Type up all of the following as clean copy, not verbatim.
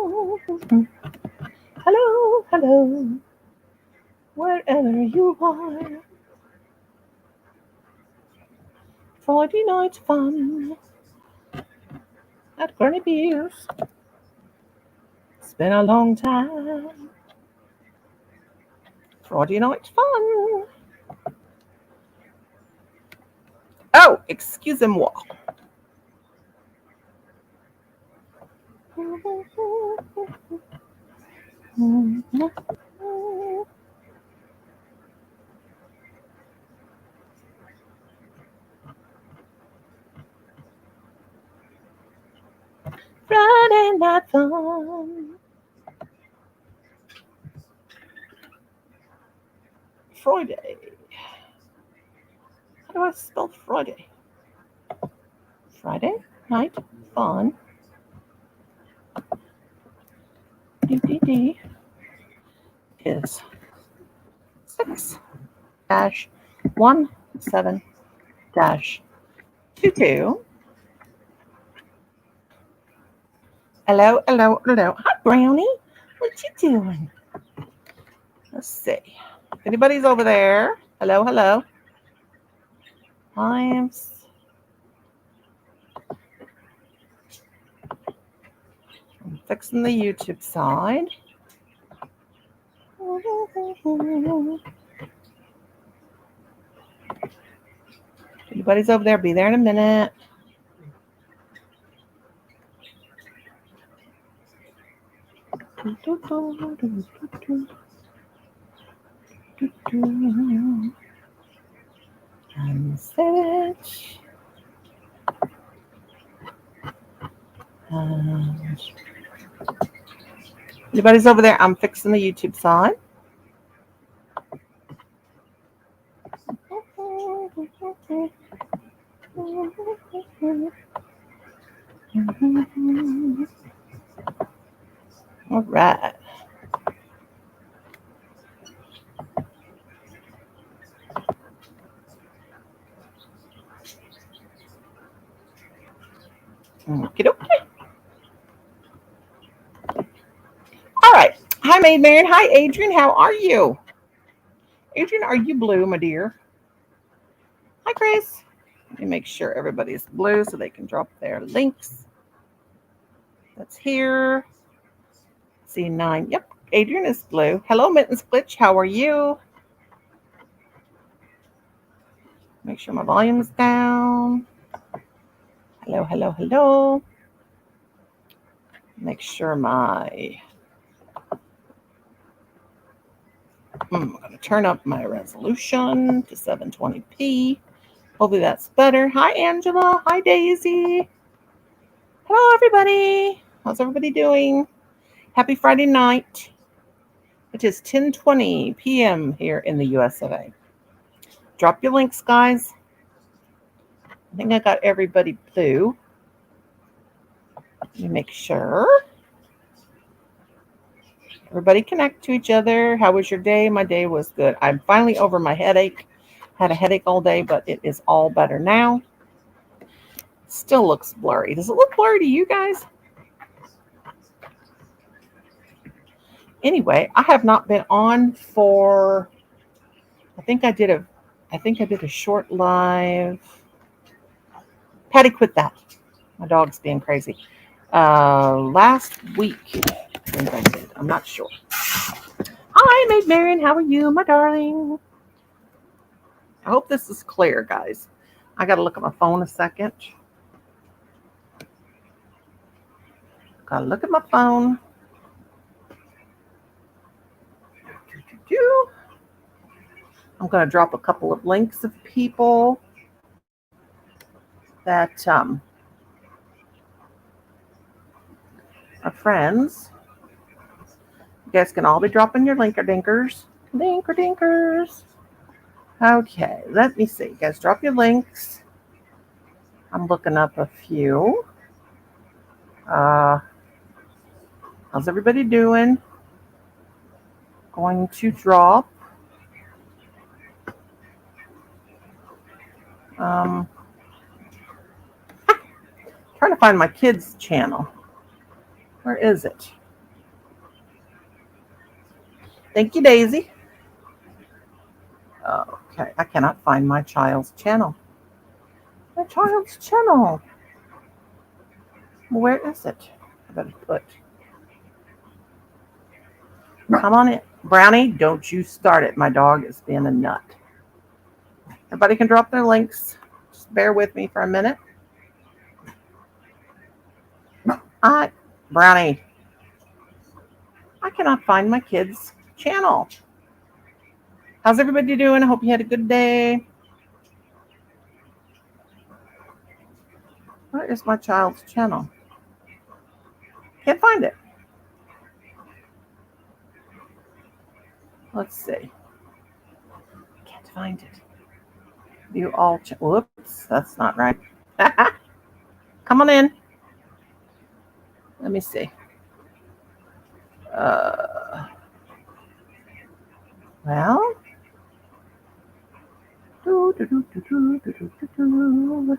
Hello, hello, wherever you are. Friday night fun at Granny Beers. It's been a long time. Friday night fun. Oh, excusez-moi. Friday night fun. Friday. How do I spell Friday? Friday night fun. DDD is 6-17-22. Hello, hello, hello. Hi, Brownie. What you doing? Let's see. If anybody's over there, hello, hello. I'm fixing the YouTube side. Anybody's over there, be there in a minute. I'm savage. Anybody's over there? I'm fixing the YouTube side. All right. Okay. All right. Hi, Maid Marian. Hi, Adrian. How are you? Adrian, are you blue, my dear? Hi, Chris. Let me make sure everybody's blue so they can drop their links. That's here. C9. Yep. Adrian is blue. Hello, Mittens Glitch. How are you? Make sure my volume is down. Hello, hello, hello. Make sure my... I'm going to turn up my resolution to 720p. Hopefully that's better. Hi, Angela. Hi, Daisy. Hello, everybody. How's everybody doing? Happy Friday night. It is 10:20 p.m. here in the US of A. Drop your links, guys. I think I got everybody blue. Let me make sure. Everybody connect to each other. How was your day? My day was good. I'm finally over my headache. Had a headache all day, but it is all better now. Still looks blurry. Does it look blurry to you guys? Anyway, I have not been on for... I think I did a short live. Patty, quit that. My dog's being crazy. Last week, I think I did. I'm not sure. Hi, Maid Marian. How are you, my darling? I hope this is clear, guys. I got to look at my phone a second. Got to look at my phone. I'm going to drop a couple of links of people that are friends. You guys can all be dropping your linker dinkers. Linker dinkers. Okay, let me see. You guys drop your links. I'm looking up a few. How's everybody doing? Going to drop. Trying to find my kids' channel. Where is it? Thank you, Daisy. Okay, I cannot find my child's channel. My child's channel. Where is it? I better put. Come on in. Brownie, don't you start it. My dog is being a nut. Everybody can drop their links. Just bear with me for a minute. Brownie, I cannot find my kid's channel. How's everybody doing? I hope you had a good day. Where is my child's channel? Can't find it. Let's see. Can't find it. View all. Whoops, that's not right. Come on in. Let me see. Well.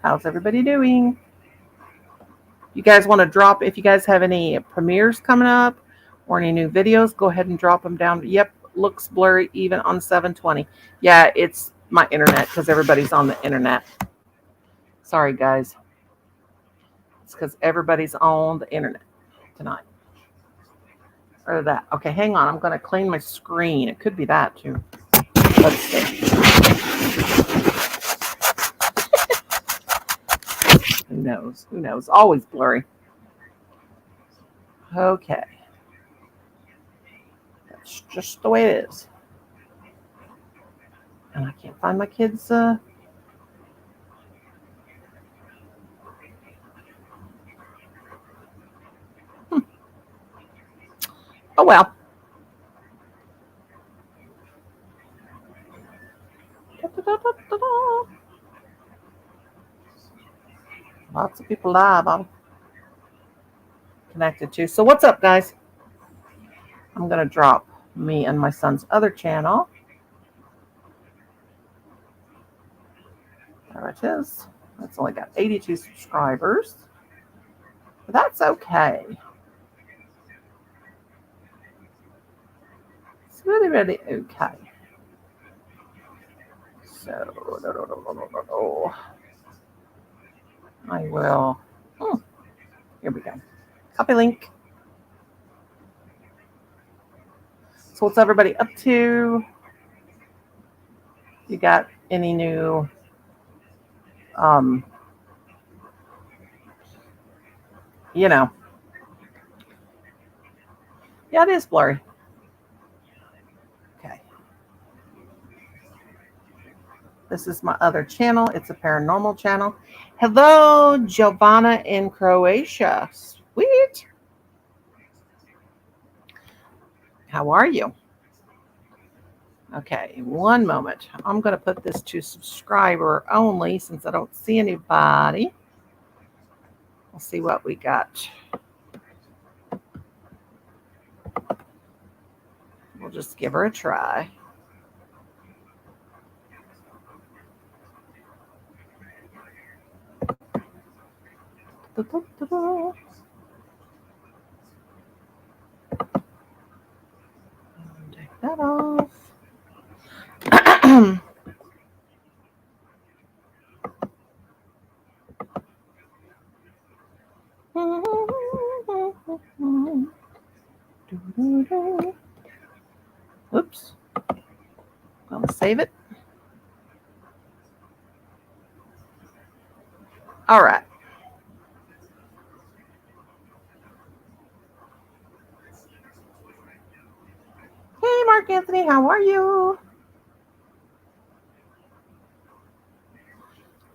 How's everybody doing? You guys want to drop, if you guys have any premieres coming up or any new videos, go ahead and drop them down. Yep, looks blurry even on 720. Yeah, it's my internet because everybody's on the internet. Sorry, guys. It's because everybody's on the internet tonight. Or that. Okay, hang on. I'm going to clean my screen. It could be that too. Let's see. Who knows? Who knows? Always blurry. Okay. That's just the way it is. And I can't find my kids. Oh, well. Lots of people live. I'm connected to. So what's up, guys? I'm going to drop me and my son's other channel. There it is. It's only got 82 subscribers. But that's okay. It's really, really okay. So, I will. Here we go. Copy link. So what's everybody up to? You got any new you know. Yeah, it is blurry. Okay. This is my other channel. It's a paranormal channel. Hello, Giovanna in Croatia. Sweet. How are you? Okay, one moment. I'm going to put this to subscriber only since I don't see anybody. We'll see what we got. We'll just give her a try. Take that off. Oops. I'm gonna save it. All right. Hey, Mark Anthony, how are you?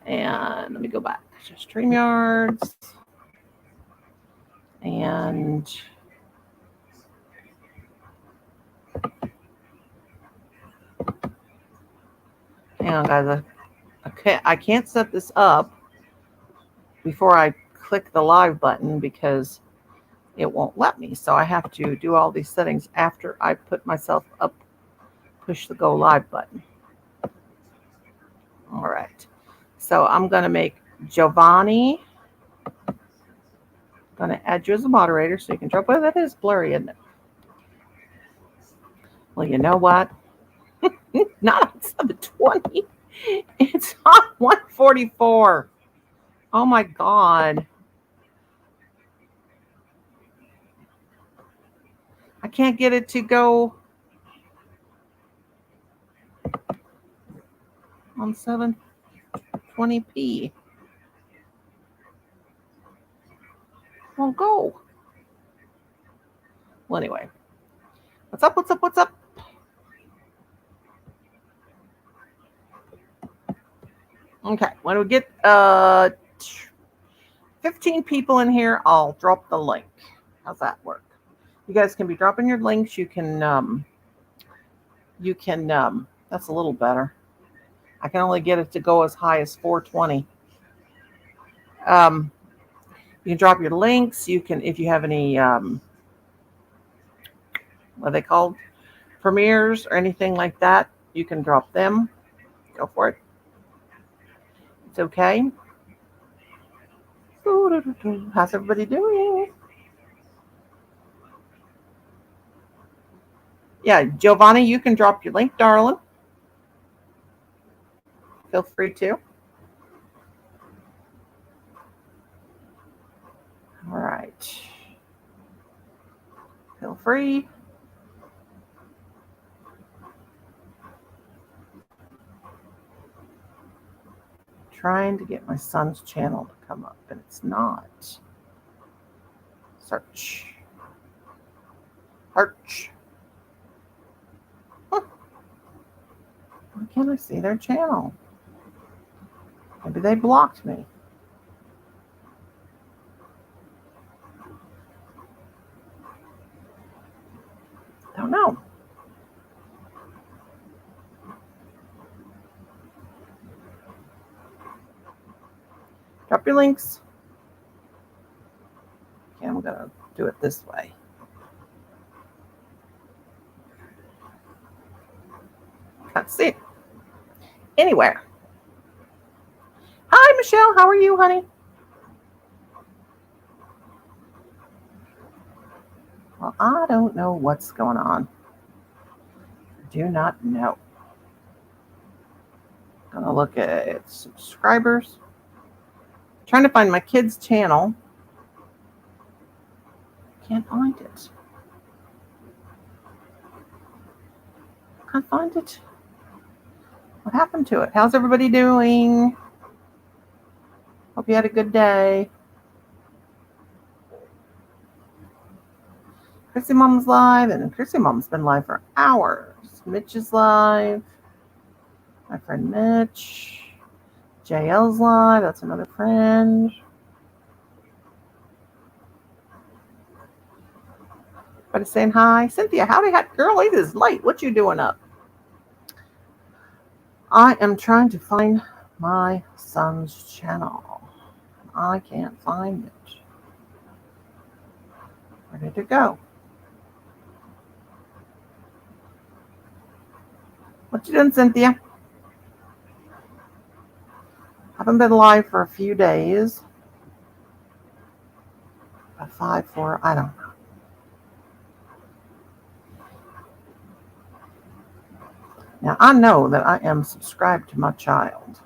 And let me go back to StreamYards. And hang on, guys. I can't set this up before I click the live button because it won't let me. So I have to do all these settings after I put myself up, push the go live button. All right. So I'm going to make Giovanni. Going to add you as a moderator so you can drop. Well, that is blurry, isn't it? Well, you know what? Not on 720. It's on 144. Oh my God. I can't get it to go on 720p. Won't go. Well, anyway. What's up? What's up? What's up? Okay. When we get 15 people in here, I'll drop the link. How's that work? You guys can be dropping your links. You can that's a little better. I can only get it to go as high as 420. You can drop your links. You can, if you have any, what are they called? Premieres or anything like that, you can drop them. Go for it. It's okay. How's everybody doing? Yeah, Giovanni, you can drop your link, darling. Feel free to. All right. Feel free. Trying to get my son's channel to come up, and it's not. Search. Search. Huh. Why can't I see their channel? Maybe they blocked me. Don't know. Drop your links. Okay, I'm going to do it this way. Can't see it anywhere. Hi, Michelle. How are you, honey? Well, I don't know what's going on. I do not know. I'm going to look at subscribers. Trying to find my kid's channel. Can't find it. Can't find it. What happened to it? How's everybody doing? Hope you had a good day. Chrissy Mom's live, and Chrissy Mom's been live for hours. Mitch is live. My friend Mitch. JL's live. That's another friend. Everybody saying hi. Cynthia, howdy, hot girl. It is late. What you doing up? I am trying to find my son's channel. I can't find it. Where did it go? What you doing, Cynthia? Haven't been live for a few days. 5, 4, I don't know. Now, I know that I am subscribed to my child.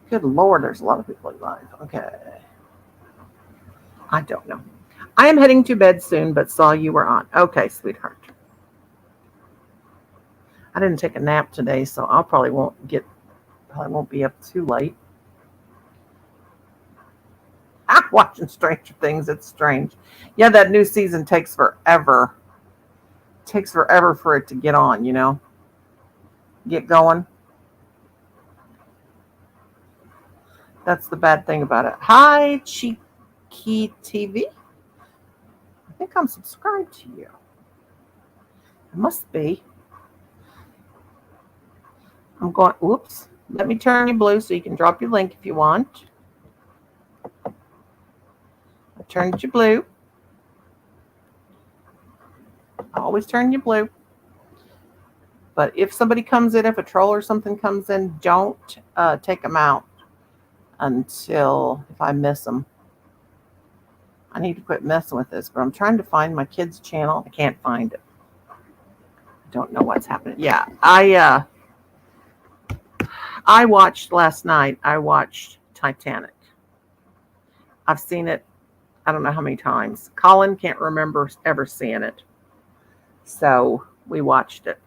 Good Lord, there's a lot of people live. Okay. I don't know. I am heading to bed soon, but saw you were on. Okay, sweetheart. I didn't take a nap today, so I probably won't be up too late. I'm watching Stranger Things. It's strange. Yeah, that new season takes forever. It takes forever for it to get on, you know? Get going. That's the bad thing about it. Hi, Cheeky TV. I think I'm subscribed to you. It must be. I'm going, whoops. Let me turn you blue so you can drop your link if you want. I turned you blue. I always turn you blue. But if somebody comes in, if a troll or something comes in, don't take them out until if I miss them. I need to quit messing with this, but I'm trying to find my kids' channel. I can't find it. I don't know what's happening. Yeah, I watched last night. I watched Titanic. I've seen it, I don't know how many times. Colin can't remember ever seeing it. So we watched it.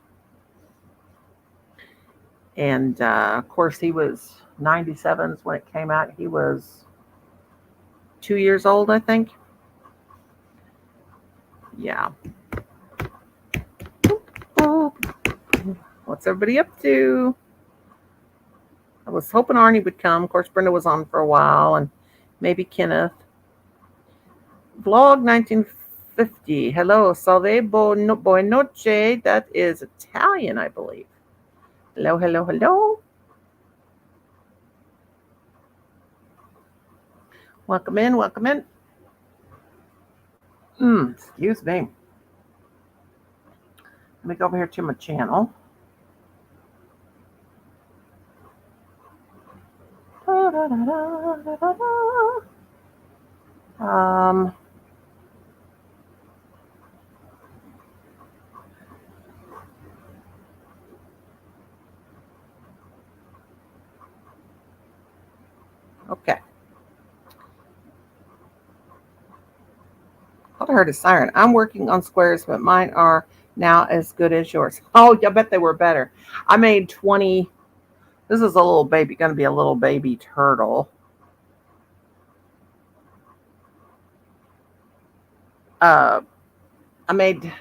And of course, he was 97 when it came out. He was 2 years old, I think. Yeah. What's everybody up to? I was hoping Arnie would come. Of course, Brenda was on for a while, and maybe Kenneth. Vlog 1950. Hello, salve, buona noche. That is Italian, I believe. Hello, hello, hello. Welcome in, welcome in. Excuse me. Let me go over here to my channel. Okay. I heard a siren. I'm working on squares, but mine are now as good as yours. Oh, I bet they were better. I made 20. This is a little baby, going to be a little baby turtle. I made,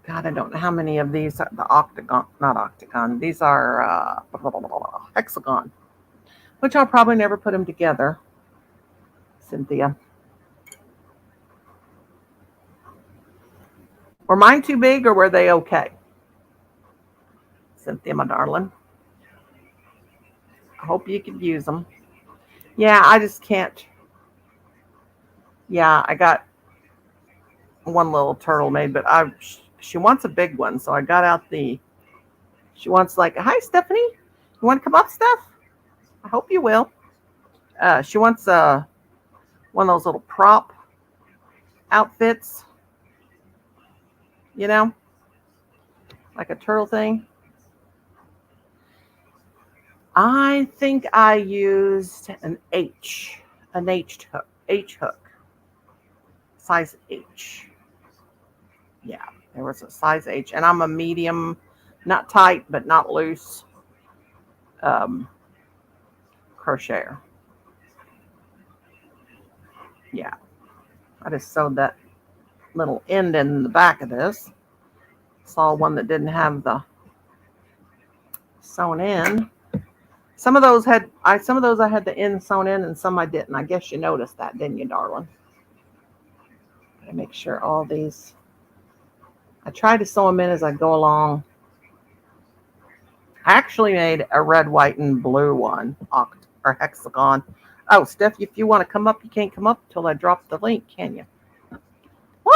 God, I don't know how many of these are the octagon, not octagon. These are hexagon, which I'll probably never put them together. Cynthia. Were mine too big or were they okay? Cynthia, my darling. I hope you could use them. Yeah, I just can't. Yeah, I got one little turtle made, but she wants a big one, so I got out she wants like, hi, Stephanie. You want to come up, Steph? I hope you will. She wants one of those little prop outfits, you know, like a turtle thing. I think I used an H hook, size H. Yeah, there was a size H, and I'm a medium, not tight, but not loose crocheter. Yeah, I just sewed that little end in the back of this. Saw one that didn't have the sewn in. Some of those I had the end sewn in, and some I didn't. I guess you noticed that, didn't you, darling? I make sure all these. I try to sew them in as I go along. I actually made a red, white, and blue one, or hexagon. Oh, Steph, if you want to come up, you can't come up till I drop the link, can you? Woo!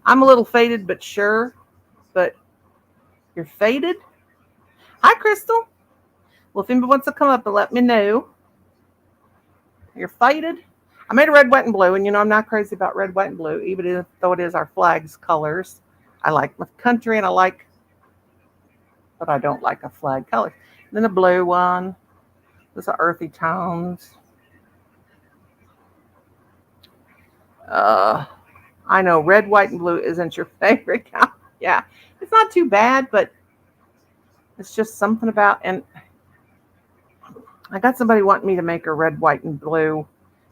I'm a little faded, but sure. But you're faded? Hi, Crystal. Well, if anybody wants to come up and let me know. You're faded? I made a red, white, and blue, and I'm not crazy about red, white, and blue, even though it is our flag's colors. I like my country, and but I don't like a flag color. And then the blue one. Those are earthy tones. I know red, white, and blue isn't your favorite color. Yeah, it's not too bad, but it's just something about, and I got somebody wanting me to make a red, white, and blue.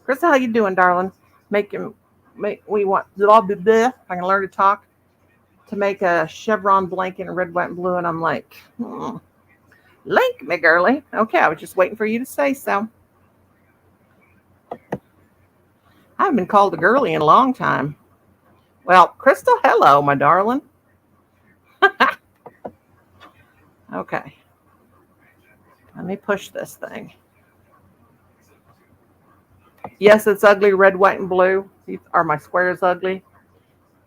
Krista, how you doing, darling? We want, I can learn to talk, to make a chevron blanket in red, white, and blue, and I'm like, link me, girly. Okay, I was just waiting for you to say so. I haven't been called a girly in a long time. Well, Crystal, hello, my darling. Okay. Let me push this thing. Yes, it's ugly, red, white, and blue. Are my squares ugly?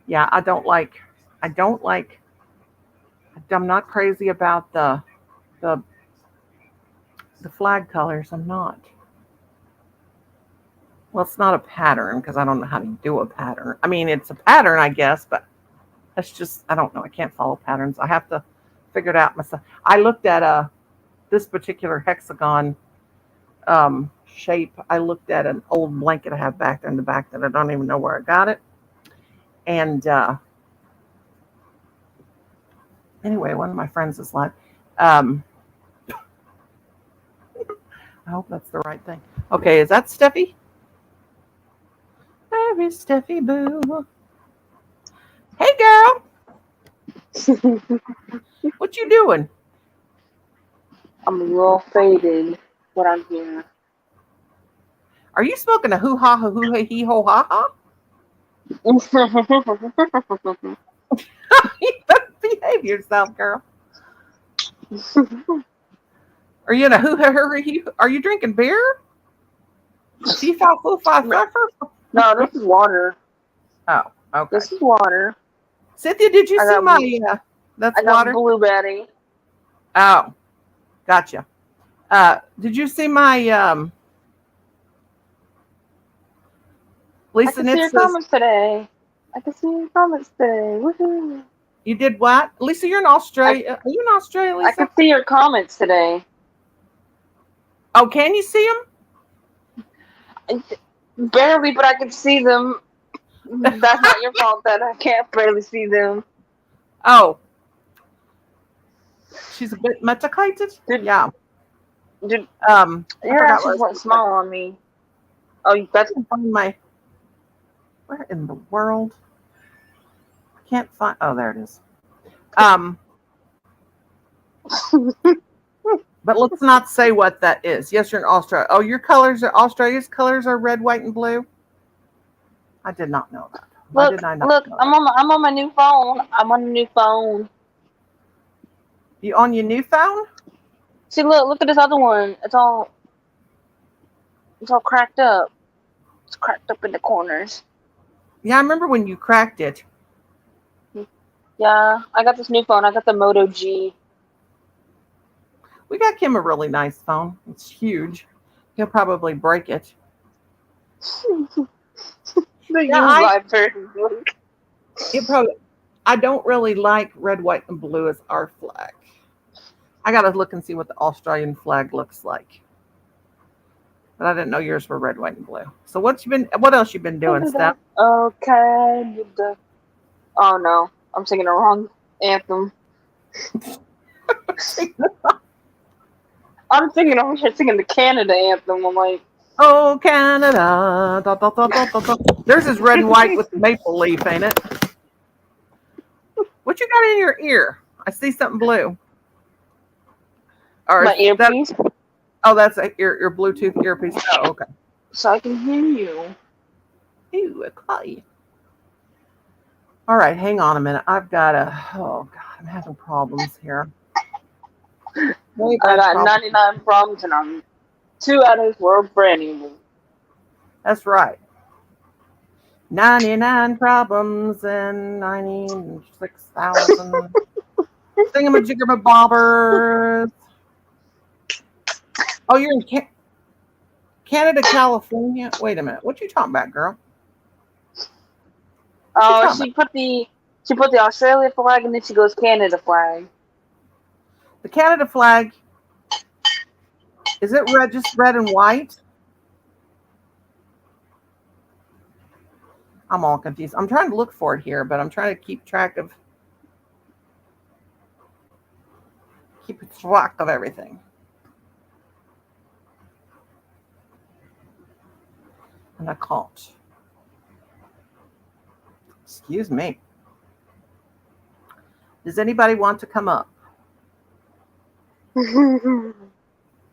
Yeah, I'm not crazy about the the flag colors. I'm not. Well, it's not a pattern because I don't know how to do a pattern. I mean, it's a pattern, I guess, but that's just, I don't know. I can't follow patterns. I have to figure it out myself. I looked at this particular hexagon shape. I looked at an old blanket I have back there in the back that I don't even know where I got it. And anyway, one of my friends is like, I hope that's the right thing. Okay, is that Steffi? Very Steffi Boo. Hey, girl. What you doing? I'm a little faded, but I'm here. Are you smoking a hoo ha hoo ha hee ho ha ha? You better behave yourself, girl. Are you in a hoo ha hoo ha? Are you drinking beer? Fee fa foo fa fuffer? No, this is water. Oh, okay. This is water. Cynthia, did you see my? That's I got water. blueberry. Oh, gotcha. Did you see my Lisa I can see your Nitz says, comments today. I can see your comments today. Woohoo! you did what? Lisa, you're in Australia. Are you in Australia, Lisa? I can see your comments today. Oh, can you see them? Barely, but I can see them. That's not your fault that I can't barely see them. Oh, she's a bit medicated. Yeah. Dude, your eyes just went small on me. Oh, that's find my. Where in the world? I can't find. Oh, there it is. But let's not say what that is. Yes, you're in Australia. Oh, your colors are Australia's colors are red, white, and blue. I did not know that. Why look, did I not look. know I'm on my new phone. I'm on a new phone. You on your new phone? See, look at this other one. It's all cracked up. It's cracked up in the corners. Yeah, I remember when you cracked it. Yeah, I got this new phone. I got the Moto G. We got Kim a really nice phone. It's huge. He'll probably break it. It probably. I don't really like red, white, and blue as our flag. I gotta look and see what the Australian flag looks like. But I didn't know yours were red, white, and blue. So what else you been doing, Steph? Okay. Oh no, I'm singing the wrong anthem. I'm singing the Canada anthem. I'm like, oh Canada. Da, da, da, da, da, da. Theirs is red and white with maple leaf, ain't it? What you got in your ear? I see something blue. Or my earpiece. That's your Bluetooth earpiece. Oh, okay. So I can hear you. Ew, okay. All right, hang on a minute. Oh God, I'm having problems here. I got 99 problems and I'm 2 out of 4 brand new. That's right. 99 problems and 96,000 thingamajiggermabobbers. Oh, you're in Canada, California? Wait a minute. What you talking about, girl? Oh, she put the Australia flag and then she goes Canada flag. The Canada flag, is it red, just red and white? I'm all confused. I'm trying to look for it here, but I'm trying to keep track of everything. And I can't. Excuse me. Does anybody want to come up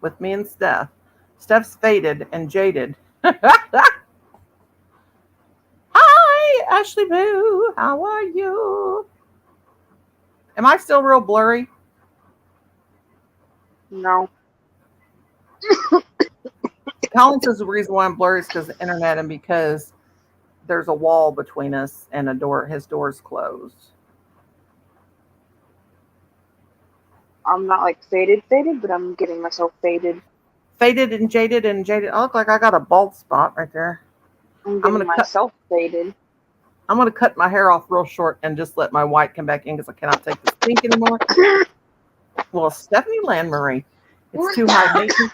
with me and Steph? Steph's faded and jaded. Hi, Ashley Boo. How are you? Am I still real blurry? No. Colin says the reason why I'm blurry is because of the internet and because there's a wall between us and a door. His door's closed. I'm not like faded, but I'm getting myself faded. Faded and jaded and jaded. I look like I got a bald spot right there. I'm getting myself faded. I'm gonna cut my hair off real short and just let my white come back in because I cannot take this pink anymore. Well, Stephanie Landmarie, it's too high maintenance.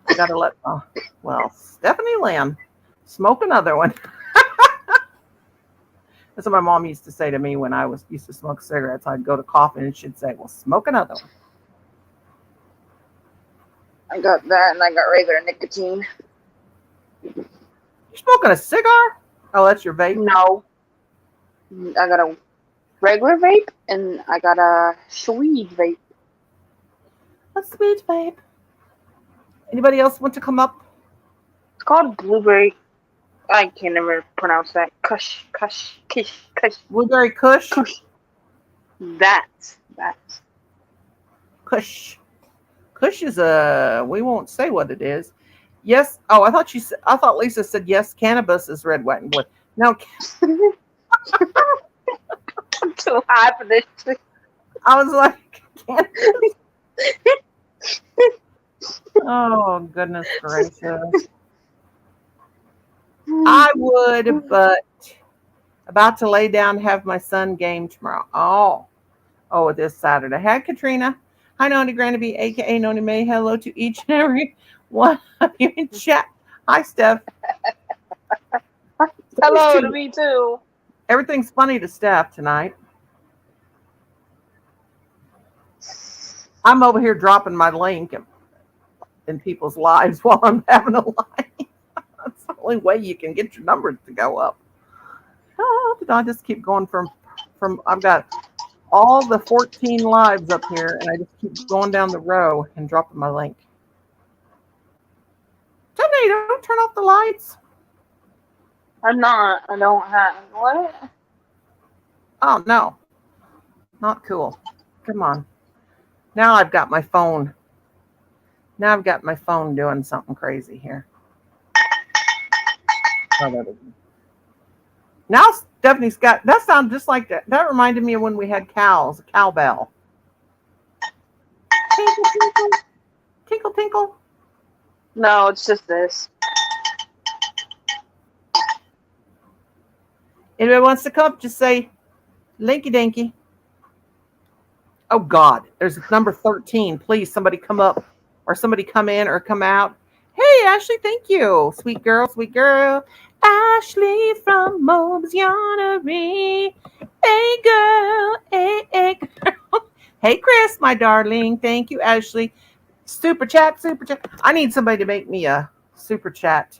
I gotta let. Stephanie Land, smoke another one. That's what my mom used to say to me when I used to smoke cigarettes. I'd go to coffee and she'd say, "Well, smoke another one." I got that, and I got regular nicotine. You're smoking a cigar? Oh, that's your vape? No. I got a regular vape, and I got a sweet vape. A sweet vape. Anybody else want to come up? It's called blueberry. I can't never pronounce that. Kush. Blueberry Kush? Kush. That's. Kush. Kush is we won't say what it is. Yes. Oh, I thought Lisa said yes, cannabis is red, white, and blue. No. I'm too high for this. I was like, cannabis. Oh, goodness gracious. I would, but about to lay down, have my son game tomorrow. Oh, this Saturday. Hi, Katrina. Hi, Noni Granny B, a.k.a. Noni May. Hello to each and every one of you in chat. Hi, Steph. Hello to me, too. Everything's funny to Steph tonight. I'm over here dropping my link in people's lives while I'm having a live. That's the only way you can get your numbers to go up. Oh, did I just keep going from I've got all the 14 lives up here, and I just keep going down the row and dropping my link. Jenny, don't turn off the lights. I'm not. I don't have. What? Oh, no. Not cool. Come on. Now I've got my phone. Now I've got my phone doing something crazy here. Now Stephanie's got, that sounds just like that. That reminded me of when we had cows, a cowbell. Tinkle, tinkle, tinkle, tinkle. No, it's just this. Anybody wants to come up, just say, linky dinky. Oh, God, there's number 13. Please, somebody come up or somebody come in or come out. Hey, Ashley, thank you. Sweet girl, sweet girl. Ashley from Mobsyonery. Hey, girl. Hey, girl. Hey, Chris, my darling. Thank you, Ashley. Super chat. I need somebody to make me a super chat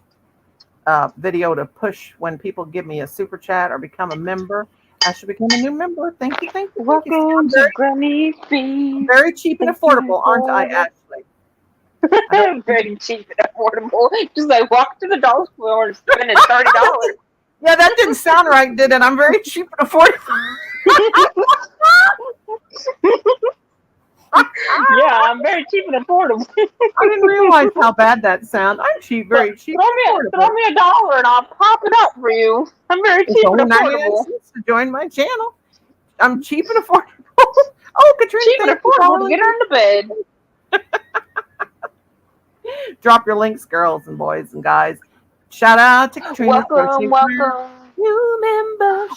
video to push when people give me a super chat or become a member. I should become a new member. Thank you. Welcome to Granny B. Very cheap and affordable, aren't I, Ashley? Very cheap and affordable. Just like walk to the dollar store and spending $30. Yeah, that didn't sound right, did it? I'm very cheap and affordable. Yeah, I'm very cheap and affordable. I didn't realize how bad that sounded. I'm cheap, very cheap. Throw me $1 and I'll pop it up for you. I'm very cheap and affordable. To join my channel. I'm cheap and affordable. Oh, Katrina, cheap and affordable. Get her into bed. Drop your links, girls and boys and guys. Shout out to Katrina. Welcome. New member.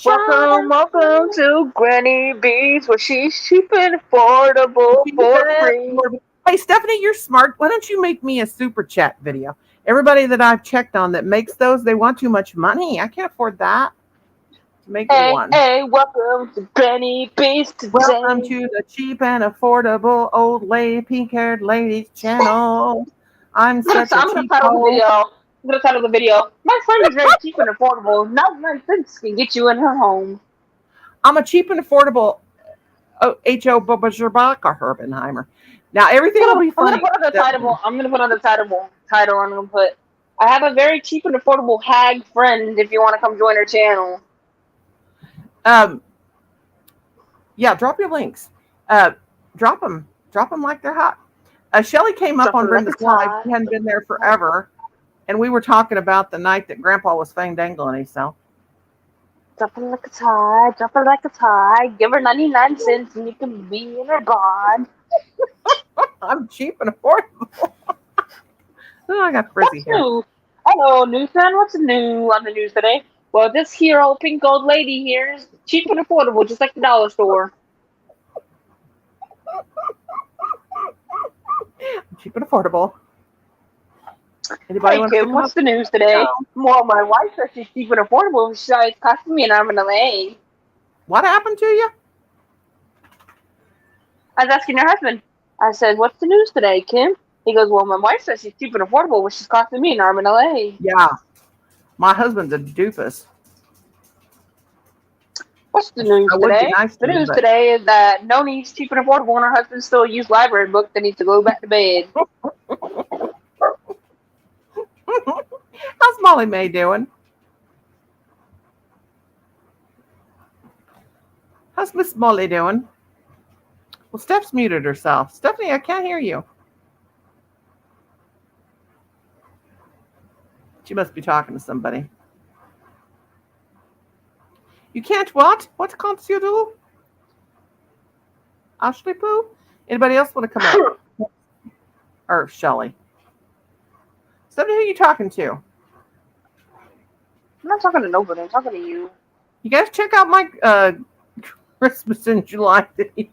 Welcome to Granny B's, where she's cheap and affordable for free. Hey, Stephanie, you're smart. Why don't you make me a super chat video? Everybody that I've checked on that makes those, they want too much money. I can't afford that. Make one. Hey, welcome to Granny B's today. Welcome to the cheap and affordable old lady, pink-haired ladies channel. I'm such a cheap I'm going to title the video, my friend is very cheap and affordable. 99 cents can get you in her home. I'm a cheap and affordable H.O. Bobazherbach or Herbenheimer. Now, everything will be funny. I'm going to put on the title. I'm going to put, I have a very cheap and affordable hag friend if you want to come join her channel. Yeah, drop your links. Drop them like they're hot. Shelly came up on Brenda's live. She hadn't been there forever. And we were talking about the night that Grandpa was fangdangling himself. Drop it like a tie, drop it like a tie. Give her 99 cents and you can be in her god. I'm cheap and affordable. Oh, I got frizzy What's hair. new? Hello, newsman. What's new on the news today? Well, this hero pink old lady here is cheap and affordable, just like the dollar store. Cheap and affordable. Anybody Hey, want to Kim, come what's up? the news today? Well, my wife says she's cheap and affordable. She's costing me an arm and a leg. What happened to you? I was asking her husband. I said, "What's the news today, Kim?" He goes, "Well, my wife says she's cheap and affordable, which is costing me an arm and a leg." Yeah, my husband's a doofus. What's the news I would be today? nice The to him, news but today is that Noni's cheap and affordable, and her husband still use library book that needs to go back to bed. how's Molly Mae doing? How's Miss Molly doing? Well, Steph's muted herself. Stephanie, I can't hear you. She must be talking to somebody. You can't what? What can't you do? Ashley Poo? Anybody else want to come up? Or Shelly? Stephanie, who are you talking to? I'm not talking to nobody. I'm talking to you. You guys check out my Christmas in July video.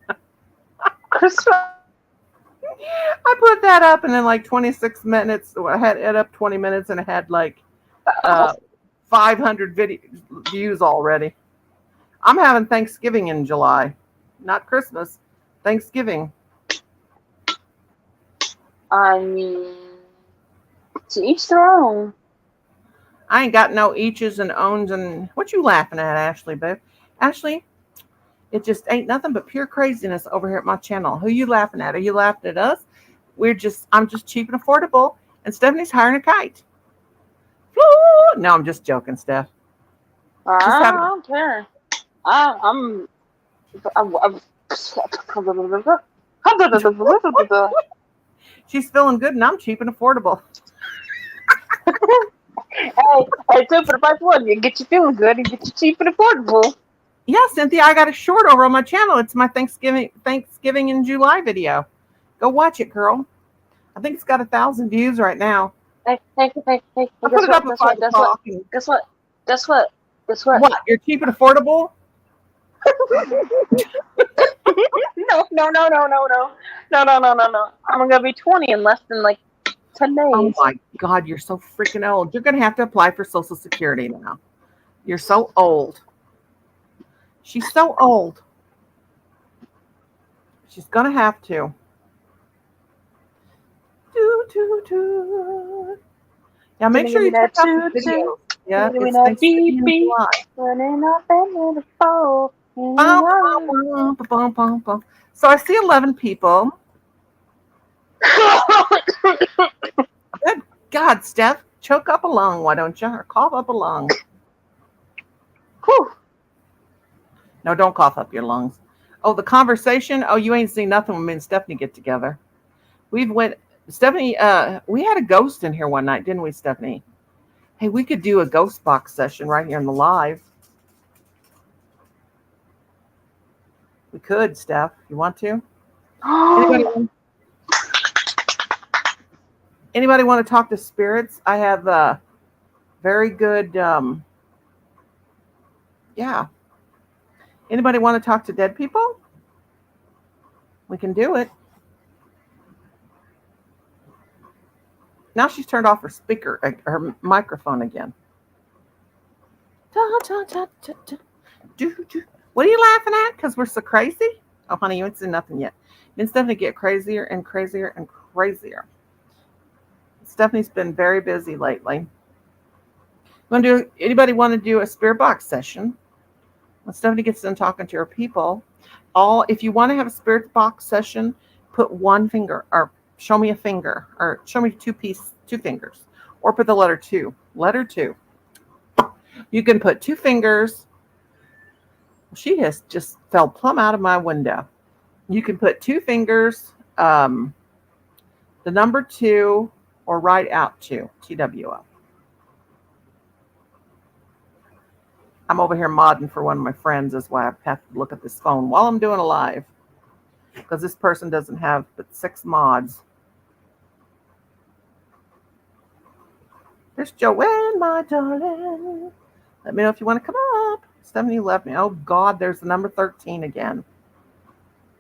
Christmas. I put that up and in like 26 minutes. I had it up 20 minutes and it had like 500 views already. I'm having Thanksgiving in July, not Christmas. Thanksgiving. I mean, to each their own. I ain't got no eaches and owns and what you laughing at, Ashley, babe? Ashley, it just ain't nothing but pure craziness over here at my channel. Who you laughing at? Are you laughing at us? I'm just cheap and affordable, and Stephanie's hiring a kite. No, I'm just joking, Steph. I don't care. I'm She's feeling good, and I'm cheap and affordable. Hey, two for the price of one. You get you feeling good and get you cheap and affordable. Yeah, Cynthia, I got a short over on my channel. It's my Thanksgiving in July video. Go watch it, girl. I think it's got 1,000 views right now. Hey, I put it up at 5 o'clock. Guess what? What? You're cheap and affordable? No. I'm gonna be 20 in less than like 10 days. Oh my God, you're so freaking old. You're gonna have to apply for Social Security now. You're so old. She's so old. She's gonna have to. Now make sure you check out the video. Yeah, it's Thanksgiving in July. So I see 11 people. Good God, Steph, choke up a lung, why don't you? Or cough up a lung. Whew. No, don't cough up your lungs. Oh, the conversation. Oh, you ain't seen nothing when me and Stephanie get together. Stephanie, we had a ghost in here one night, didn't we, Stephanie? Hey, we could do a ghost box session right here in the live. We could, Steph. You want to? Anybody want to talk to spirits? I have a very good, yeah. Anybody want to talk to dead people? We can do it. Now she's turned off her her microphone again. What are you laughing at? Because we're so crazy? Oh, honey, you ain't seen nothing yet. Me and Stephanie get crazier and crazier and crazier. Stephanie's been very busy lately. Anybody want to do a spirit box session? When Stephanie gets done talking to her people, if you want to have a spirit box session, put one finger or show me a finger or show me two fingers or put the letter 2. Letter 2. You can put 2 fingers. She has just fell plumb out of my window. You can put 2 fingers, the number 2 or write out 2, TWO. I'm over here modding for one of my friends. That's why I have to look at this phone while I'm doing a live. Because this person doesn't have but 6 mods. There's Joanne, my darling. Let me know if you want to come up. Stephanie left me. Oh, God, there's the number 13 again.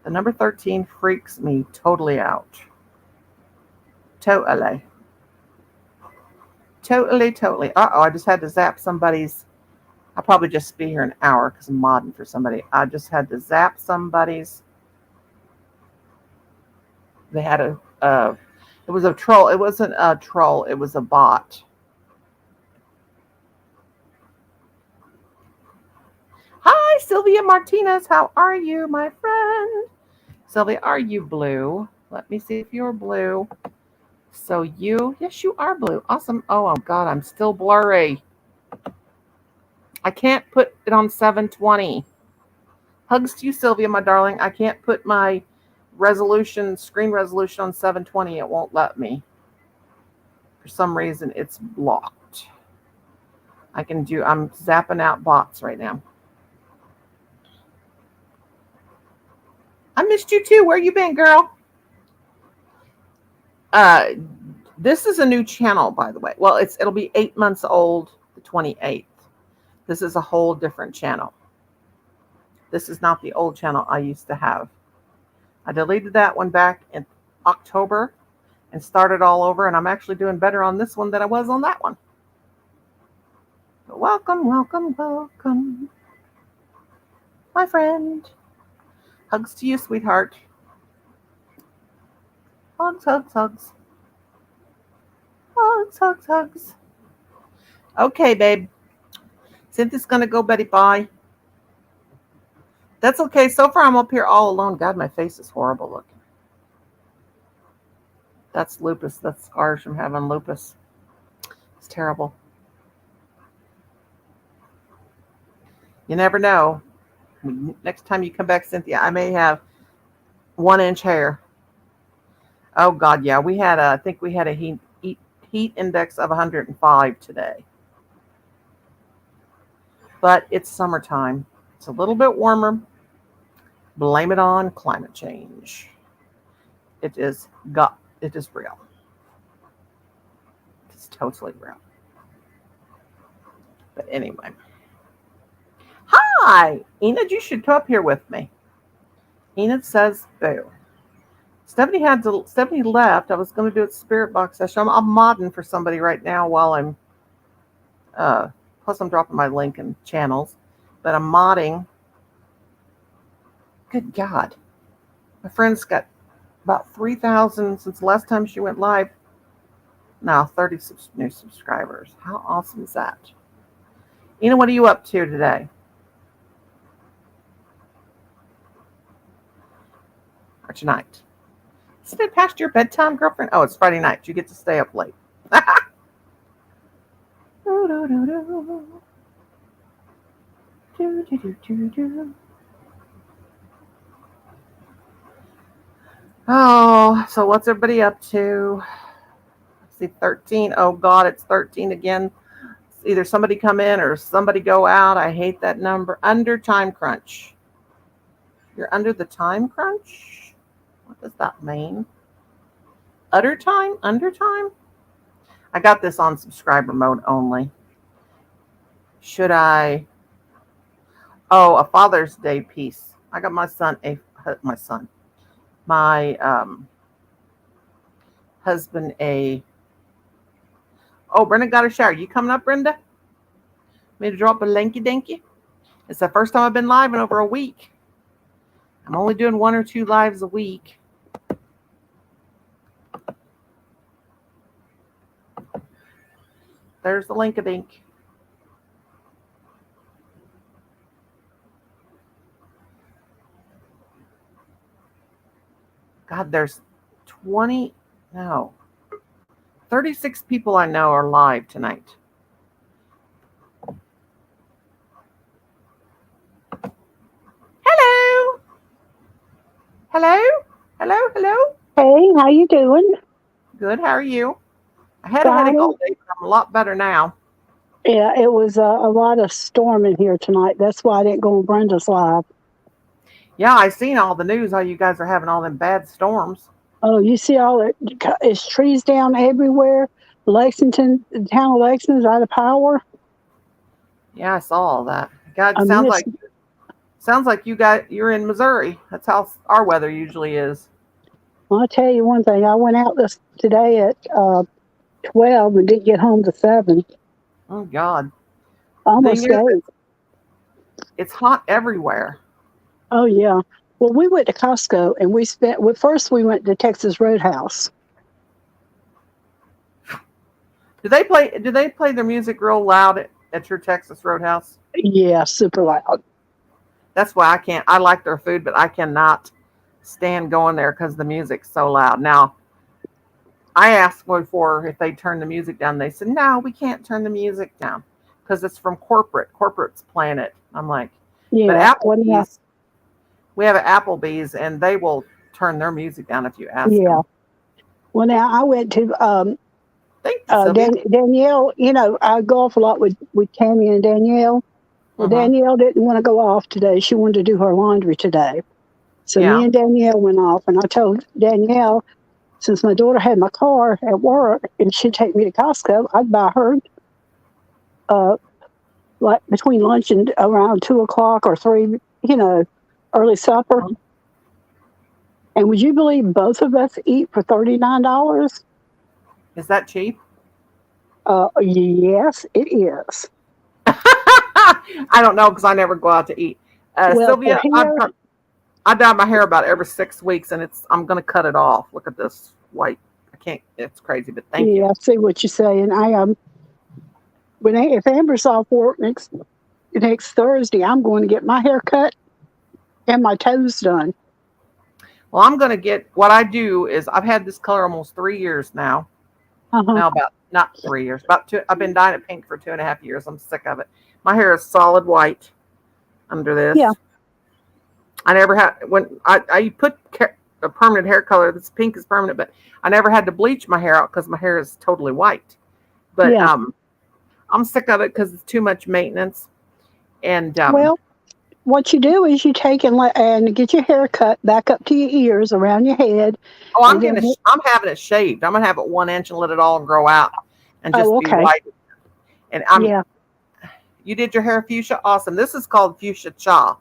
The number 13 freaks me totally out. Totally. Totally. Uh-oh, I just had to zap somebody's. I'll probably just be here an hour because I'm modding for somebody. I just had to zap somebody's. They had it was a troll. It wasn't a troll. It was a bot. Hi, Sylvia Martinez. How are you, my friend? Sylvia, are you blue? Let me see if you're blue. So yes, you are blue. Awesome. Oh, God, I'm still blurry. I can't put it on 720. Hugs to you, Sylvia, my darling. I can't put my screen resolution on 720. It won't let me. For some reason, it's blocked. I'm zapping out bots right now. I missed you too. Where you been, girl? This is a new channel, by the way. Well, it'll be 8 months old, the 28th. This is a whole different channel. This is not the old channel I used to have. I deleted that one back in October and started all over, and I'm actually doing better on this one than I was on that one. But welcome, my friend. Hugs to you, sweetheart. Hugs. Hugs. Okay, babe. Cynthia's going to go, Betty. Bye. That's okay. So far, I'm up here all alone. God, my face is horrible looking. That's lupus. That's scars from having lupus. It's terrible. You never know. Next time you come back, Cynthia, I may have 1-inch hair. Oh, God, yeah. I think we had a heat index of 105 today. But it's summertime. It's a little bit warmer. Blame it on climate change. It is real. It's totally real. But anyway. Hi, Enid, you should come up here with me. Enid says boo. Stephanie left. I was going to do a spirit box session. I'm modding for somebody right now while I'm plus I'm dropping my link in channels, but I'm modding. Good God. My friend's got about 3,000 since the last time she went live. Now 30 new subscribers. How awesome is that? Ina, what are you up to today? Or tonight? Isn't it past your bedtime, girlfriend? Oh, it's Friday night. You get to stay up late. Oh, so what's everybody up to? Let's see, 13. Oh, God, it's 13 again. It's either somebody come in or somebody go out. I hate that number. Under time crunch. You're under the time crunch? What does that mean? Under time? I got this on subscriber mode only. Should I? Oh, a Father's Day piece. I got my husband Oh, Brenda got a shower. You coming up, Brenda? Me to drop a linky dinky? It's the first time I've been live in over a week. I'm only doing 1 or 2 lives a week. There's the link-a-dink. God, there's 36 people I know are live tonight. Hello. Hey, how you doing? Good. How are you? I had a headache all day, but I'm a lot better now. Yeah, it was a lot of storming here tonight. That's why I didn't go on Brenda's live. Yeah, I seen all the news. How you guys are having all them bad storms. Oh, you see all it? It's trees down everywhere. Lexington, the town of Lexington's out of power. Yeah, I saw all that. God, I mean, sounds like you're in Missouri. That's how our weather usually is. I'll tell you one thing. I went out today at 12 and didn't get home to 7. Oh God. Thing Almost is, 8. it's hot everywhere. Oh, yeah. Well, we went to Costco and first we went to Texas Roadhouse. Do they play their music real loud at your Texas Roadhouse? Yeah, super loud. That's why I can't. I like their food, but I cannot stand going there because the music's so loud. Now, I asked before if they turn the music down. They said, no, we can't turn the music down because it's from corporate. Corporate's playing it. I'm like, but Yeah. Applebee's, we have an Applebee's and they will turn their music down if you ask them. Well, now I went to Thank you, Sylvia. Danielle. You know, I go off a lot with Tammy and Danielle. Well, Danielle didn't want to go off today. She wanted to do her laundry today. So me and Danielle went off, and I told Danielle, since my daughter had my car at work and she'd take me to Costco, I'd buy her like between lunch and around 2:00 or 3, early supper. And would you believe both of us eat for $39? Is that cheap? Yes, it is. I don't know because I never go out to eat. Sylvia, I dye my hair about every 6 weeks, and I'm going to cut it off. Look at this white. I can't. It's crazy, but thank you. Yeah, I see what you're saying. If Amber's off work next Thursday, I'm going to get my hair cut and my toes done. Well, I'm going to get. What I do is I've had this color almost 3 years now. Now about not 3 years, about 2. I've been dyeing it pink for 2.5 years. I'm sick of it. My hair is solid white under this. Yeah. I never had when I put a permanent hair color. This pink is permanent, but I never had to bleach my hair out because my hair is totally white. But I'm sick of it because it's too much maintenance. And well, what you do is you take and get your hair cut back up to your ears, around your head. Oh, I'm having it shaved. I'm gonna have it 1 inch and let it all grow out and just be white. And you did your hair fuchsia, awesome. This is called fuchsia cha,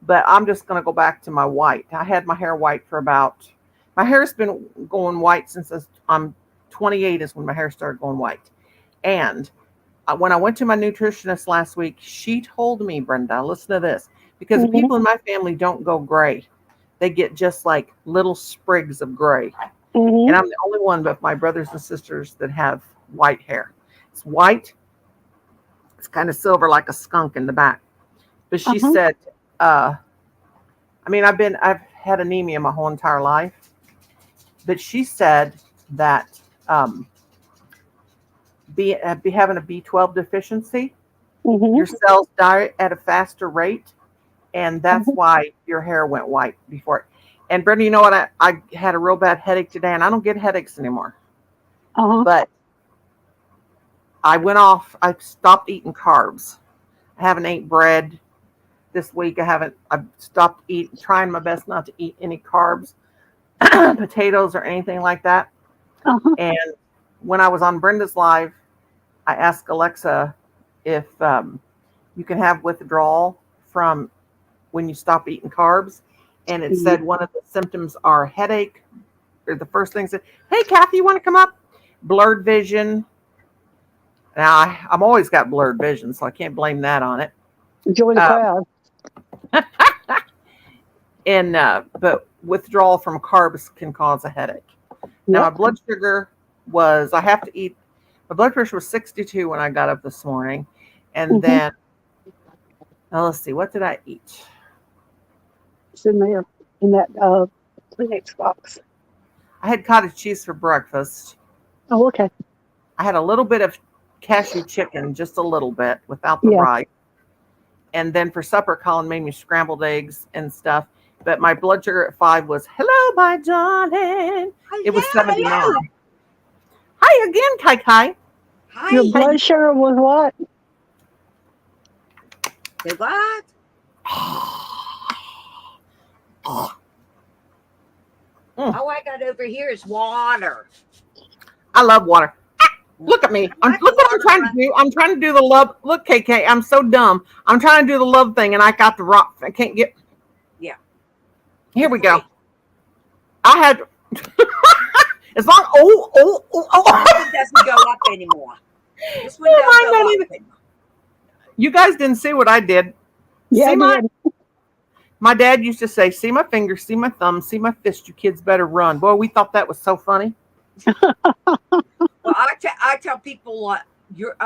but I'm just gonna go back to my white. I had my hair white my hair's been going white since I'm 28 is when my hair started going white. And when I went to my nutritionist last week, she told me, Brenda, listen to this, because the people in my family don't go gray. They get just like little sprigs of gray. And I'm the only one but my brothers and sisters that have white hair. It's white. It's kind of silver like a skunk in the back. But she said, I've had anemia my whole entire life. But she said that having a B12 deficiency, your cells die at a faster rate. And that's why your hair went white before. And Brenda, you know what? I had a real bad headache today, and I don't get headaches anymore. But I stopped eating carbs. I haven't ate bread this week. I've stopped trying my best not to eat any carbs, potatoes or anything like that. And when I was on Brenda's live, I asked Alexa if you can have withdrawal from when you stop eating carbs. And it said one of the symptoms are headache, or the first thing said, hey, Kathy, you want to come up? Blurred vision. Now, I'm always got blurred vision, so I can't blame that on it. Join the crowd. But withdrawal from carbs can cause a headache. Now, my blood sugar my blood pressure was 62 when I got up this morning. And then, now let's see, what did I eat? It's in there, in that Kleenex box. I had cottage cheese for breakfast. Oh, okay. I had a little bit of cashew chicken, just a little bit, without the rice. And then for supper, Colin made me scrambled eggs and stuff. But my blood sugar at 5 was, hello, my darling. It was 79. Hello. Hi again, Kai Kai. Hi. Your blood sugar was what? Say what? Mm. All I got over here is water. I love water. Look at me. Look what I'm trying to do. I'm trying to do the love. Look, KK, I'm so dumb. I'm trying to do the love thing, and I got the rock. I can't get. Yeah. Here we go. I had. As long. Oh. This one doesn't go up anymore. This one doesn't go up anymore. You guys didn't see what I did. Yeah, See my dad used to say, "See my finger, see my thumb, see my fist. You kids better run." Boy, we thought that was so funny. Well, I tell people what you're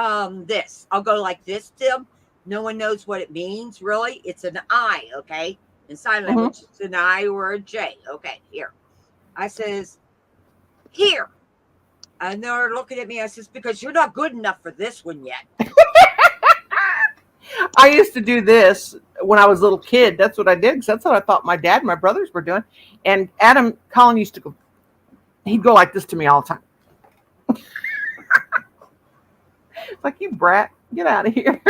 this. I'll go like this, Tim. No one knows what it means, really. It's an I, okay? In sign language, it's an I or a J. Okay, here. I says, here. And they're looking at me. I says, because you're not good enough for this one yet. I used to do this when I was a little kid. That's what I did because that's what I thought my dad and my brothers were doing. And Adam Collin used to go, he'd go like this to me all the time. It's like, you brat, get out of here.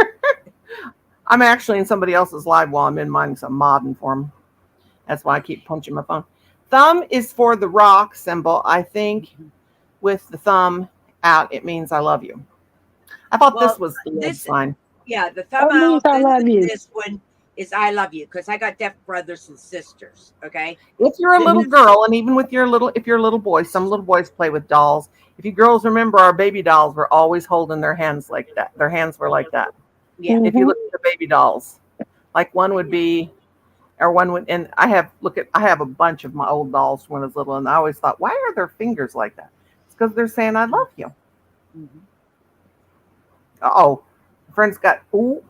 I'm actually in somebody else's live while I'm in mine, so I'm modding for them. That's why I keep punching my phone. Thumb is for the rock symbol. I think with the thumb out, it means I love you. I thought this was the love sign. Yeah, the thumb means out. I love you. This one is I love you because I got deaf brothers and sisters. Okay. If you're a little girl, and even with your little, if you're a little boy, some little boys play with dolls. If you girls remember, our baby dolls were always holding their hands like that. Their hands were like that. Yeah. If you look at the baby dolls, like one would be, or one would, and I have a bunch of my old dolls when I was little, and I always thought, why are their fingers like that? It's because they're saying I love you. Mm-hmm. Oh, friend's got, ooh.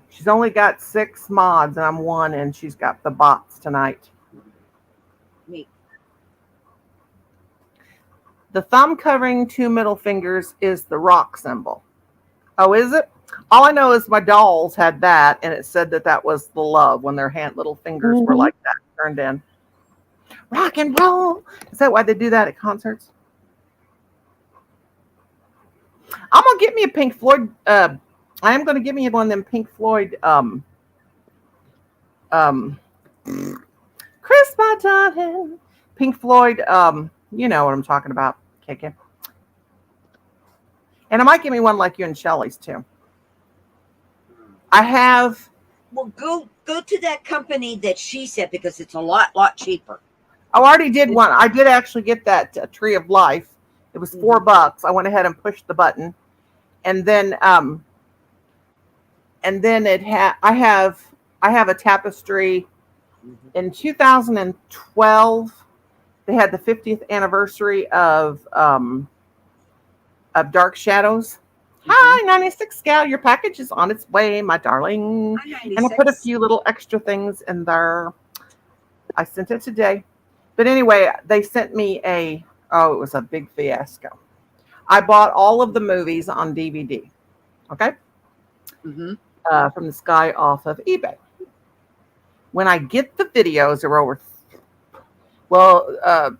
She's only got 6 mods, and I'm 1, and she's got the bots tonight. Me. The thumb covering 2 middle fingers is the rock symbol. Oh, is it? All I know is my dolls had that, and it said that was the love when their little fingers were like that, turned in. Rock and roll. Is that why they do that at concerts? I'm going to get me a Pink Floyd. I am going to give me one of them Pink Floyd. Chris, my darling. Pink Floyd. You know what I'm talking about, KK. And I might give me one like you and Shelly's too. I have. Well, go to that company that she said because it's a lot cheaper. I already did one. I did actually get that Tree of Life. It was $4. I went ahead and pushed the button, and then I have a tapestry. In 2012, they had the 50th anniversary of Dark Shadows. Hi, 96 Gal. Your package is on its way, my darling. Hi, and I put a few little extra things in there. I sent it today. But anyway, they sent me it was a big fiasco. I bought all of the movies on DVD. Okay? From this guy off of eBay. When I get the videos, they're over, I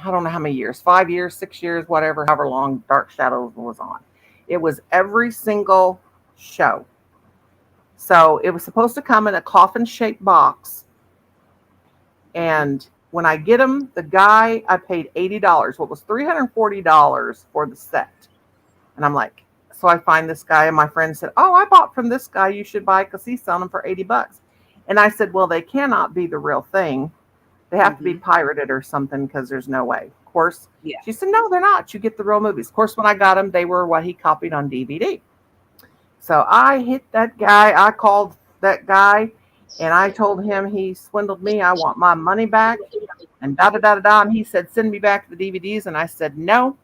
don't know how many years, 5 years, 6 years, whatever, however long Dark Shadows was on. It was every single show. So it was supposed to come in a coffin-shaped box. And when I get them, the guy, I paid $80, what was $340 for the set. And I'm like, so I find this guy, and my friend said, oh, I bought from this guy, you should buy because he's selling them for $80. And I said, well, they cannot be the real thing. They have to be pirated or something because there's no way. Of course, she said, no, they're not. You get the real movies. Of course, when I got them, they were what he copied on DVD. So I hit that guy. I called that guy, and I told him he swindled me. I want my money back, and da-da-da-da-da. And he said, send me back the DVDs. And I said, no.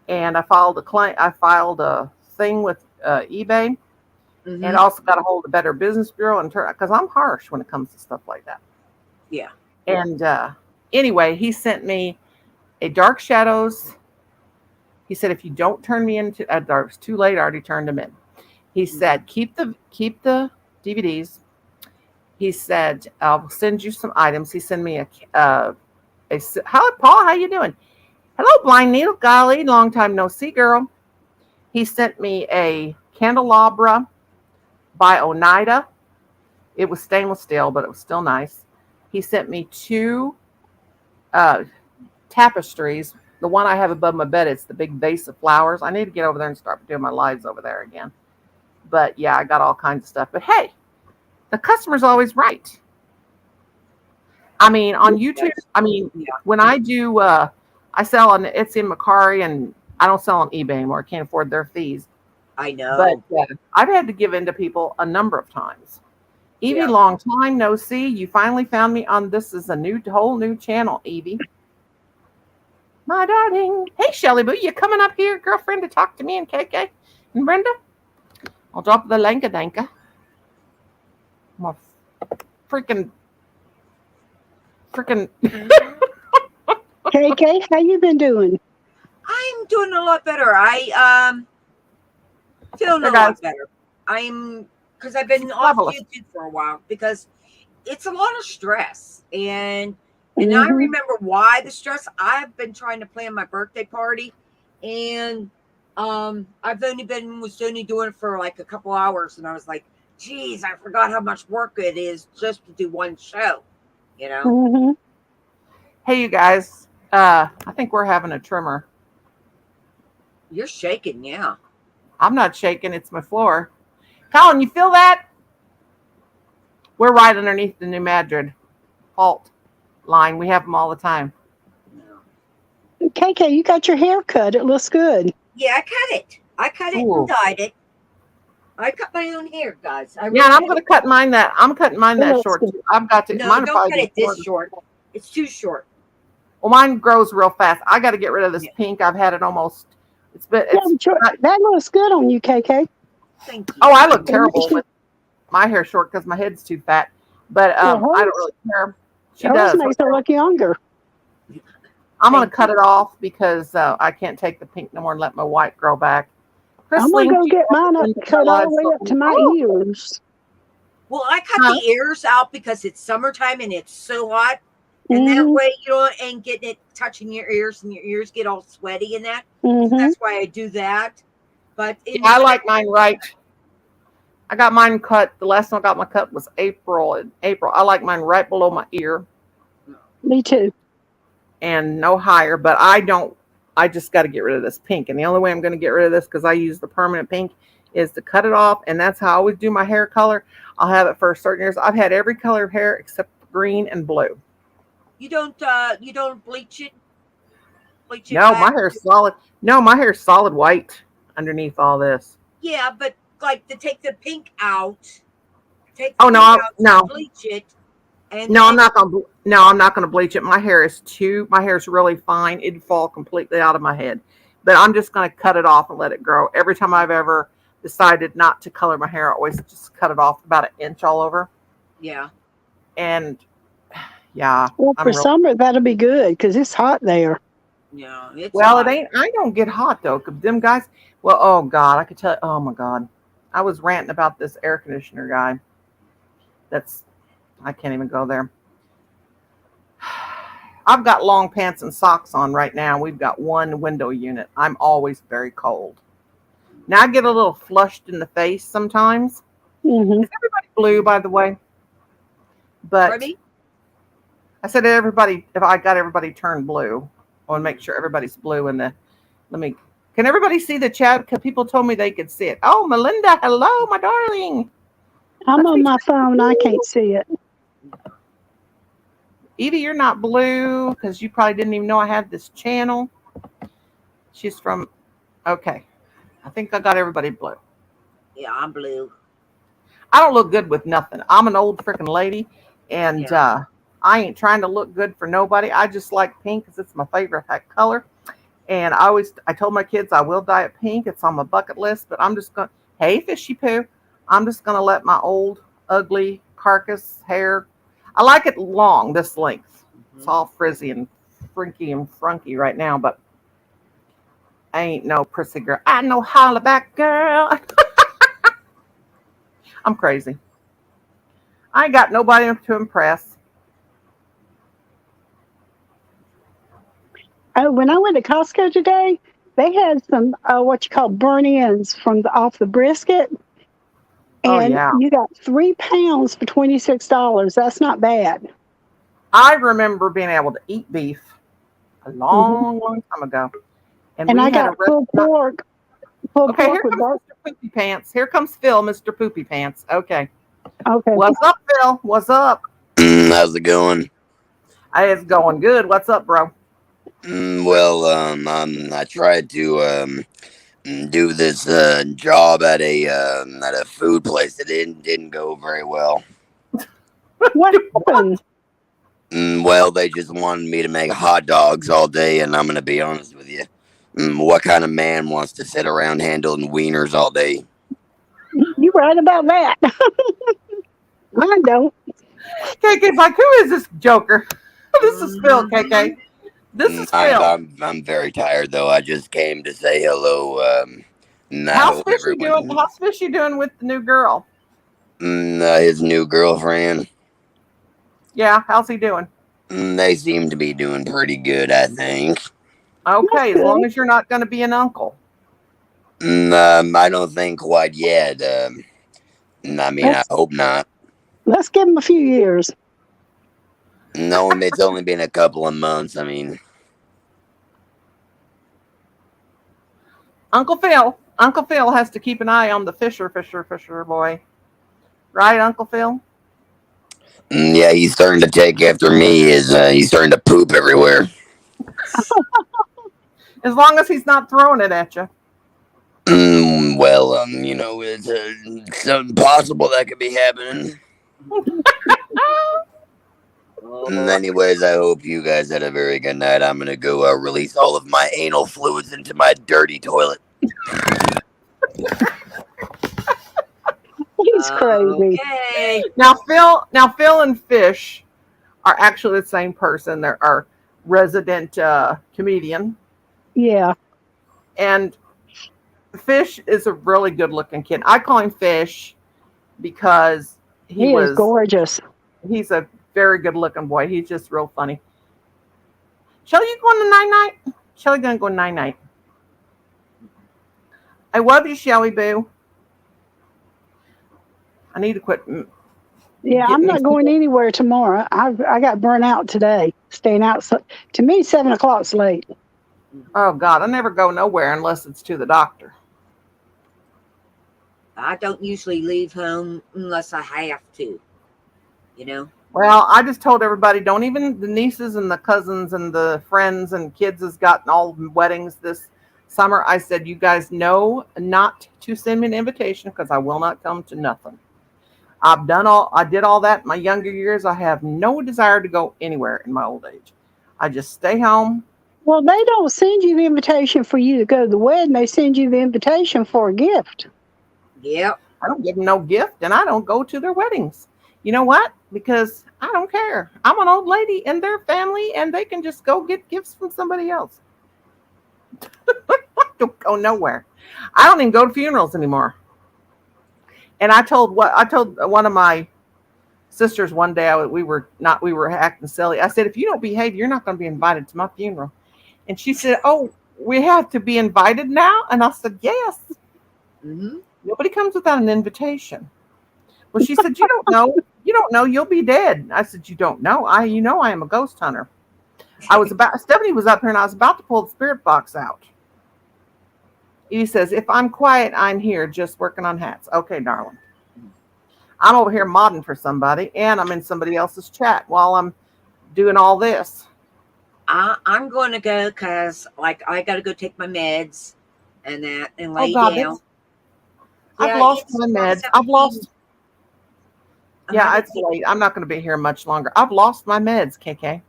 And I filed a claim. I filed a thing with eBay. And also got a hold of Better Business Bureau, and because I'm harsh when it comes to stuff like that. Yeah. And anyway, he sent me a Dark Shadows. He said, if you don't turn me into it's too late. I already turned them in. He said, keep the DVDs. He said, I'll send you some items. He sent me Paul, how you doing? Hello, Blind Needle. Golly, long time no see, girl. He sent me a candelabra by Oneida. It was stainless steel, but it was still nice. He sent me 2 tapestries. The one I have above my bed, it's the big vase of flowers. I need to get over there and start doing my lives over there again. But yeah, I got all kinds of stuff. But hey, the customer's always right. I mean, on YouTube, when I do, I sell on Etsy and Mercari, and I don't sell on eBay anymore. I can't afford their fees. I know. But I've had to give in to people a number of times. Evie, Yeah. long time no see. You finally found me on this is a whole new channel, Evie. My darling. Hey, Shelly Boo, you coming up here, girlfriend, to talk to me and KK and Brenda? I'll drop the lanka danka. I'm a freaking. KK, how you been doing? I'm doing a lot better. I feeling a lot better. Because I've been off YouTube for a while because it's a lot of stress, and I remember why the stress. I've been trying to plan my birthday party, and I've only doing it for like a couple hours, and I was like, geez, I forgot how much work it is just to do one show, you know. Mm-hmm. Hey, you guys, I think we're having a tremor. You're shaking, yeah. I'm not shaking, it's my floor. Colin, you feel that? We're right underneath the New Madrid fault line. We have them all the time. KK, you got your hair cut. It looks good. Yeah, I cut it. Ooh. And dyed it. I cut my own hair, guys. I'm going to cut mine that. I'm cutting mine that short. Good. Too. I've got to. No, mine don't cut it this short. It's too short. Well, mine grows real fast. I got to get rid of this pink. I've had it almost. That looks good on you, KK. Thank you. Oh, I look terrible with my hair short because my head's too fat. But I don't really care. She does. Makes her look younger. I'm going to cut it off because I can't take the pink no more and let my white grow back. I'm going to go get mine cut all the way up to my ears. Well, I cut the ears out because it's summertime and it's so hot. And that way you ain't getting it touching your ears and your ears get all sweaty and that. So that's why I do that. But I like mine right. I got mine cut. The last one I got my cut was April. I like mine right below my ear. Me too. And no higher, but I just got to get rid of this pink. And the only way I'm going to get rid of this, because I use the permanent pink, is to cut it off. And that's how I always do my hair color. I'll have it for certain years. I've had every color of hair except green and blue. You don't bleach it? No, my hair's solid. No, my hair's solid white underneath all this. Yeah, but like to take the pink out. Bleach it. And I'm not gonna bleach it. My hair is really fine. It'd fall completely out of my head. But I'm just gonna cut it off and let it grow. Every time I've ever decided not to color my hair, I always just cut it off about 1 inch all over. Yeah. And yeah. Well, for summer that'll be good because it's hot there. Yeah. It ain't. I don't get hot though. Them guys. Well, oh God, I could tell. Oh my God, I was ranting about this air conditioner guy. I can't even go there. I've got long pants and socks on right now. We've got one window unit. I'm always very cold. Now I get a little flushed in the face sometimes. Is everybody blue, by the way? But Ready? I said everybody. If I got everybody turned blue, I want to make sure everybody's blue in the. Can everybody see the chat? Because people told me they could see it. Oh, Melinda, hello, my darling. I'm on my phone. I can't see it. Evie, you're not blue because you probably didn't even know I had this channel. She's from. Okay, I think I got everybody blue. Yeah, I'm blue. I don't look good with nothing. I'm an old freaking lady, and I ain't trying to look good for nobody. I just like pink because it's my favorite color. And I told my kids I will dye it pink. It's on my bucket list, but I'm just going to, hey, fishy poo. I'm just going to let my old, ugly carcass hair, I like it long, this length. It's all frizzy and frinky and frunky right now, but I ain't no prissy girl. I know hollaback girl. I'm crazy. I ain't got nobody to impress. When I went to Costco today, they had some what you call burn-ins off the brisket, Oh, And yeah. you got 3 pounds for $26. That's not bad. I remember being able to eat beef a Hmm. long time ago. And And we I had a got pulled restaurant. pork, Okay, here with comes dark. Mr. Poopy Pants. Here comes Phil, Mr. Poopy Pants. Okay. Okay. What's up, Phil? What's up? How's it going? Hey, it's going good. What's up, bro? I tried to do this job at a food place that didn't go very well. What happened? Well, they just wanted me to make hot dogs all day, and I'm gonna be honest with you. What kind of man wants to sit around handling wieners all day? You right about that. I don't. KK's like, who is this joker? This is Phil, KK. This is Phil. I'm very tired though. I just came to say hello. I How's hope Fishy doing? everyone. How's Fishy doing with the new girl? His new girlfriend. Yeah, how's he doing? They seem to be doing pretty good, I think. Okay, as Good. long as you're not going to be an uncle. I don't think quite yet. I mean, I Let's hope not. let's give him a few years. No, it's only been a couple of months. I mean, Uncle Phil has to keep an eye on the Fisher boy. Right, Uncle Phil? yeah, he's starting to take after me. He's starting to poop everywhere. As long as he's not throwing it at you. It's something possible that could be happening. Anyways, I hope you guys had a very good night. I'm gonna go release all of my anal fluids into my dirty toilet. He's crazy. Okay. Now Phil and Fish are actually the same person. They're our resident comedian. Yeah. And Fish is a really good looking kid. I call him Fish because He is gorgeous. he's a very good looking boy. He's just real funny. Shelly, you going to night? Shelly gonna go night. I love you, Shelly Boo. I need to quit. Yeah, Get I'm me not going anywhere tomorrow. I got burnt out today. Staying out. So, to me, 7 o'clock's late. Oh God, I never go nowhere unless it's to the doctor. I don't usually leave home unless I have to. You know? Well, I just told everybody, don't even the nieces and the cousins and the friends and kids has gotten all weddings this summer. I said, you guys know not to send me an invitation because I will not come to nothing. I did all that in my younger years. I have no desire to go anywhere in my old age. I just stay home. Well, they don't send you the invitation for you to go to the wedding. They send you the invitation for a gift. Yep. I don't give them no gift and I don't go to their weddings. You know what? Because I don't care. I'm an old lady and their family and they can just go get gifts from somebody else. I don't go nowhere. I don't even go to funerals anymore. And I told one of my sisters one day we were acting silly. I said, if you don't behave, you're not going to be invited to my funeral. And she said, oh, we have to be invited now? And I said, yes. Mm-hmm. Nobody comes without an invitation. Well, she said, you don't know, you'll be dead. I said, you don't know. I am a ghost hunter. Stephanie was up here and I was about to pull the spirit box out. He says, if I'm quiet, I'm here just working on hats. Okay, darling. I'm over here modding for somebody and I'm in somebody else's chat while I'm doing all this. I'm going to go because, like, I got to go take my meds and that and lay God, down. I've lost my meds. Yeah, it's late. I'm not going to be here much longer. I've lost my meds, KK.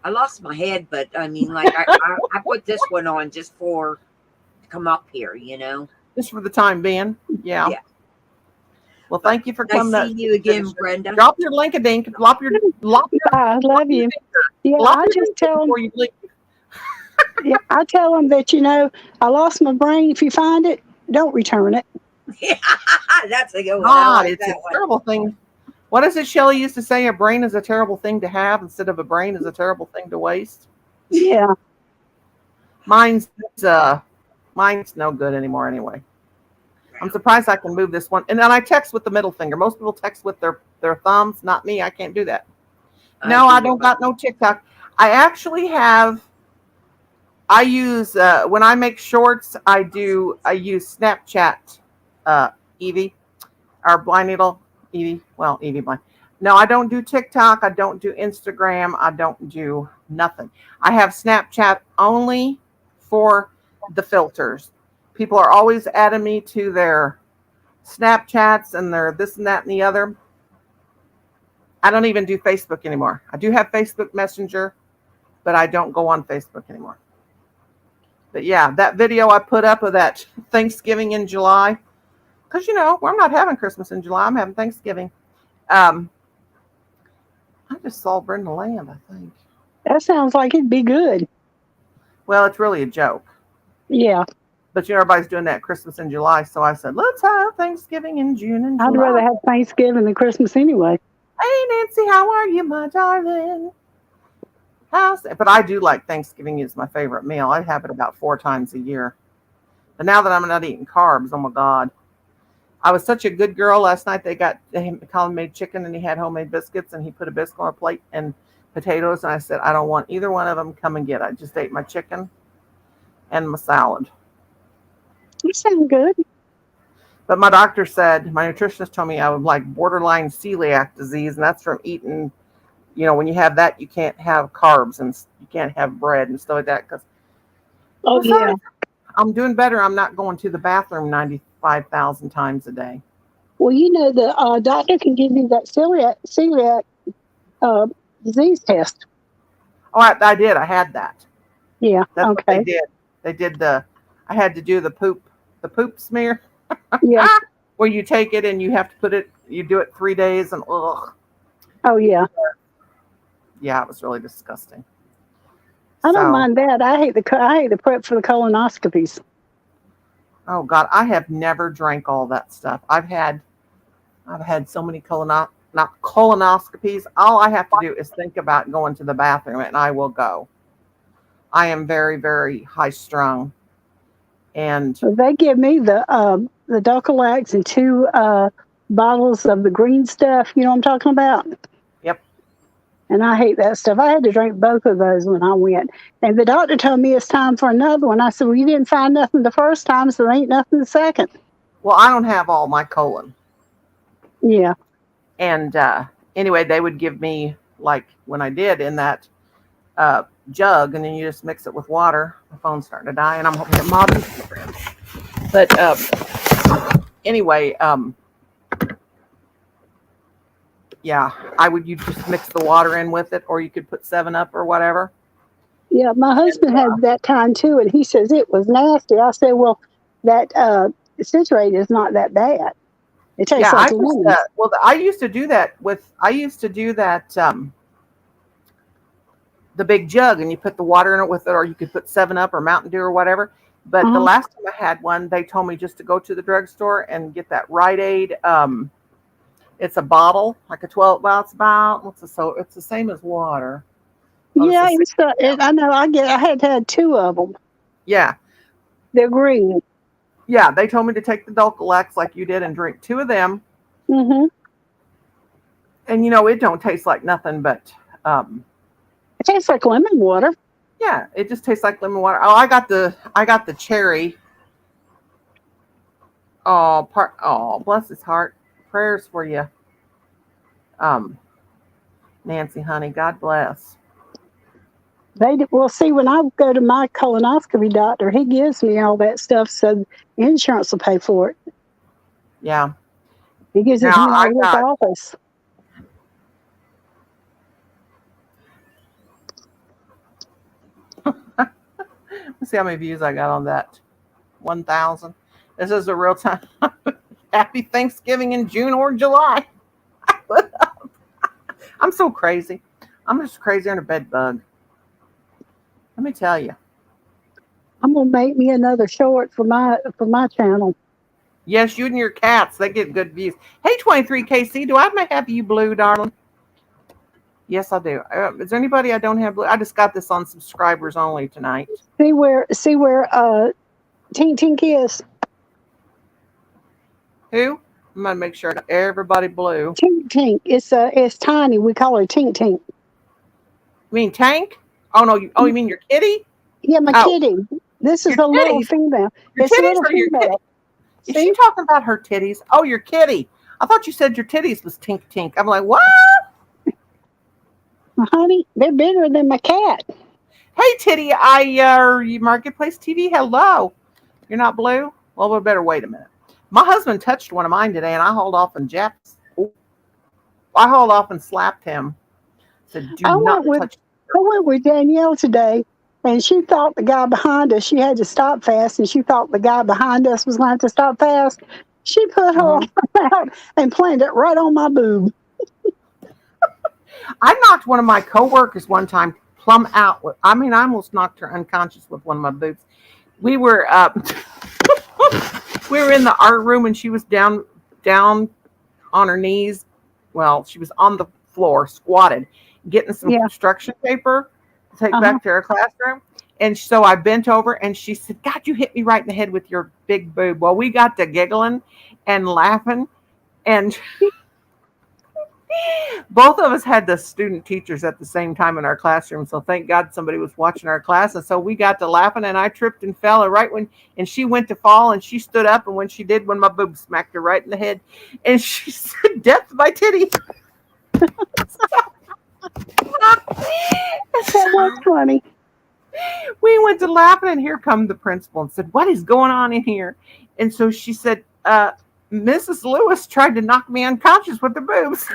I lost my head, but I mean, like, I put this one on just to come up here, you know? Just for the time being. Yeah. Well, thank you for coming. Nice seeing you again, Brenda. Drop your link-a-dink. I love you. Yeah, I just tell them. Before you leave. Yeah, I tell them that I lost my brain. If you find it, don't return it. Yeah, that's a good one. God, it's a terrible thing. What is it Shelley used to say? A brain is a terrible thing to have instead of a brain is a terrible thing to waste. Yeah. Mine's no good anymore anyway. I'm surprised I can move this one. And then I text with the middle finger. Most people text with their thumbs, not me. I can't do that. No, I don't got no TikTok. I actually have. I use when I make shorts. I use Snapchat. Evie, our blind needle Evie. Well, Evie blind. No, I don't do TikTok. I don't do Instagram. I don't do nothing. I have Snapchat only for the filters. People are always adding me to their Snapchats and their this and that and the other. I don't even do Facebook anymore. I do have Facebook Messenger, but I don't go on Facebook anymore. But yeah, that video I put up of that Thanksgiving in July, because I'm not having Christmas in July. I'm having Thanksgiving. I just saw Brenda Land, I think. That sounds like it'd be good. Well, it's really a joke. Yeah. But everybody's doing that Christmas in July, so I said, let's have Thanksgiving in June and July. I'd rather have Thanksgiving than Christmas anyway. Hey, Nancy, how are you, my darling? But I do like Thanksgiving is my favorite meal. I have it about 4 times a year. But now that I'm not eating carbs, oh my God. I was such a good girl last night. Colin made chicken and he had homemade biscuits and he put a biscuit on a plate and potatoes. And I said, I don't want either one of them. Come and get it. I just ate my chicken and my salad. You sound good. But my doctor said, my nutritionist told me I would like borderline celiac disease. And that's from eating, when you have that, you can't have carbs and you can't have bread and stuff like that. Yeah. I'm doing better. I'm not going to the bathroom 95,000 times a day. Well, the doctor can give you that celiac disease test. Oh, I did. I had that. Yeah. That's okay. What they did. They did I had to do the poop smear. Yeah. Where you take it and you have to you do it 3 days and ugh. Oh yeah. Yeah, it was really disgusting. I don't mind that. I hate the prep for the colonoscopies. Oh God, I have never drank all that stuff. I've had so many colonoscopies. All I have to do is think about going to the bathroom and I will go. I am very, very high strung. And they give me the Dulcolax and 2 bottles of the green stuff. You know what I'm talking about? Yep. And I hate that stuff. I had to drink both of those when I went. And the doctor told me it's time for another one. I said, well, you didn't find nothing the first time, so there ain't nothing the second. Well, I don't have all my colon. Yeah. And anyway, they would give me, like when I did, in that jug, and then you just mix it with water. My phone's starting to die, and I'm hoping that Mom is around. But anyway, yeah, you just mix the water in with it, or you could put 7-Up or whatever. Yeah, my husband had that kind too, and he says it was nasty. I said, well, that citrate is not that bad. It tastes like lemon. I used to do that the big jug, and you put the water in it with it, or you could put 7-Up or Mountain Dew or whatever. But the last time I had one, they told me just to go to the drugstore and get that Rite Aid. It's a bottle, like a 12-ounce bottle. It's the same as water. Yeah, I know. I had 2 of them. Yeah, they're green. Yeah, they told me to take the Dulcolax like you did and drink 2 of them. Mm-hmm. And it don't taste like nothing, but it tastes like lemon water. Yeah, it just tastes like lemon water. Oh, I got the cherry. Oh, bless his heart. Prayers for you, Nancy, honey. God bless. See, when I go to my colonoscopy doctor, he gives me all that stuff, so insurance will pay for it. Yeah. He gives it to me out of his office. Let's see how many views I got on that. 1,000. This is a real time. Happy Thanksgiving in June or July. I'm so crazy. I'm just crazier than a bed bug. Let me tell you. I'm gonna make me another short for my channel. Yes, you and your cats, they get good views. Hey, 23KC, do I have you blue, darling? Yes, I do. Is there anybody I don't have blue? I just got this on subscribers only tonight. See where Tink Tink is. Who? I'm gonna make sure I got everybody blue. Tink Tink. It's tiny. We call her Tink Tink. You mean Tank? Oh no, you mean your kitty? Yeah, my Oh, kitty. This is your a little titties. female. Your It's a titties little or your kitty? female. Is See? she talking about her titties? Oh, your kitty. I thought you said your titties was Tink Tink. I'm like, what? Honey, they're bigger than my cat. Hey, Titty, you Marketplace TV. Hello. You're not blue? Well, we better wait a minute. My husband touched one of mine today, and I hauled off and slapped him. Said, "Do not touch." I went with Danielle today, and she thought the guy behind us. She had to stop fast, and she thought the guy behind us was going to have to stop fast. She put her arm out and planted it right on my boob. I knocked one of my coworkers one time plumb out. I almost knocked her unconscious with one of my boobs. We were we were in the art room, and she was down on her knees. Well, she was on the floor, squatted, getting some construction paper to take back to her classroom. And so I bent over, and she said, "God, you hit me right in the head with your big boob." Well, we got to giggling and laughing, and both of us had the student teachers at the same time in our classroom. So thank God somebody was watching our class. And so we got to laughing, and I tripped and fell. And she went to fall, and she stood up. And when she did, when my boob smacked her right in the head, and she said, "Death by titty." That was funny. We went to laughing, and here come the principal and said, "What is going on in here?" And so she said, "Mrs. Lewis tried to knock me unconscious with the boobs."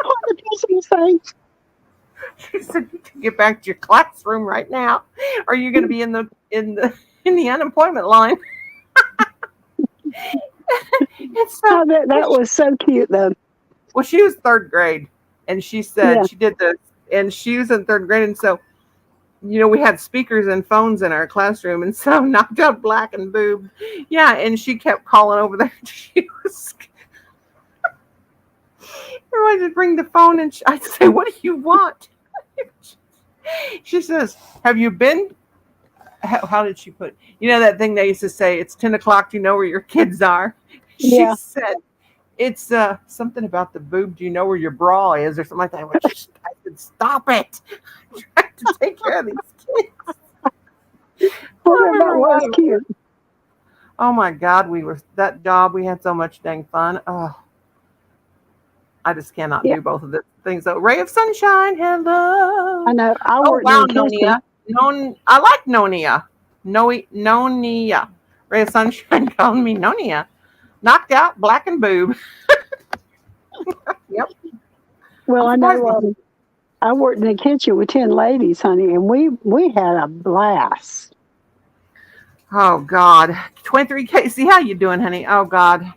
What did the principal say? She said, "You can get back to your classroom right now, or you're going to be in the unemployment line." So, that was so cute, though. Well, she was third grade, and she said she did this, and she was in third grade, and so we had speakers and phones in our classroom, and so knocked out black and boob. Yeah, and she kept calling over there. She was everybody would bring the phone, and I'd say, "What do you want?" She says, "Have you been?" How did she put? That thing they used to say, "It's 10 o'clock. Do you know where your kids are?" She said, "It's something about the boob. Do you know where your bra is?" or something like that. I said, "Stop it. I'm trying to take care of these kids." That was cute. Oh my God, that job. We had so much dang fun. Oh, I just cannot do both of the things. So, Ray of Sunshine, hello. I know. Nonia. I like Nonia. Nonia. Ray of Sunshine calling me Nonia. Knocked out, black and boob. Yep. Well, I know. I worked in the kitchen with 10 ladies, honey, and we had a blast. Oh God, 23 Casey, how you doing, honey? Oh God.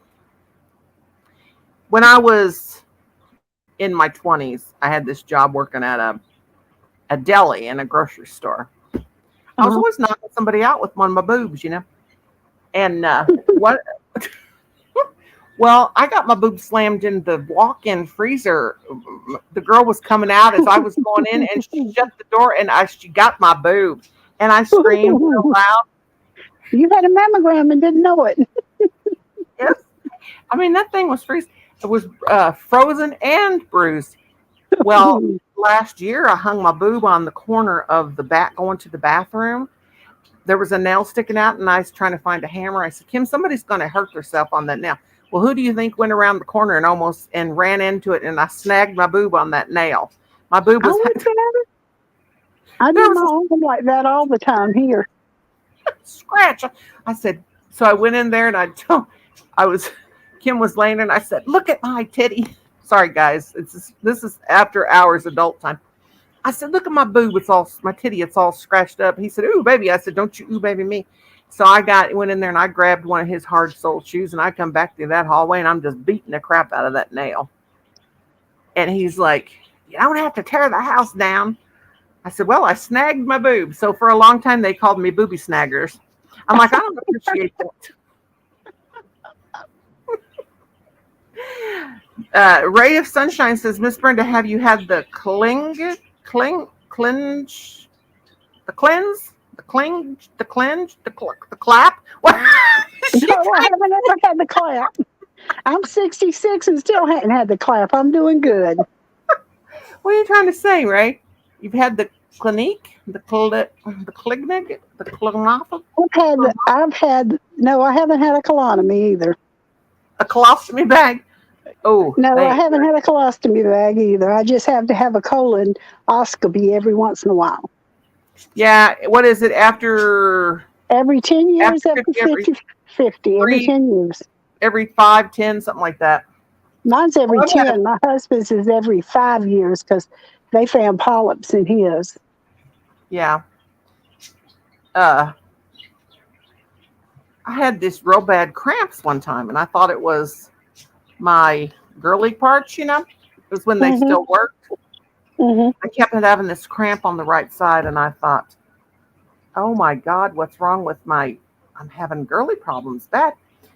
When I was in my 20s, I had this job working at a deli in a grocery store. I was always knocking somebody out with one of my boobs, And what? Well, I got my boob slammed in the walk-in freezer. The girl was coming out as I was going in, and she shut the door, and she got my boob, and I screamed so loud. You had a mammogram and didn't know it. Yes, that thing was freezing. It was frozen and bruised. Well, last year I hung my boob on the corner of the back going to the bathroom. There was a nail sticking out, and I was trying to find a hammer. I said, "Kim, somebody's going to hurt herself on that nail." Well, who do you think went around the corner and ran into it, and I snagged my boob on that nail? My boob was. I do my own like that all the time here. Scratch. I said, so I went in there, and Kim was laying there, and I said, "Look at my titty." Sorry, guys. This is after hours adult time. I said, "Look at my boob. My titty. It's all scratched up." He said, "Ooh, baby." I said, "Don't you ooh, baby me." So I went in there, and I grabbed one of his hard soled shoes, and I come back through that hallway, and I'm just beating the crap out of that nail. And he's like, "You don't have to tear the house down." I said, "Well, I snagged my boob." So for a long time, they called me booby snaggers. I'm like, I don't appreciate that. Ray of Sunshine says, "Miss Brenda, have you had the cleanse? The clinge, the clinge, the clap. What? No, I haven't ever had the clap. I'm 66 and still hadn't had the clap. I'm doing good. What are you trying to say, Ray? You've had the clinique, the clinic, the colonoscopy, No, I haven't had a colostomy either. a colostomy bag. Oh, No, I haven't had a colostomy bag either. I just have to have a colonoscopy every once in a while. Yeah, what is it after Every 10 years, After after 50, 50, every 10 years. every 5, 10, something like that? Mine's every Oh, yeah. 10. My husband's is every 5 years because they found polyps in his. Yeah. I had this real bad cramps one time, and I thought it was my girly parts, you know? It was when they Mhm. still worked. Hmm. I kept having this cramp on the right side, and I thought, oh my God, what's wrong with I'm having girly problems bad.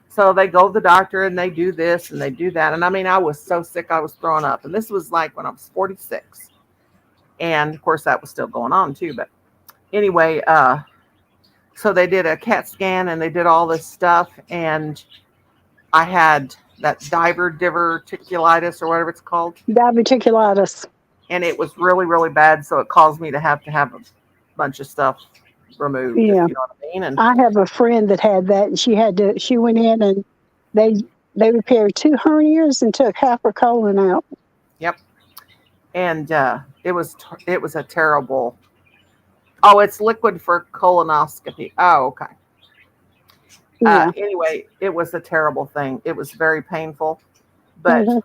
So they go to the doctor and they do this and they do that. And I mean, I was so sick, I was throwing up. And this was like when I was 46. And of course, that was still going on too. But anyway, so they did a CAT scan and they did all this stuff. And I had that diverticulitis or whatever it's called. Diverticulitis. And it was really, really bad. So it caused me to have a bunch of stuff removed, Yeah. if you know what I mean. And I have a friend that had that, and she went in and they repaired 2 hernias and took half her colon out. yep. And it was a terrible. Oh, it's liquid for colonoscopy. Oh, okay. Yeah. Anyway, it was a terrible thing. It was very painful. But Mhm.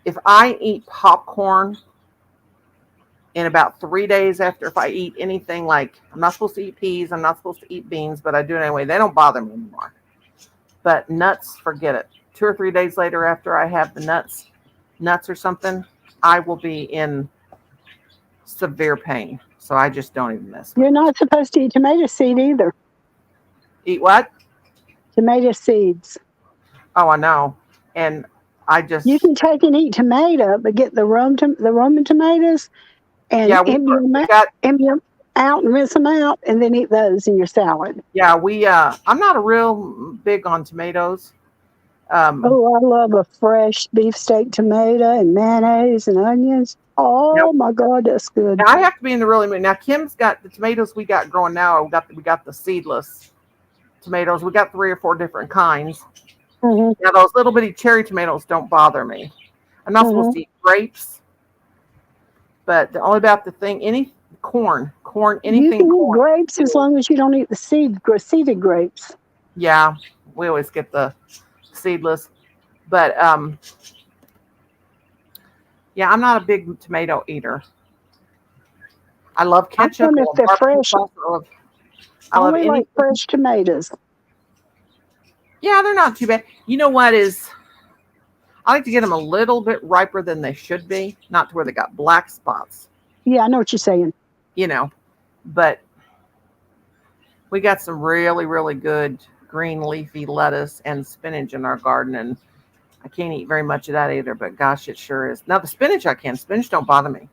if I eat popcorn in about 3 days after, if I eat anything like, I'm not supposed to eat peas, I'm not supposed to eat beans, but I do it anyway, they don't bother me anymore. But nuts, forget it. 2 or 3 days later after I have the nuts or something, I will be in severe pain. So I just don't even mess with You're not supposed to eat tomato seed either. Eat what? Tomato seeds. Oh, I know. And I just, You can take and eat tomato, but get the Roman tomatoes and yeah, empty them out and rinse them out, and then eat those in your salad. yeah, I'm not a real big on tomatoes. Oh, I love a fresh beefsteak tomato and mayonnaise and onions. Oh my God, that's good. Now I have to be in the really mood. Now Kim's got the tomatoes we got growing now. We got the seedless tomatoes. We got 3 or 4 different kinds. Mhm. Now those little bitty cherry tomatoes don't bother me. I'm not supposed to eat grapes, but the only about the thing, any corn, anything. You can eat corn. grapes as long as you don't eat the seeded grapes. Yeah, we always get the seedless, but yeah, I'm not a big tomato eater. I love ketchup. If they're fresh. I love only any. like fresh tomatoes. Yeah, they're not too bad. You know what is? I like to get them a little bit riper than they should be, not to where they got black spots. Yeah, I know what you're saying. You know, but we got some really, really good green leafy lettuce and spinach in our garden, and I can't eat very much of that either. But gosh, it sure is. Now the spinach I can. Spinach don't bother me.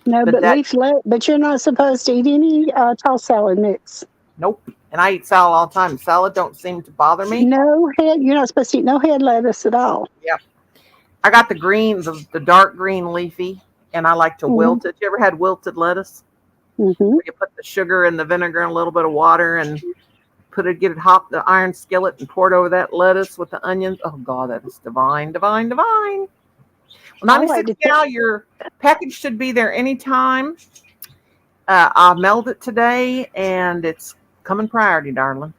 No, but you're not supposed to eat any tossed salad mix. Nope. And I eat salad all the time. Salad don't seem to bother me. No head. You're not supposed to eat no head lettuce at all. Yep. I got the green, the dark green leafy, and I like to wilt it. You ever had wilted lettuce? Mm-hmm. Where you put the sugar and the vinegar and a little bit of water and get it hot, the iron skillet, and pour it over that lettuce with the onions. Oh God, that is divine, divine, divine. Well, 96 Gal, your package should be there anytime. I mailed it today, and it's coming priority, darling.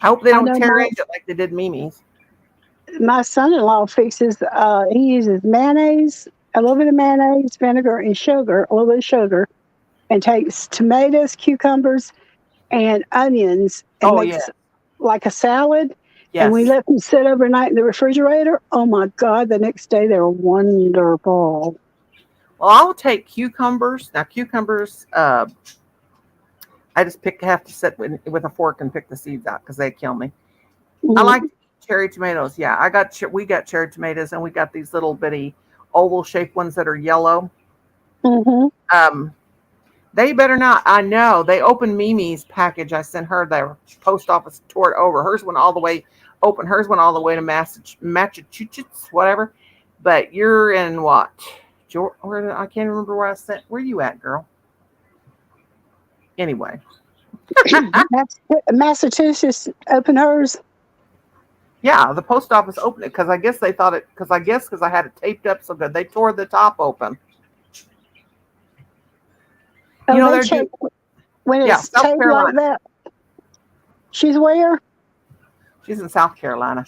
I hope they don't tear it like they did Mimi's. My son-in-law fixes. He uses mayonnaise, a little bit of mayonnaise, vinegar, and sugar, a little bit of sugar, and takes tomatoes, cucumbers, and onions, and makes like a salad. Yes. And we let them sit overnight in the refrigerator. Oh my God! The next day they're wonderful. Well, I'll take cucumbers. Now, cucumbers, I just have to sit with a fork and pick the seeds out because they kill me. Mm-hmm. I like cherry tomatoes. Yeah, we got cherry tomatoes, and we got these little bitty oval shaped ones that are yellow. Mm-hmm. They better not. I know. They opened Mimi's package. I sent her. The post office tore it over. Hers went all the way open. Hers went all the way to Massachusetts, whatever. But you're in what? I can't remember where I sent. Where you at, girl? Anyway. Massachusetts open hers. Yeah, the post office opened it because I guess they thought it, because I had it taped up so good. They tore the top open. Oh, You know, they they're check when yeah, it's South taped like Carolina. that. She's where? She's in South Carolina.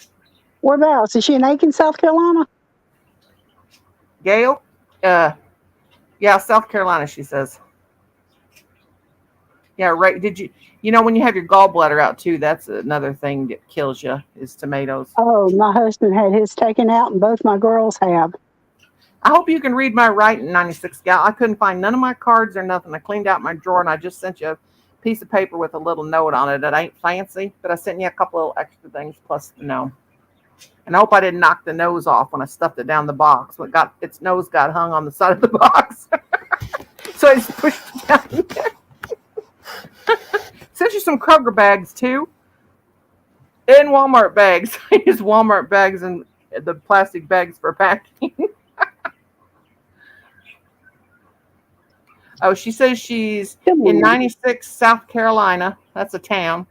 Whereabouts? Is she in Aiken, South Carolina? Gail? Yeah, South Carolina, she says. Yeah, right. You know, when you have your gallbladder out too, that's another thing that kills you is tomatoes. Oh, my husband had his taken out, and both my girls have. I hope you can read my writing, 96 gal. I couldn't find none of my cards or nothing. I cleaned out my drawer and I just sent you a piece of paper with a little note on it. It ain't fancy, but I sent you a couple of extra things plus the no. And I hope I didn't knock the nose off when I stuffed it down the box. Its nose got hung on the side of the box. So I just pushed it down there. Sent you some Kroger bags too. And Walmart bags. I use Walmart bags and the plastic bags for packing. Oh, she says she's in 96, South Carolina. That's a town.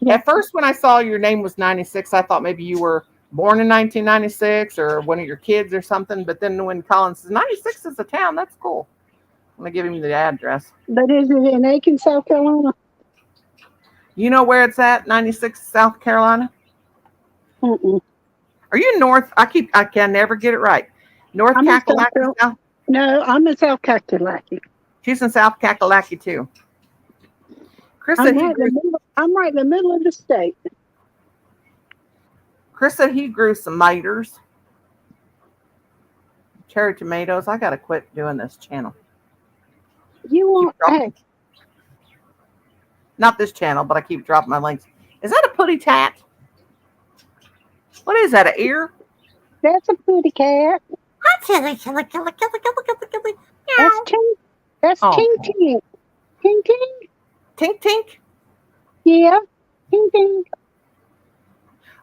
Yeah. At first, when I saw your name was 96, I thought maybe you were born in 1996 or one of your kids or something. But then when Colin says 96 is a town, that's cool. I'm going to give him the address. But is it in Aiken, South Carolina? You know where it's at, 96, South Carolina? Mm-mm. Are you in North? I can never get it right. North Kakalaki, South? No, I'm in South Kakalaki. She's in South Kakalaki too. Chris said I'm right in the middle of the state. Chris said he grew some miters. Cherry tomatoes. I gotta quit doing this channel. You want not this channel, but I keep dropping my links. Is that a putty tat? What is that? An ear? That's a putty cat. That's Tink. That's Tink Tink. Tink Tink. Tink Tink? Yeah. Tink Tink.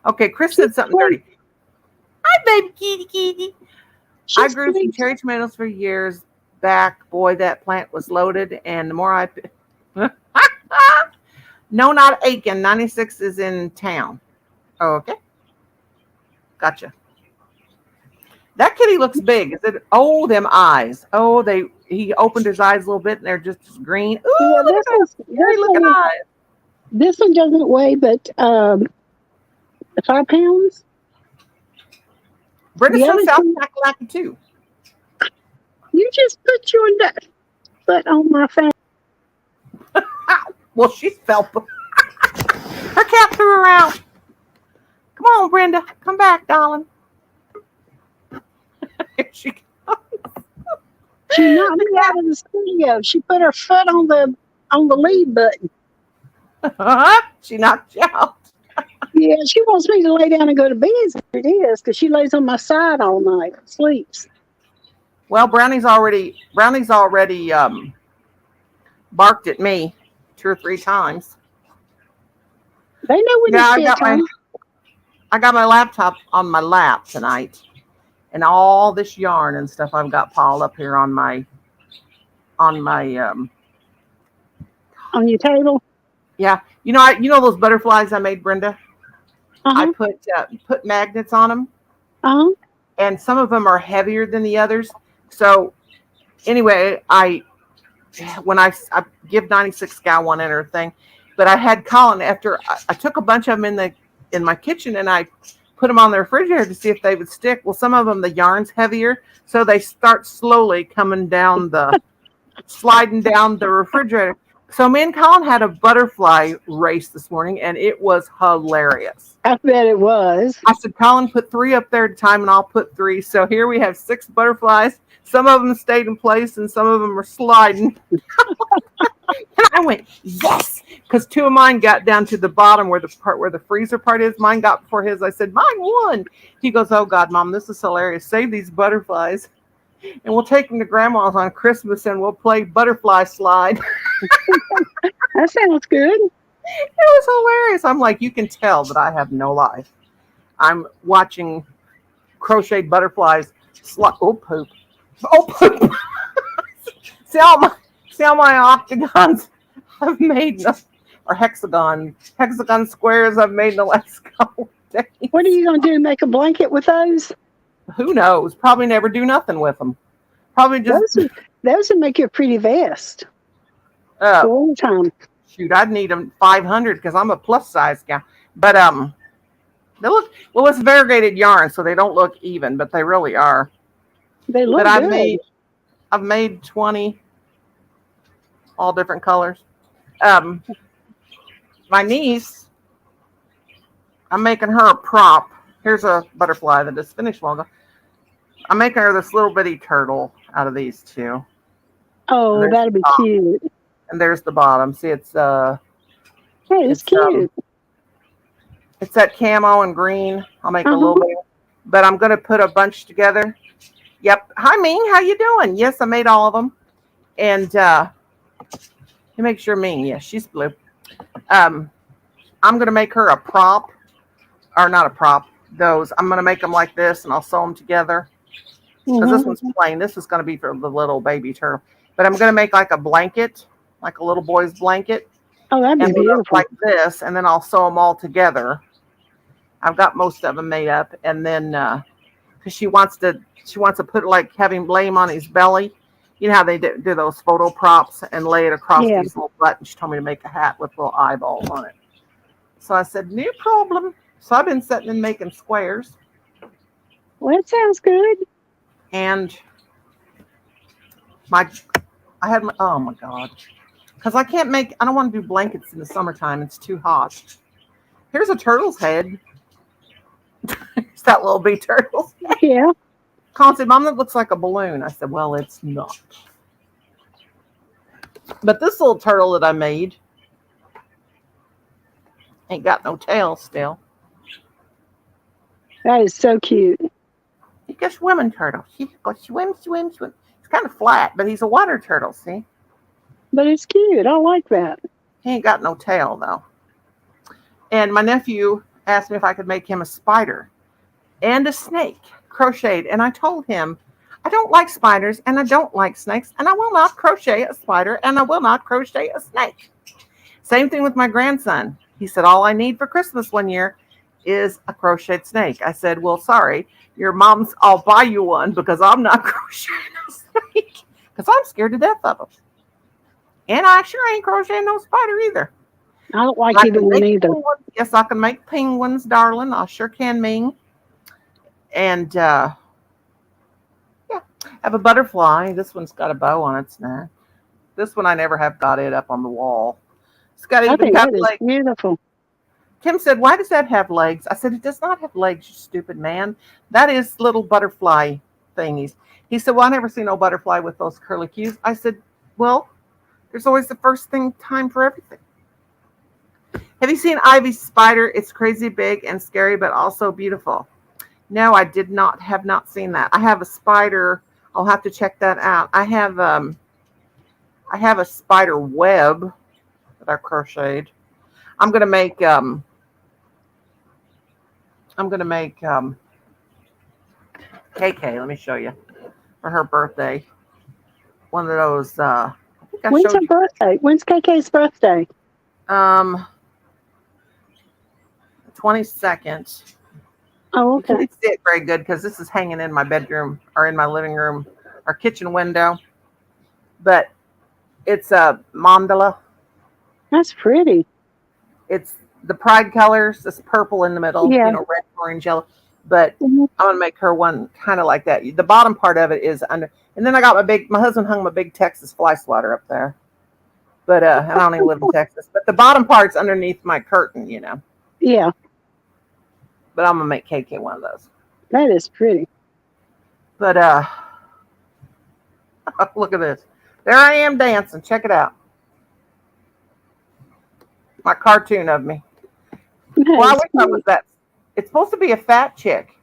Okay, Chris said something dirty. Hi, baby kitty kitty. I grew some cherry tomatoes for years back. Boy, that plant was loaded. And the more I... No, not Aiken. 96 is in town. Oh, okay. Gotcha. That kitty looks big. Is it? Oh, them eyes. Oh, he opened his eyes a little bit and they're just green. Ooh, yeah, look at those scary looking eyes. This one doesn't weigh but 5 pounds. Brenda's from South Kakalaki too. You just put your foot on my face. Well, she fell. Her cat threw her out. Come on, Brenda. Come back, darling. Here she comes. She knocked me out of the studio. She put her foot on the lead button. She knocked you out. Yeah, she wants me to lay down and go to bed. It is because she lays on my side all night, sleeps. Well, Brownie's already barked at me 2 or 3 times. They know when it's bedtime. I got my laptop on my lap tonight, and all this yarn and stuff I've got piled up here on your table. Yeah, you know those butterflies I made, Brenda. I put magnets on them, and some of them are heavier than the others. So anyway, when I give 96 gal one in her thing, but I had Colin after I took a bunch of them in my kitchen and I put them on the refrigerator to see if they would stick. Well, some of them the yarn's heavier, so they start slowly coming down sliding down the refrigerator. So me and Colin had a butterfly race this morning, and it was hilarious. I bet it was. I said, Colin, put 3 up there at a time, and I'll put 3. So here we have 6 butterflies. Some of them stayed in place, and some of them are sliding. And I went, yes, because 2 of mine got down to the bottom where the freezer part is. Mine got before his. I said, mine won. He goes, oh, God, Mom, this is hilarious. Save these butterflies. and we'll take them to grandma's on Christmas and we'll play butterfly slide. That sounds good. It was hilarious. I'm like, you can tell that I have no life. I'm watching crocheted butterflies slide. Oh, poop. Oh, poop. see all my octagons I've made, or hexagon squares I've made in the last couple of days. What are you going to do? Make a blanket with those? Who knows? Probably never do nothing with them. Probably just. Those would make you a pretty vest. For all the time. Shoot, I'd need them 500 because I'm a plus size gal. But they look it's variegated yarn, so they don't look even, but they really are. They look but good. I've made 20, all different colors. My niece, I'm making her a prop. Here's a butterfly that is finished long ago. I'm making her this little bitty turtle out of these two. Oh, that'd be cute. And there's the bottom. See, it's hey, it's cute. It's that camo and green. I'll make a little bit, but I'm going to put a bunch together. Yep. Hi, Ming. How you doing? Yes, I made all of them. And let me make sure Ming. Yes, she's blue. I'm going to make her a prop, or not a prop. Those I'm going to make them like this, and I'll sew them together. Because this one's plain. This is going to be for the little baby turtle. But I'm going to make like a blanket, like a little boy's blanket. Oh, that'd be beautiful. Like this, and then I'll sew them all together. I've got most of them made up, and then because she wants to put like have him lay him on his belly. You know how they do those photo props and lay it across these little buttons. She told me to make a hat with little eyeballs on it. So I said, no problem. So I've been sitting and making squares. Well, that sounds good. And oh my God. Because I don't want to do blankets in the summertime. It's too hot. Here's a turtle's head. It's that little bee turtle. Yeah. Colin said, Mom, that looks like a balloon. I said, well, it's not. But this little turtle that I made ain't got no tail still. That is so cute. He's a swimming turtle. He goes swim. It's kind of flat, but he's a water turtle, see? But it's cute. I like that. He ain't got no tail, though. And my nephew asked me if I could make him a spider and a snake crocheted. And I told him, I don't like spiders and I don't like snakes, and I will not crochet a spider and I will not crochet a snake. Same thing with my grandson. He said, all I need for Christmas one year is a crocheted snake. I said, well, sorry, your mom's, I'll buy you one because I'm not crocheting a snake because I'm scared to death of them. And I sure ain't crocheting no spider either. I don't like either one either. Yes, I can make penguins, darling. I sure can, Ming. And yeah, I have a butterfly. This one's got a bow on its neck. This one I never have got it up on the wall. It's got even got legs. Beautiful. Kim said, why does that have legs? I said, it does not have legs, you stupid man. That is little butterfly thingies. He said, well, I never seen no butterfly with those curly cues. I said, well, there's always the first time for everything. Have you seen Ivy's spider? It's crazy big and scary, but also beautiful. No, I have not seen that. I have a spider. I'll have to check that out. I have a spider web that I crocheted. I'm gonna make KK. Let me show you for her birthday. One of those. I think I When's her birthday? When's KK's birthday? 22nd. Oh, okay. You can't see it very good because this is hanging in my bedroom or in my living room or kitchen window. But it's a mandala. That's pretty. It's the pride colors, this purple in the middle, red, orange, yellow. But I'm going to make her one kind of like that. The bottom part of it is under. And then I got my husband hung my big Texas fly swatter up there. But I don't even live in Texas. But the bottom part's underneath my curtain, Yeah. But I'm going to make KK one of those. That is pretty. But look at this. There I am dancing. Check it out. My cartoon of me. Well, I wish I was that. It's supposed to be a fat chick.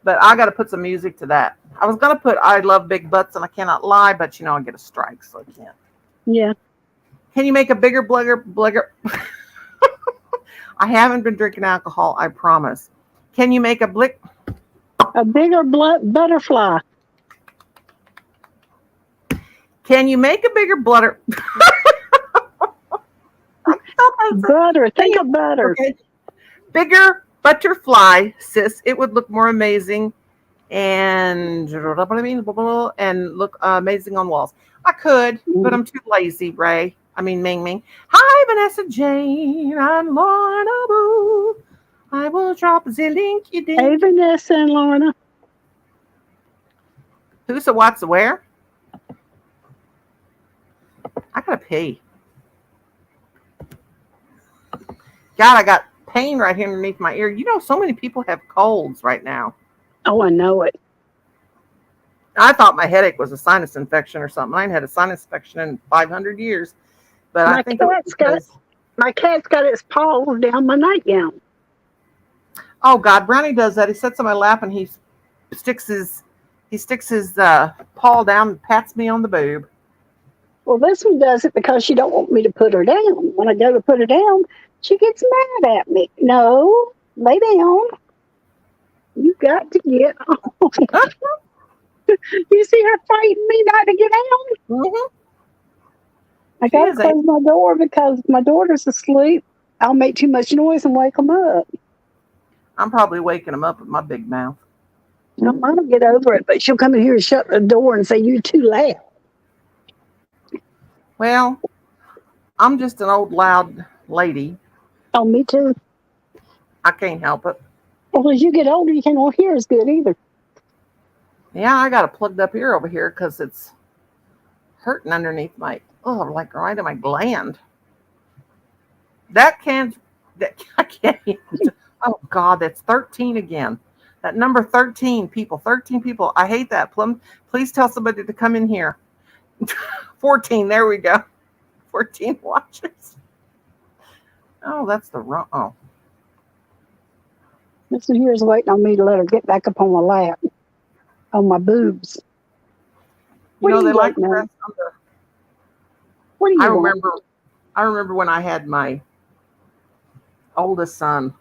But I got to put some music to that. I was going to put I Love Big Butts and I Cannot Lie, but I get a strike, so I can't. Yeah. Can you make a bigger blugger? I haven't been drinking alcohol, I promise. Can you make a bigger butterfly? Can you make a bigger butter? Butter. Think of butter. Okay. Bigger butterfly, sis. It would look more amazing and look amazing on walls. I could, but I'm too lazy, Ray. I mean, Ming Ming. Hi, Vanessa Jane and Lorna Boo. I will drop the link. Hey, Vanessa and Lorna. Who's the what's the where? I gotta pee. God, I got pain right here underneath my ear. So many people have colds right now. Oh, I know it. I thought my headache was a sinus infection or something. I ain't had a sinus infection in 500 years. But I think my cat's got its paws down my nightgown. Oh God, Brownie does that. He sits on my lap and he sticks his paw down and pats me on the boob. Well, this one does it because she don't want me to put her down. When I go to put her down, she gets mad at me. No, lay down. You got to get on. You see her fighting me not to get down? Mm-hmm. I got to close my door because my daughter's asleep. I'll make too much noise and wake them up. I'm probably waking them up with my big mouth. No, I don't get over it, but she'll come in here and shut the door and say, "You're too loud." Well, I'm just an old loud lady. Oh, me too. I can't help it. Well, as you get older, you can't hear as good either. Yeah, I got a plugged up ear over here because it's hurting underneath my, like right in my gland. I can't. Oh God, that's 13 again. That number 13 people. 13 people. I hate that. Please tell somebody to come in here. 14. There we go. 14 watchers. Oh, that's the wrong. Oh. Listen, here's waiting on me to let her get back up on my lap, on my boobs. They like to now? press on the. What do you I remember when I had my oldest son,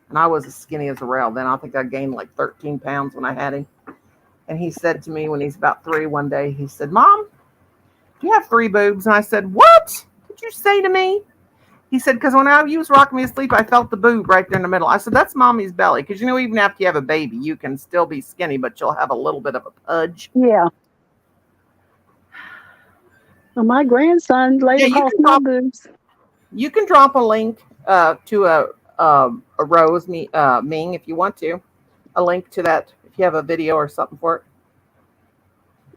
and I was as skinny as a rail. Then I think I gained like 13 pounds when I had him. And he said to me when he's about 3 one day, he said, "Mom, do you have 3 boobs?" And I said, "What did you say to me?" He said, "Because when you was rocking me asleep, I felt the boob right there in the middle." I said, "That's mommy's belly." Because, even after you have a baby, you can still be skinny, but you'll have a little bit of a pudge. Yeah. Well, my grandson laid across my boobs. You can drop a link to a Rose Ming if you want to. A link to that if you have a video or something for it.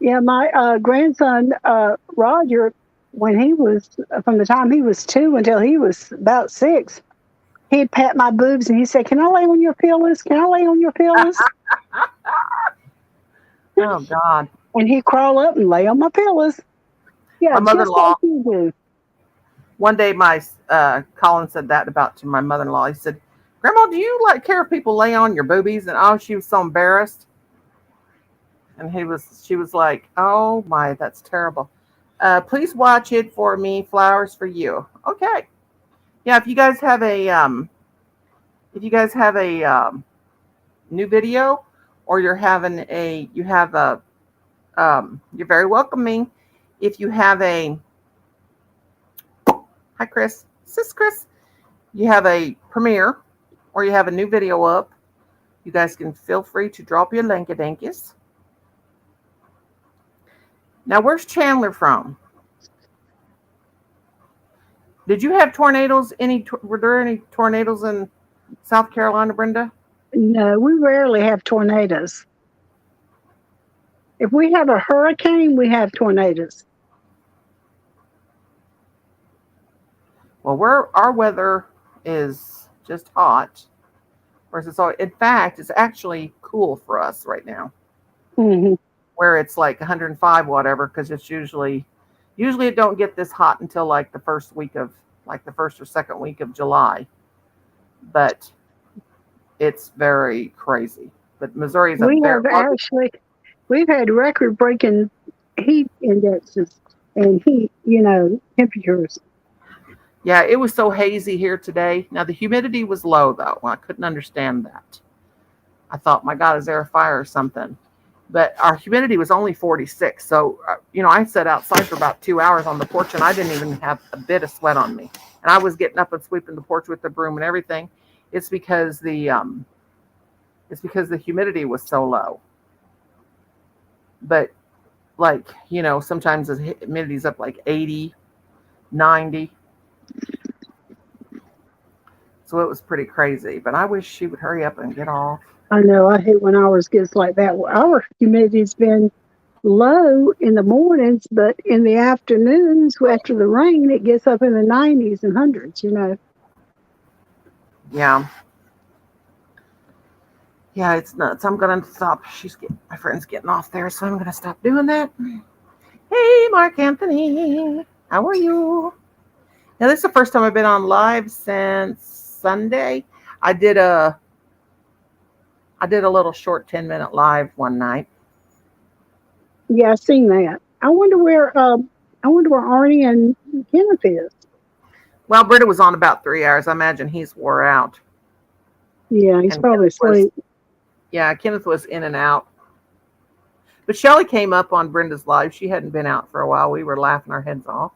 Yeah, my grandson, Roger, when he was, from the time he was 2 until he was about 6, he'd pat my boobs and he said, "Can I lay on your pillows? Can I lay on your pillows?" Oh, God. And he'd crawl up and lay on my pillows. Yeah, my mother-in-law. Just like you do. One day, my Colin said that to my mother-in-law. He said, "Grandma, do you care if people lay on your boobies?" And she was so embarrassed. And she was like, "Oh my, that's terrible. Please watch it for me. Flowers for you." Okay. Yeah, if you guys have a new video, or you're very welcoming. If you have hi Chris, sis Chris, you have a premiere or you have a new video up, you guys can feel free to drop your linkadankies. Now, where's Chandler from? Did you have tornadoes? Were there any tornadoes in South Carolina, Brenda? No, we rarely have tornadoes. If we have a hurricane, we have tornadoes. Well, our weather is just hot. In fact, it's actually cool for us right now. Mm-hmm. Where it's like 105, whatever, because it's usually it don't get this hot until like the first or second week of July. But it's very crazy. but Missouri is a We very have actually, we've had record-breaking heat indexes and heat, temperatures. yeah. It was so hazy here today. Now the humidity was low though. I couldn't understand that. I thought, my God, is there a fire or something? But our humidity was only 46. So, I sat outside for about 2 hours on the porch and I didn't even have a bit of sweat on me. And I was getting up and sweeping the porch with the broom and everything. It's because the humidity was so low. But sometimes the humidity's up like 80, 90. So it was pretty crazy. But I wish she would hurry up and get off. I know. I hate when ours gets like that. Our humidity's been low in the mornings, but in the afternoons after the rain, it gets up in the 90s and hundreds. Yeah. Yeah, it's nuts. I'm gonna stop. My friend's getting off there, so I'm gonna stop doing that. Hey, Mark Anthony, how are you? Now, this is the first time I've been on live since Sunday. I did a little short 10-minute live one night. Yeah, I've seen that. I wonder where Arnie and Kenneth is. Well, Britta was on about 3 hours. I imagine he's wore out. Yeah, he's And probably asleep. Yeah, Kenneth was in and out. But Shelly came up on Brenda's live. She hadn't been out for a while. We were laughing our heads off.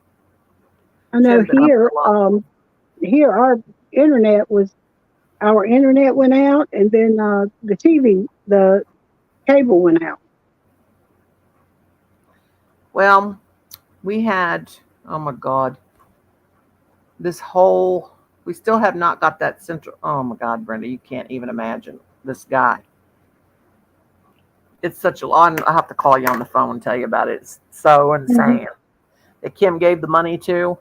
I know here our internet went out, and then the cable went out. Well, we had, oh my God, we still have not got that central, oh my God, Brenda, you can't even imagine this guy. It's such a lot. I'll have to call you on the phone and tell you about it. It's so insane that Kim gave the money to.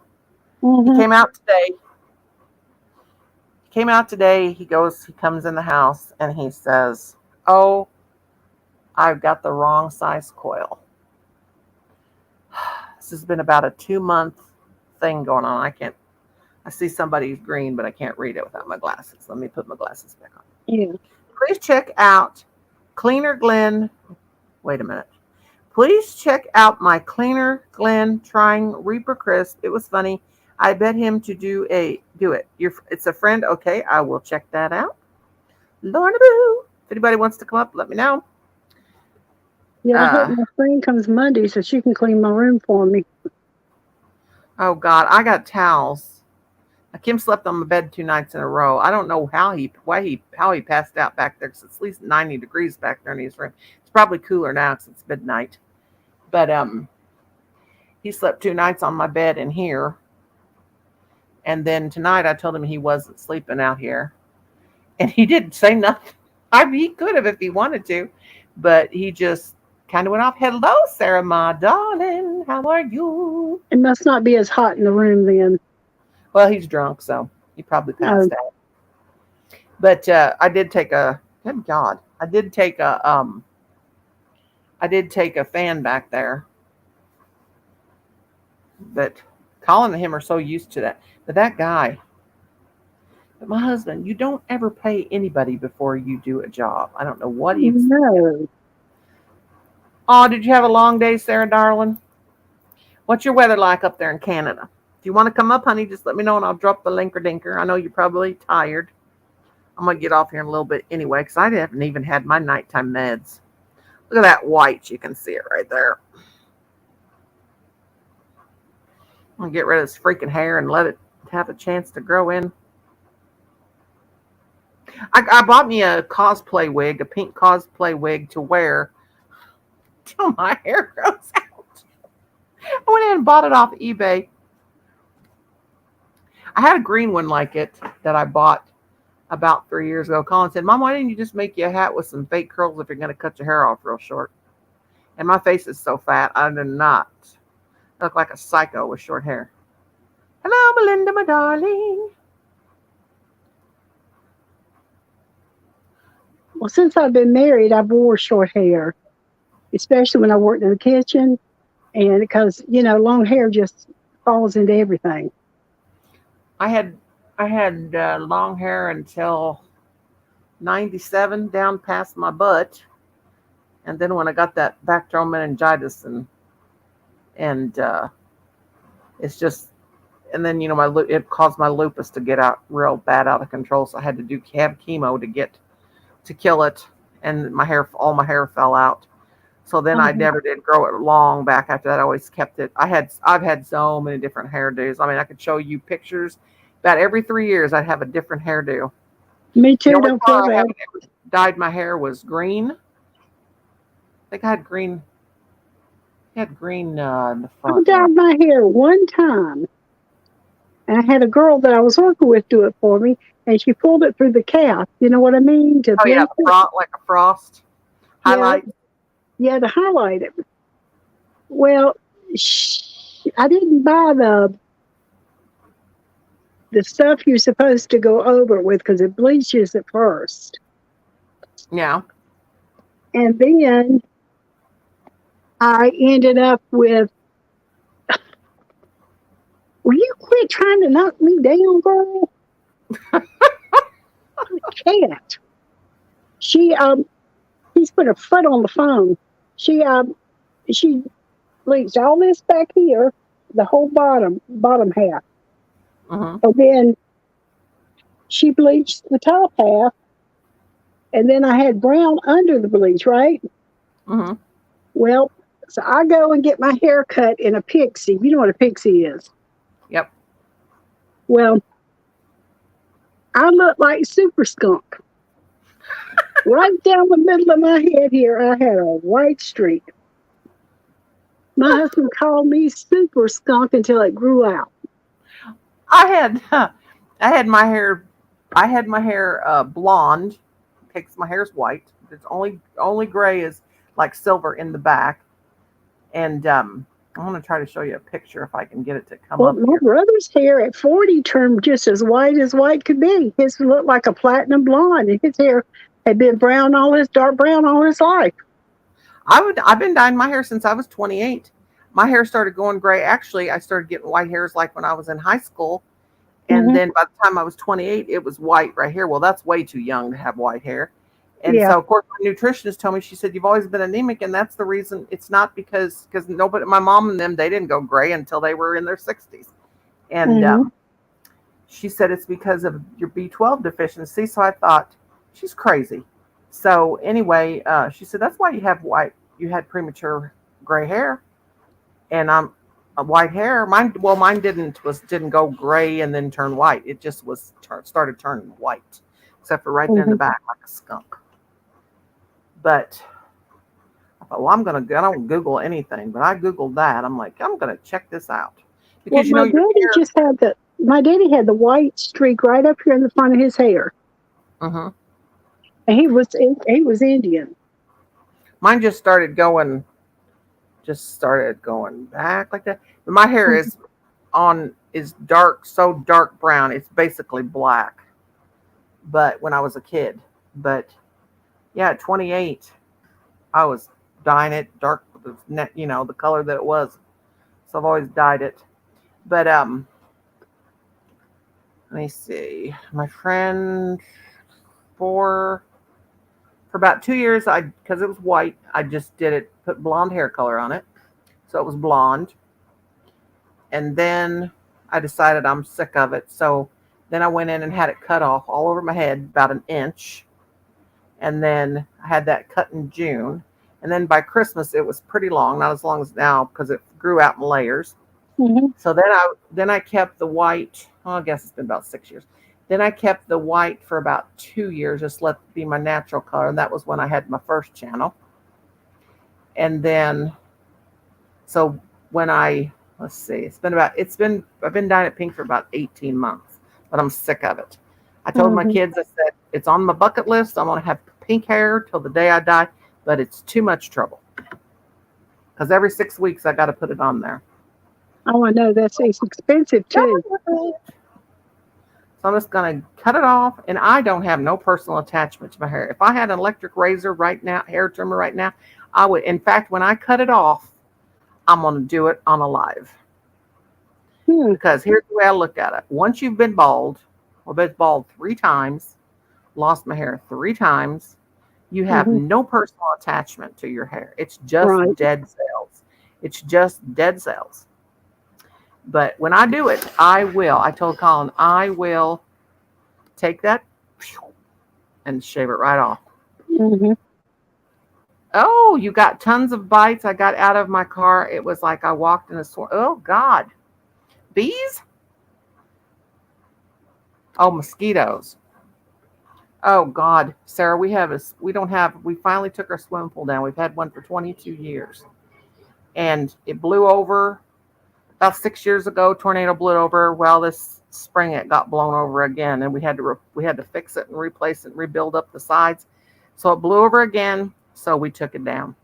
Mm-hmm. He came out today. He comes in the house and he says, "Oh, I've got the wrong size coil." This has been about a 2-month thing going on. I see somebody's green, but I can't read it without my glasses. Let me put my glasses back on. Yeah. Please check out Cleaner Glen. Wait a minute. Please check out my Cleaner Glen trying Reaper Crisp. It was funny. I bet him to do it. It's a friend. Okay, I will check that out. Lorna Boo. If anybody wants to come up, let me know. Yeah, I hope my friend comes Monday so she can clean my room for me. Oh God, I got towels. Kim slept on my bed 2 nights in a row. I don't know how he passed out back there, because it's at least 90 degrees back there in his room. It's probably cooler now because it's midnight. But he slept 2 nights on my bed in here. And then tonight I told him he wasn't sleeping out here. And he didn't say nothing. He could have if he wanted to, but he just kind of went off. Hello, Sarah, my darling. How are you? It must not be as hot in the room then. Well, he's drunk, so he probably passed out. But I did take a fan back there. But Colin and him are so used to that. But that guy, my husband, you don't ever pay anybody before you do a job. I don't know what he was. No. Oh, did you have a long day, Sarah, darling? What's your weather like up there in Canada? If you want to come up, honey, just let me know and I'll drop the link or dinker. I know you're probably tired. I'm going to get off here in a little bit anyway, because I haven't even had my nighttime meds. Look at that white. You can see it right there. I'm going to get rid of this freaking hair and let it have a chance to grow in. I bought me a cosplay wig, a pink cosplay wig to wear till my hair grows out. I went in and bought it off eBay. I had a green one like it that I bought about 3 years ago. Colin said, "Mom, why didn't you just make you a hat with some fake curls if you're going to cut your hair off real short?" And my face is so fat, I do not look like a psycho with short hair. Hello, Melinda, my darling. Well, since I've been married, I've wore short hair, especially when I worked in the kitchen, and because long hair just falls into everything. I had long hair until 97 down past my butt. And then when I got that bacterial meningitis and it's just, and then, it caused my lupus to get out real bad out of control. So I had to have chemo to kill it. And all my hair fell out. So then I never did grow it long back after that. I always kept it. I've had so many different hairdos. I mean, I could show you pictures. About every 3 years, I'd have a different hairdo. Me too. The only Don't color feel I bad. haven't ever dyed my hair was green. I think I had green. I had green in the I front. dyed my hair one time. And I had a girl that I was working with do it for me, and she pulled it through the calf. You know what I mean? To Oh yeah, bleach it. like a frost highlight. Yeah, to highlight it. Well, I didn't buy the stuff you're supposed to go over with because it bleaches at first. Yeah. And then I ended up with, will you quit trying to knock me down, girl? I can't. He's put a foot on the phone. She bleached all this back here, the whole bottom half. Mm-hmm. And then she bleached the top half. And then I had brown under the bleach, right? Mm-hmm. Well, so I go and get my hair cut in a pixie. You know what a pixie is? Yep. Well, I look like Super Skunk. Right down the middle of my head here, I had a white streak. My husband called me Super Skunk until it grew out. I had my hair blonde. Because my hair's white. It's only gray is like silver in the back. And I'm gonna try to show you a picture if I can get it to come Well, up my here. brother's hair at 40 turned just as white could be. His looked like a platinum blonde, and his hair had been dark brown all his life. I've been dyeing my hair since I was 28. My hair started going gray. Actually, I started getting white hairs like when I was in high school. And then by the time I was 28, it was white right here. Well, that's way too young to have white hair. And Yeah. so, of course, my nutritionist told me, she said, you've always been anemic. And that's the reason. It's not because nobody, my mom and them, they didn't go gray until they were in their 60s. And she said, it's because of your B12 deficiency. So I thought, she's crazy. So anyway, she said, that's why you had premature gray hair. And I'm white hair. Mine didn't go gray and then turn white. It just started turning white, except for right there in the back, like a skunk. But I thought, well, I don't Google anything, but I Googled that. I'm like, I'm gonna check this out because my daddy had the white streak right up here in the front of his hair, and he was Indian. mine just started going back like that. But my hair is dark, so dark brown. It's basically black. But when I was a kid, but yeah, at 28, I was dyeing it dark, the color that it was. So I've always dyed it. But let me see. My friend for about 2 years, because it was white, I just put blonde hair color on it. So it was blonde. And then I decided I'm sick of it. So then I went in and had it cut off all over my head, about an inch. And then I had that cut in June. And then by Christmas, it was pretty long, not as long as now because it grew out in layers. So then I kept the white. Well, I guess it's been about 6 years. Then I kept the white for about 2 years, just let it be my natural color. And that was when I had my first channel. And then, so when let's see, I've been dyeing it pink for about 18 months, but I'm sick of it. I told my kids, I said, it's on my bucket list. I want to have pink hair till the day I die, but it's too much trouble. Because every 6 weeks, I got to put it on there. Oh, I know. It's expensive, too. So I'm just going to cut it off. And I don't have no personal attachment to my hair. If I had an electric razor right now, hair trimmer right now, I would. In fact, when I cut it off, I'm going to do it on a live. Because here's the way I look at it. Once you've been bald, or been bald 3 times, lost my hair 3 times. You have Mhm. no personal attachment to your hair. It's just Right. dead cells. It's just dead cells. But when I do it, I told Colin, I will take that and shave it right off. Mhm. Oh, you got tons of bites. I got out of my car. It was like I walked in a swarm. Oh, God. Bees? Oh, mosquitoes. Oh, God. Sarah, we finally took our swimming pool down. We've had one for 22 years. And it blew over about 6 years ago. Tornado blew it over. Well, this spring it got blown over again, and we had to fix it and replace it and rebuild up the sides. So it blew over again. So we took it down.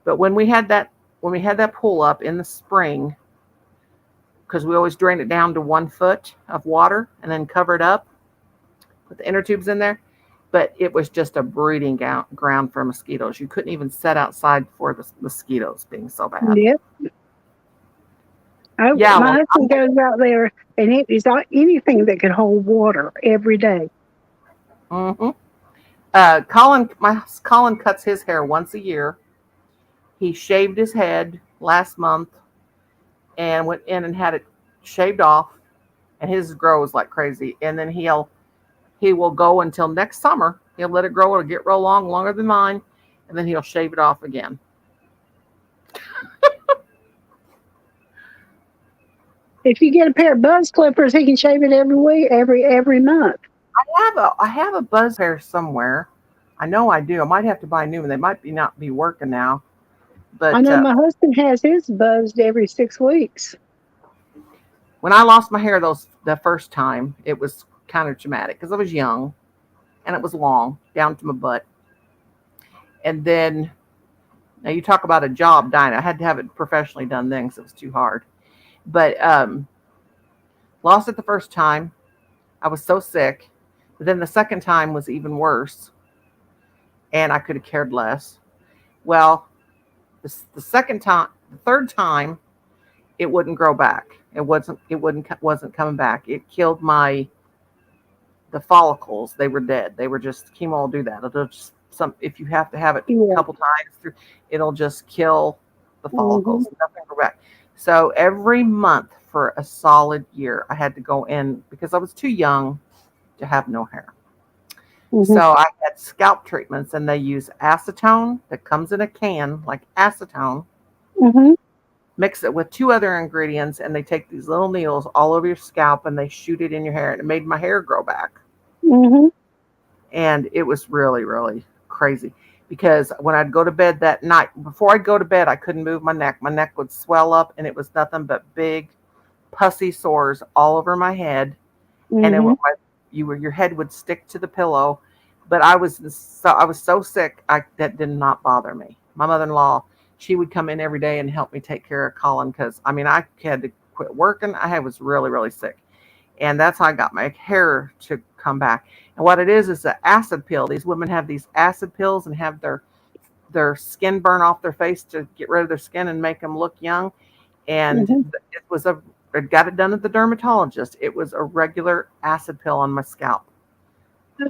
But when we had that pool up in the spring, because we always drained it down to 1 foot of water and then cover it up, put the inner tubes in there. But it was just a breeding ground for mosquitoes. You couldn't even sit outside for the mosquitoes being so bad. Yep. Yeah, My well, husband goes out there, and it is anything that could hold water every day. Mm-hmm. Colin cuts his hair once a year. He shaved his head last month and went in and had it shaved off, and his grows like crazy. And then he will go until next summer. He'll let it grow. It'll get real long, longer than mine, and then he'll shave it off again. If you get a pair of buzz clippers, he can shave it every week, every month. I have a buzz pair somewhere. I know I do. I might have to buy a new one. They might not be working now. But I know my husband has his buzzed every 6 weeks. when I lost my hair the first time, it was kind of traumatic because I was young and it was long down to my butt. And then, now you talk about a job dying. I had to have it professionally done then because it was too hard. But lost it the first time. I was so sick. But then the second time was even worse. And I could have cared less. Well, the third time, it wouldn't grow back. It wasn't coming back. It killed the follicles. They were dead. They were just, chemo will do that. It'll just if you have to have it a couple times, it'll just kill the follicles. Mm-hmm. Nothing go back. So every month for a solid year, I had to go in because I was too young to have no hair. Mm-hmm. So I had scalp treatments, and they use acetone that comes in a can, like acetone. Mm-hmm. Mix it with 2 other ingredients, and they take these little needles all over your scalp, and they shoot it in your hair, and it made my hair grow back. Mm-hmm. And it was really, really crazy because when I'd go to bed that night, before I'd go to bed, I couldn't move my neck. My neck would swell up, and it was nothing but big, pussy sores all over my head. Mm-hmm. And your head would stick to the pillow. But I was so sick, that did not bother me. My mother-in-law, she would come in every day and help me take care of Colin because, I had to quit working. I was really, really sick. And that's how I got my hair to come back. And what it is an acid pill. These women have these acid pills and have their skin burn off their face to get rid of their skin and make them look young. And Mm-hmm. I got it done at the dermatologist. It was a regular acid pill on my scalp.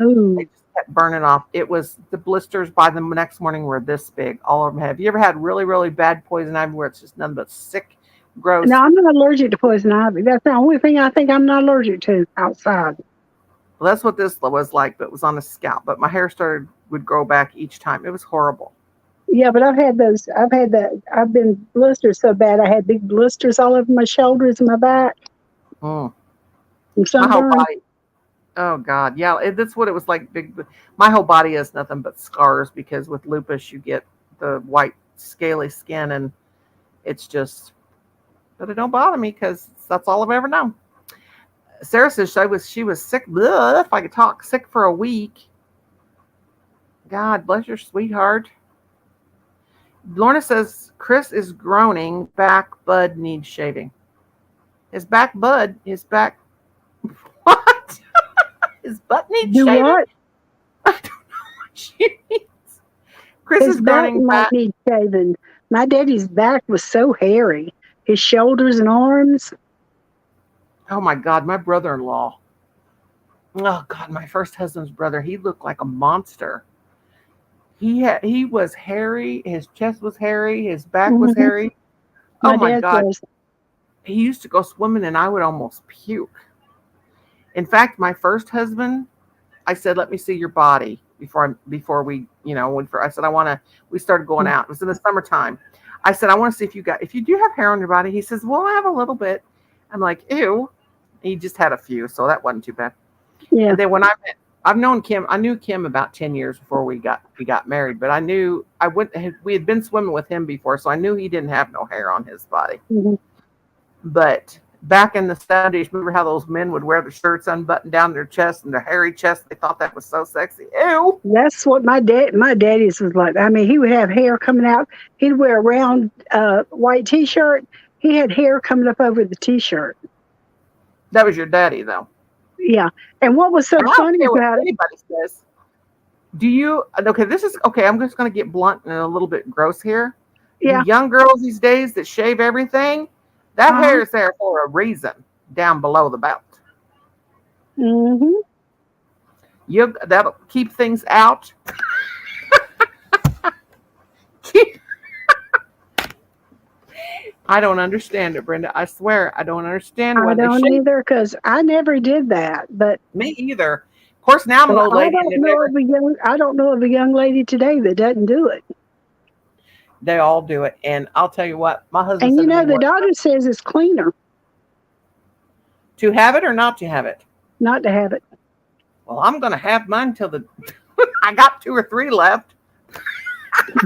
Ooh. They just kept burning off. It was the blisters by the next morning were this big. All of them have. You ever had really, really bad poison ivy where it's just nothing but sick, gross? No, I'm not allergic to poison ivy. That's the only thing I think I'm not allergic to outside. Well, that's what this was like, but it was on the scalp. But my hair would grow back each time. It was horrible. Yeah, but I've been blistered so bad. I had big blisters all over my shoulders and my back. Mm. From My whole sunburn. body. Oh God, yeah, that's what it was like. My whole body is nothing but scars because with lupus you get the white scaly skin, and it's just. But it don't bother me because that's all I've ever known. Sarah says she was sick. Bleh, if I could talk, sick for a week. God bless your sweetheart. Lorna says Chris is groaning. Back bud needs shaving. His back. What? His butt needs Do shaving. what? I don't know what she means. Chris His is back groaning might back. need shaving. My daddy's back was so hairy. His shoulders and arms. Oh my God, my brother-in-law. Oh God, my first husband's brother. He looked like a monster. He was hairy. His chest was hairy. His back was Hmm. hairy. Oh My my dad God. was. He used to go swimming, and I would almost puke. In fact, my first husband, I said, "Let me see your body before we, I said I want to." We started going out. It was in the summertime. I said, "I want to see if you do have hair on your body." He says, "Well, I have a little bit." I'm like, "Ew." He just had a few, so that wasn't too bad. Yeah. And then when I've known Kim. I knew Kim about 10 years before we got married. But I knew we had been swimming with him before, so I knew he didn't have no hair on his body. Hmm. But back in the 70s, remember how those men would wear the shirts unbuttoned down their chest and their hairy chest? They thought that was so sexy. Ew. That's what my daddy's was like. I mean, he would have hair coming out. He'd wear a round white T-shirt. He had hair coming up over the T-shirt. That was your daddy, though. Yeah. And what was so I don't funny care what about it? anybody says. Do you? Okay, this is okay. I'm just going to get blunt and a little bit gross here. Yeah. You young girls these days that shave everything, that Uh-huh. hair is there for a reason down below the belt. Hmm. That'll keep things out. I don't understand it, Brenda. I swear I don't understand I why they don't shave. either, because I never did that. But Me either. Of course, now I'm an old lady, and I don't know of a young lady today that doesn't do it. they all do it. And I'll tell you what, my husband And said you to know, me the once, doctor says it's cleaner to have it or not to have it. not to have it. Well, I'm going to have mine till I got 2 or 3 left.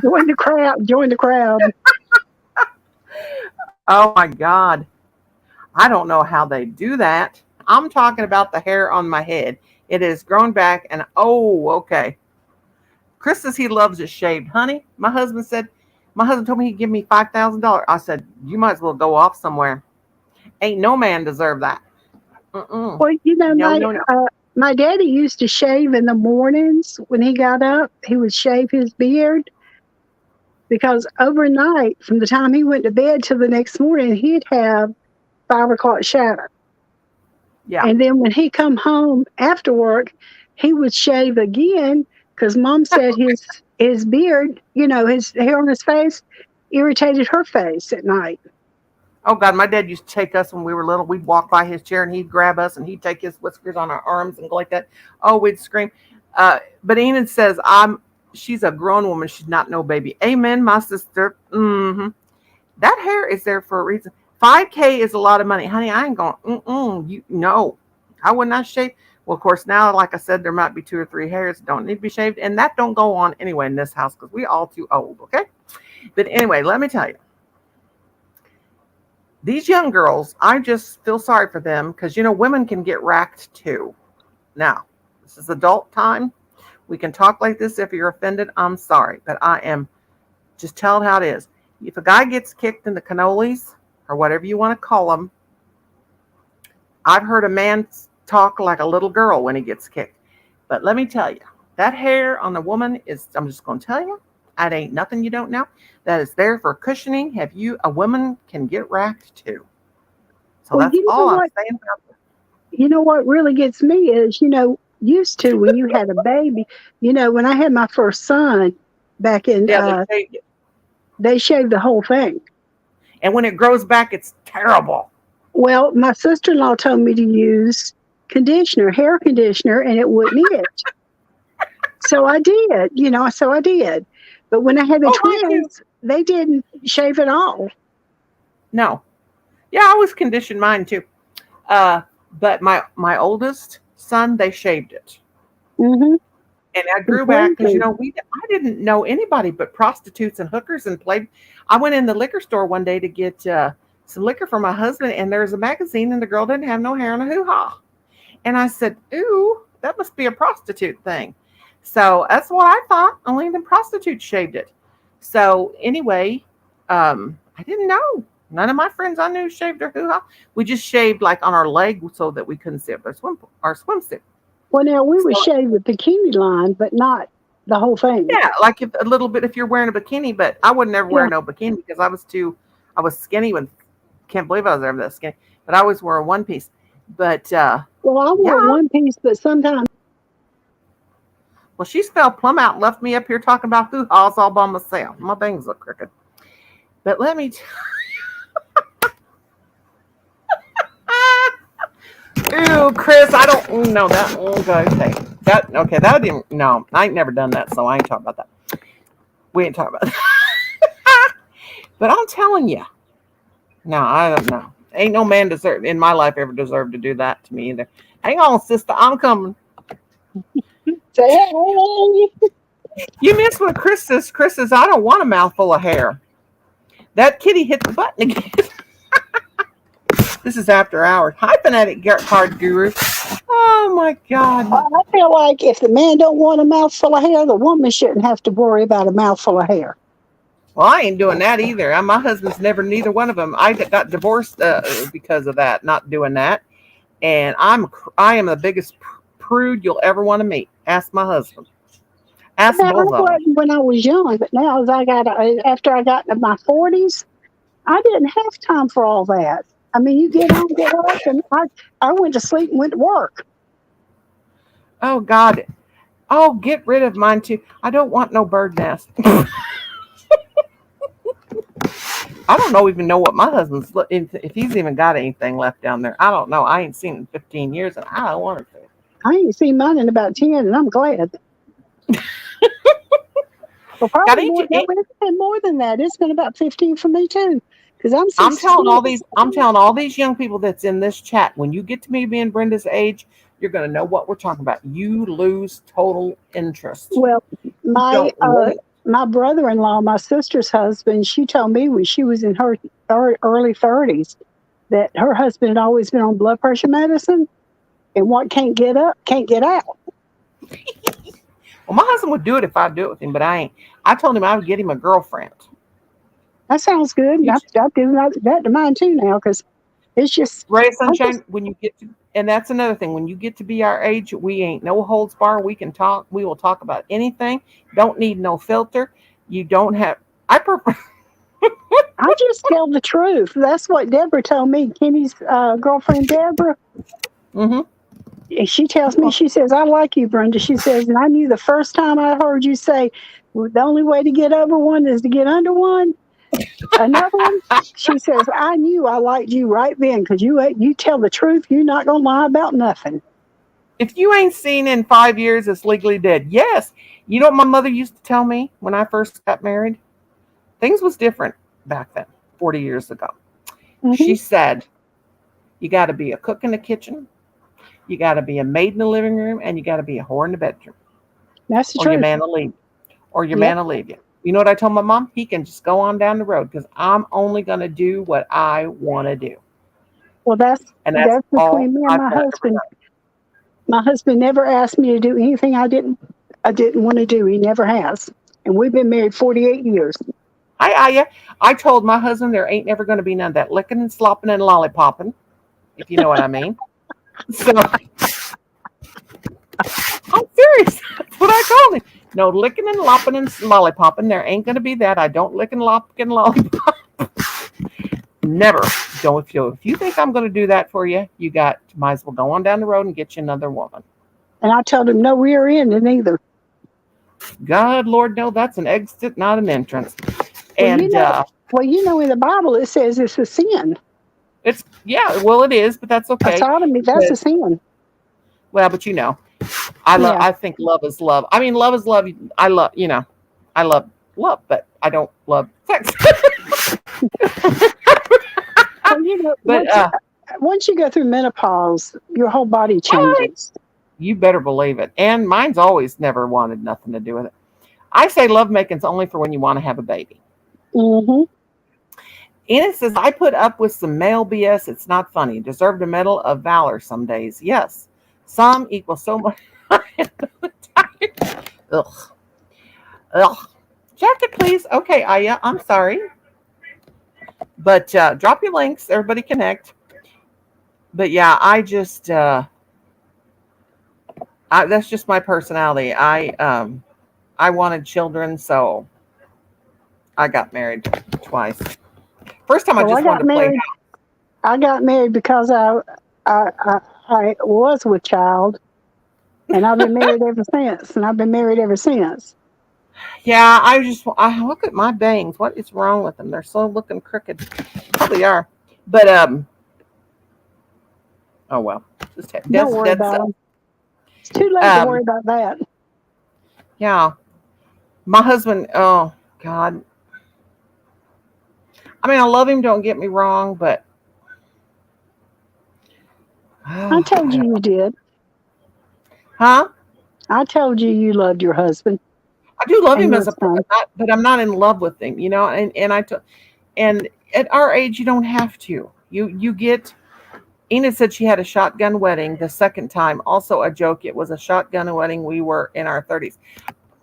Join the crowd. Join the crowd. Oh my God. I don't know how they do that. I'm talking about the hair on my head. It has grown back and okay. Chris says he loves it shaved. Honey, my husband told me he'd give me $5,000. I said, you might as well go off somewhere. Ain't no man deserve that. Mm-mm. Well, you know, No. my daddy used to shave in the mornings when he got up. He would shave his beard because overnight, from the time he went to bed till the next morning, he'd have 5 o'clock shadow. Yeah. And then when he come home after work, he would shave again because Mom said his beard, his hair on his face, irritated her face at night. Oh God, my dad used to take us when we were little. We'd walk by his chair and he'd grab us and he'd take his whiskers on our arms and go like that. Oh, we'd scream. But Enid says, she's a grown woman. She's not no baby. Amen, my sister. Mm-hmm. That hair is there for a reason. $5K is a lot of money. Honey, I ain't going, no. I would not shave. Well, of course, now, like I said, there might be 2 or 3 hairs that don't need to be shaved. And that don't go on anyway in this house because we all too old, okay? But anyway, let me tell you. These young girls, I just feel sorry for them because, women can get racked too. Now, this is adult time. We can talk like this. If you're offended, I'm sorry. But I am just telling how it is. If a guy gets kicked in the cannolis or whatever you want to call them, I've heard a man talk like a little girl when he gets kicked. But let me tell you, that hair on the woman I'm just going to tell you, that ain't nothing you don't know. That is there for cushioning. A woman can get racked too. So Well, that's all I'm saying about this. You know what really gets me is, used to when you had a baby, when I had my first son back in, they shaved the whole thing. And when it grows back, it's terrible. Well, my sister-in-law told me to use hair conditioner, and it wouldn't itch. So I did, But when I had the twins, they didn't shave at all. No. Yeah, I was conditioned mine too. But my oldest son, they shaved it. Mm-hmm. And I grew back because, I didn't know anybody but prostitutes and hookers and played. I went in the liquor store one day to get some liquor for my husband, and there's a magazine, and the girl didn't have no hair and a hoo-ha. And I said, ooh, that must be a prostitute thing. So that's what I thought. Only the prostitutes shaved it. So anyway, I didn't know. None of my friends I knew shaved their hoo-ha. We just shaved like on our leg so that we couldn't see up our swimsuit. Well, now we would shave the bikini line, but not the whole thing. Yeah, like a little bit if you're wearing a bikini, but I would never wear no bikini because I was skinny can't believe I was ever that skinny. But I always wore a one piece. But Well, I wear Yeah. one piece, but sometimes Well, she fell plumb out and left me up here talking about hoo-haws all by myself. My things look crooked. But let me Ew, Chris, I don't know that. Okay. That didn't, no, I ain't never done that, so I ain't talking about that. We ain't talking about that. But I'm telling you, no, I don't know. Ain't no man in my life ever deserved to do that to me either. Hang on, sister, I'm coming. say, hey, You missed what Chris says. Chris says, I don't want a mouthful of hair. That kitty hit the button again. This is after hours. Hi, Fanatic Card Guru. Oh, my God. I feel like if the man don't want a mouthful of hair, the woman shouldn't have to worry about a mouthful of hair. Well, I ain't doing that either. My husband's neither one of them. I got divorced because of that, not doing that. And I am the biggest prude you'll ever want to meet. Ask my husband. Ask Now, I both of them. wasn't when I was young, but now as after I got into my 40s, I didn't have time for all that. I mean, you get home, get up, and I went to sleep and went to work. Oh, God. Oh, get rid of mine, too. I don't want no bird nest. I don't even know what my husband's, if he's even got anything left down there. I don't know. I ain't seen it in 15 years, and I don't want to. I ain't seen mine in about 10, and I'm glad. Well, probably it's been more than that. It's been about 15 for me, too. Because I'm telling all these young people that's in this chat, when you get to me being Brenda's age, you're going to know what we're talking about. You lose total interest. Well, my brother-in-law, my sister's husband, she told me when she was in her early 30s that her husband had always been on blood pressure medicine, and what can't get up can't get out. Well, my husband would do it if I'd do it with him, but I ain't. I told him I would get him a girlfriend. That sounds good. I'll do that to mine too now, because it's just Ray of Sunshine. When you get to, and that's another thing. When you get to be our age, we ain't no holds bar. We can talk. We will talk about anything. Don't need no filter. You don't have. I prefer. I just tell the truth. That's what Deborah told me. Kenny's girlfriend, Deborah. Mm-hmm. She tells me, she says, I like you, Brenda. She says, and I knew the first time I heard you say, well, the only way to get over one is to get under one. Another one, she says, I knew I liked you right then because you tell the truth. You're not going to lie about nothing. If you ain't seen in 5 years, it's legally dead. Yes. You know what my mother used to tell me when I first got married? Things was different back then, 40 years ago. Mm-hmm. She said, you got to be a cook in the kitchen. You got to be a maid in the living room, and you got to be a whore in the bedroom. That's the truth. Or your man will leave you. Or your man will leave you. You know what I told my mom? He can just go on down the road because I'm only going to do what I want to do. Well, that's between me and my husband. My husband never asked me to do anything I didn't want to do. He never has. And we've been married 48 years. I told my husband there ain't never going to be none of that licking and slopping and lollipopping, if you know what I mean. So I'm serious. That's what I told him. No licking and lopping and lollipopping. There ain't going to be that. I don't lick and lop and lollipop. Never. Don't feel. If you think I'm going to do that for you, might as well go on down the road and get you another woman. And I told him no rear end in either. God, Lord, no, that's an exit, not an entrance. Well, And in the Bible it says it's a sin. It is, but that's okay. Sodomy, that's a sin. Well, but I think love is love. I mean, love is love. I love love, but I don't love sex. Well, once you go through menopause, your whole body changes. You better believe it. And mine's always never wanted nothing to do with it. I say lovemaking only for when you want to have a baby. Mm-hmm. Enid says, I put up with some male BS. It's not funny. Deserved a medal of valor some days. Yes. Some equal so much. Ugh. Jacket, please. Okay, Aya, I'm sorry. But drop your links. Everybody connect. But yeah, I just... that's just my personality. I wanted children, so I got married twice. First time I just wanted to play. I got married because I was with child, and I've been married ever since. Yeah, I look at my bangs. What is wrong with them? They're so looking crooked. Probably are. But oh well. Just Don't worry dead about stuff. them. It's too late to worry about that. Yeah. My husband, oh God. I mean, I love him, don't get me wrong, but I told you did. Huh? I told you loved your husband I do love and him your as a son. but I'm not in love with him, and at our age you don't have to. You get Enid said she had a shotgun wedding the second time. Also a joke. It was a shotgun wedding. We were in our 30s.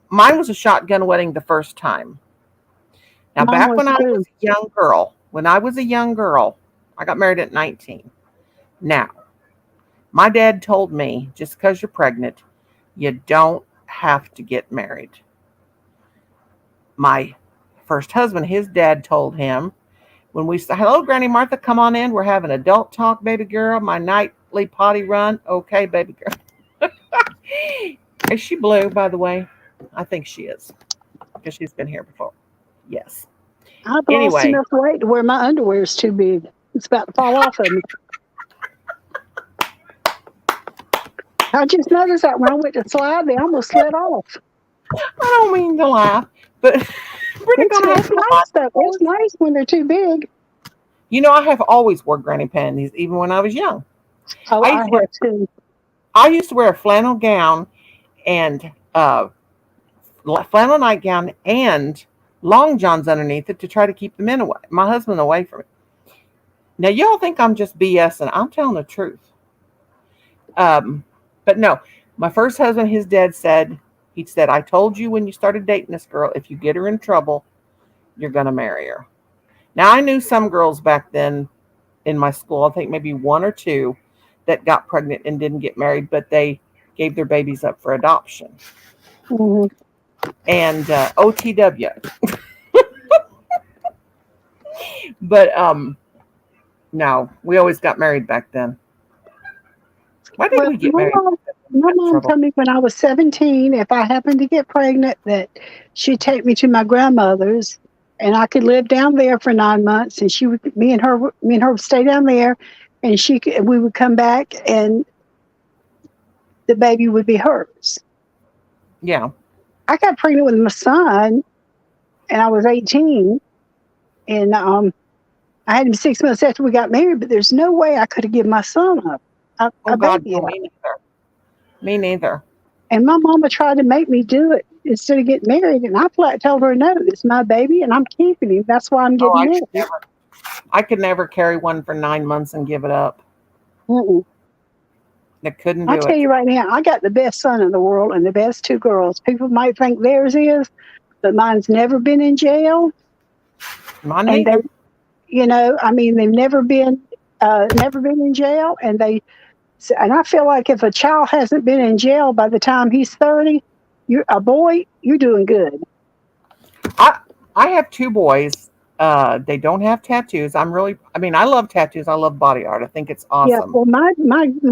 Mine was a shotgun wedding the first time. Now, Mine back was when I was too. a young girl, I got married at 19. Now, my dad told me, just because you're pregnant, you don't have to get married. My first husband, his dad told him, when we said, hello, Granny Martha, come on in. We're having adult talk, baby girl. My nightly potty run. Okay, baby girl. Is she blue, by the way? I think she is, because she's been here before. Yes. I've lost Anyway, enough weight to where my underwear is too big. It's about to fall off of me. I just noticed that when I went to slide, they almost slid off. I don't mean to laugh, but we're It's gonna have nice though. It's nice when they're too big. I have always wore granny panties, even when I was young. Oh, I I used to wear, have too. I used to wear a flannel gown and flannel nightgown and long johns underneath it to try to keep the men away, my husband away from it. Now, y'all think I'm just BSing. I'm telling the truth. But no, my first husband, his dad said, I told you when you started dating this girl, if you get her in trouble, you're going to marry her. Now, I knew some girls back then in my school, I think maybe one or two, that got pregnant and didn't get married, but they gave their babies up for adoption. Hmm. And OTW. But no, we always got married back then. Why did we get married? My mom told me when I was 17, if I happened to get pregnant, that she'd take me to my grandmother's, and I could live down there for 9 months, and me and her would stay down there, and we would come back, and the baby would be hers. Yeah. I got pregnant with my son, and I was 18, and I had him 6 months after we got married. But there's no way I could have given my son up. Oh God, no, me neither. Me neither. And my mama tried to make me do it instead of getting married, and I flat told her, no, it's my baby, and I'm keeping him. That's why I'm getting married. I could never carry one for 9 months and give it up. Mm-mm. I couldn't do I'll tell you right now, I got the best son in the world and the best two girls. People might think theirs is, but mine's never been in jail. Mine neither. They've never been in jail, and I feel like if a child hasn't been in jail by the time he's 30, you're doing good. I have two boys. They don't have tattoos. I love tattoos. I love body art. I think it's awesome. Yeah, well, my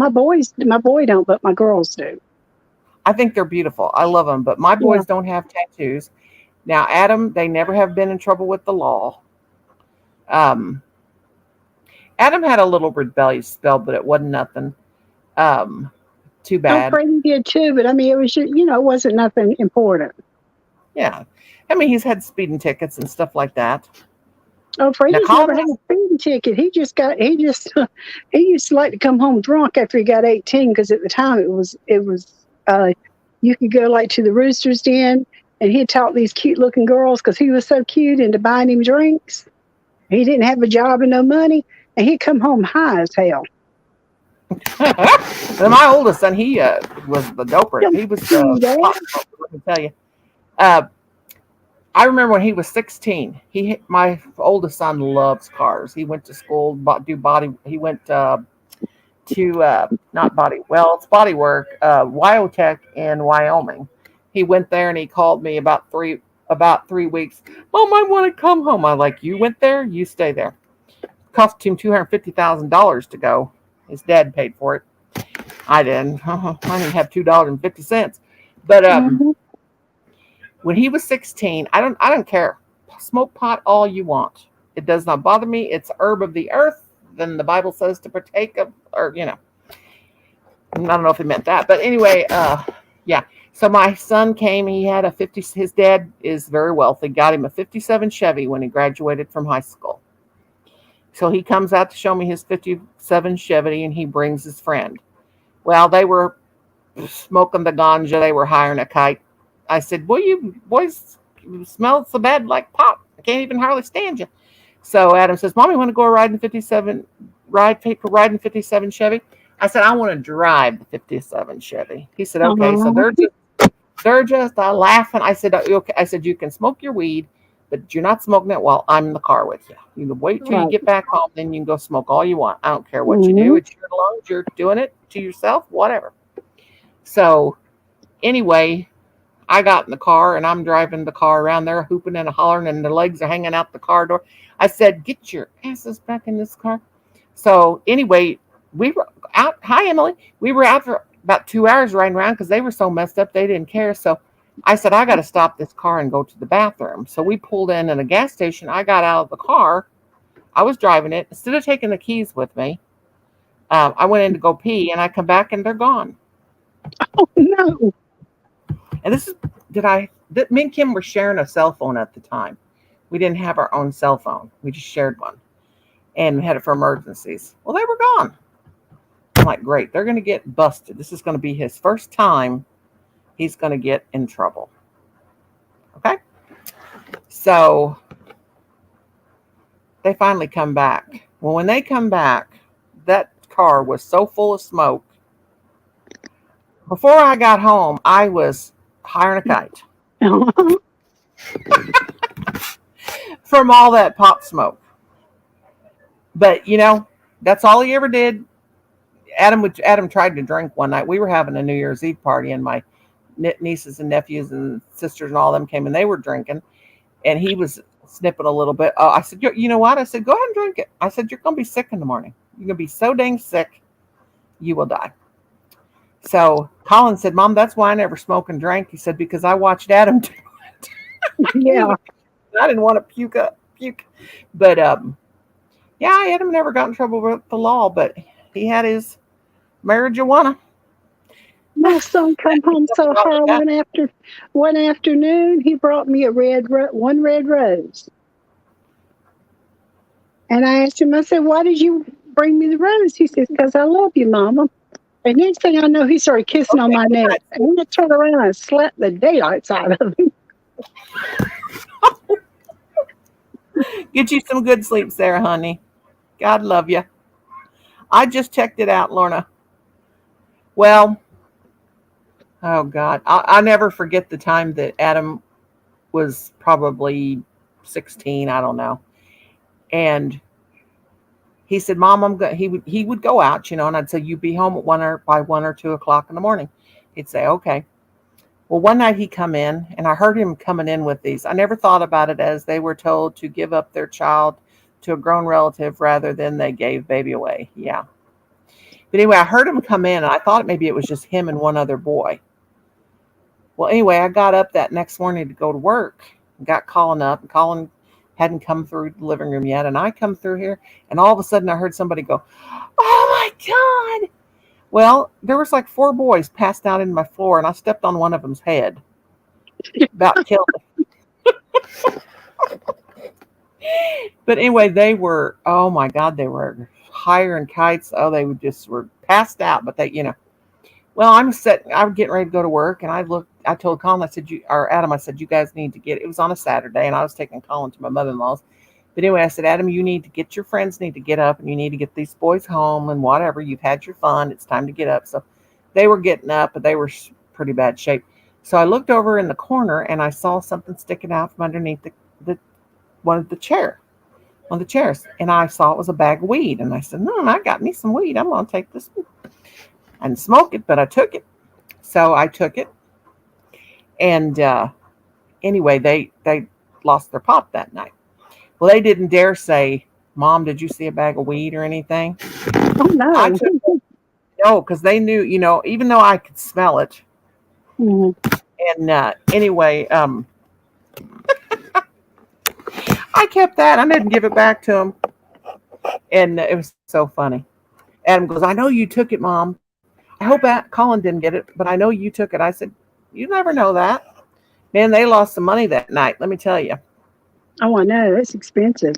boy don't, but my girls do. I think they're beautiful. I love them, but my boys don't have tattoos. Now, Adam, they never have been in trouble with the law. Adam had a little rebellious spell, but it wasn't nothing too bad. Freddie did too, but it was it wasn't nothing important. Yeah, he's had speeding tickets and stuff like that. Oh, Freddie's never had a speeding ticket. He used to like to come home drunk after he got 18, because at the time it was you could go like to the Rooster's Den, and he'd talk these cute looking girls because he was so cute into buying him drinks. He didn't have a job and no money, and he'd come home high as hell. My oldest son, he was the doper. He was let me tell you. I remember when he was 16. My oldest son loves cars. He went to school, he went to not body. Well, it's body work. Wyotech in Wyoming. He went there and he called me about 3 weeks. Mom, I want to come home. I'm like, you went there, you stay there. Cost him $250,000 to go. His dad paid for it. I didn't. I didn't have $2.50. But Mhm. when he was 16, I don't care. Smoke pot all you want. It does not bother me. It's herb of the earth. Then the Bible says to partake of, or I don't know if he meant that, but anyway, yeah. So my son came. He had a 50. His dad is very wealthy. Got him a 57 Chevy when he graduated from high school. So he comes out to show me his 57 Chevy, and he brings his friend. Well, they were smoking the ganja. They were hiring a kite. I said, "Boy, you boys smell so bad like pot. I can't even hardly stand you." So Adam says, "Mommy, want to go ride in 57? Take a ride in 57 Chevy?" I said, "I want to drive the 57 Chevy." He said, "Okay." So Uh-huh. they're just laughing. I said, "Okay." I said, "You can smoke your weed, but you're not smoking it while I'm in the car with you. You can wait till you Right. get back home, then you can go smoke all you want. I don't care what you do. Mhm. It's your lungs. You're doing it to yourself, whatever." So anyway, I got in the car and I'm driving the car around there, hooping and hollering, and their legs are hanging out the car door. I said, "Get your asses back in this car." So anyway, we were out. Hi, Emily. We were out for about 2 hours riding around because they were so messed up they didn't care. So I said, "I got to stop this car and go to the bathroom." So we pulled in at a gas station. I got out of the car. I was driving it. Instead of taking the keys with me, I went in to go pee, and I come back and they're gone. Oh no. And this is that me and Kim were sharing a cell phone at the time. We didn't have our own cell phone. We just shared one and we had it for emergencies. Well, they were gone. I'm like, great. They're going to get busted. This is going to be his first time he's going to get in trouble. Okay. So they finally come back. Well, when they come back, that car was so full of smoke. Before I got home, I was hiring a kite Uh-huh. from all that pot smoke. But that's all he ever did. Adam tried to drink one night. We were having a New Year's Eve party, and my nieces and nephews and sisters and all them came, and they were drinking, and he was snipping a little bit. I said, "You know what?" I said, "Go ahead and drink it." I said, "You're going to be sick in the morning. You're going to be so dang sick, you will die." So Colin said, "Mom, that's why I never smoke and drank." He said, "Because I watched Adam do it. Yeah. I didn't want to puke." But yeah, Adam never got in trouble with the law, but he had his marijuana. My son come home so high one afternoon. He brought me one red rose, and I asked him. I said, "Why did you bring me the rose?" He says, "Because I love you, Mama." And next thing I know, he started kissing on Okay, my neck, and I turned around and slapped the daylights out of him. get you some good sleep, Sarah, honey. God love you. I just checked it out, Lorna. Well, oh God, I never forget the time that Adam was probably 16. I don't know, and he said, "Mom, I'm going." He would go out, and I'd say, "You be home at by 1 or 2 o'clock in the morning." He'd say, "Okay." Well, one night he come in, and I heard him coming in with these. I never thought about it as they were told to give up their child to a grown relative rather than they gave baby away. Yeah. But anyway, I heard him come in, and I thought maybe it was just him and one other boy. Well, anyway, I got up that next morning to go to work, and got Colin up, and Colin hadn't come through the living room yet, and I come through here, and all of a sudden I heard somebody go, "Oh my God." Well, there was like 4 boys passed out in my floor, and I stepped on one of them's head. About killed him. But anyway, they were, oh my God, they were hiring kites. Oh, they were passed out, but well, I'm getting ready to go to work, and I told Colin, I said, or Adam, I said, "You guys need to it was on a Saturday, and I was taking Colin to my mother-in-law's. But anyway, I said, "Adam, you need to your friends need to get up, and you need to get these boys home, and whatever, you've had your fun. It's time to get up." So they were getting up, but they were pretty bad shape. So I looked over in the corner, and I saw something sticking out from underneath the one of the chairs, and I saw it was a bag of weed, and I said, "I got me some weed. I'm going to take this. I didn't smoke it, but I took it." So I took it, and anyway, they lost their pop that night. Well, they didn't dare say, "Mom, did you see a bag of weed or anything?" Oh I no. took No, because they knew, even though I could smell it. Mhm. And anyway, I kept that. I didn't give it back to him. And it was so funny. Adam goes, I know you took it, Mom. I hope Colin didn't get it, but I know you took it. I said, you never know that. Man, they lost some money that night, let me tell you. Oh, I know. It's expensive.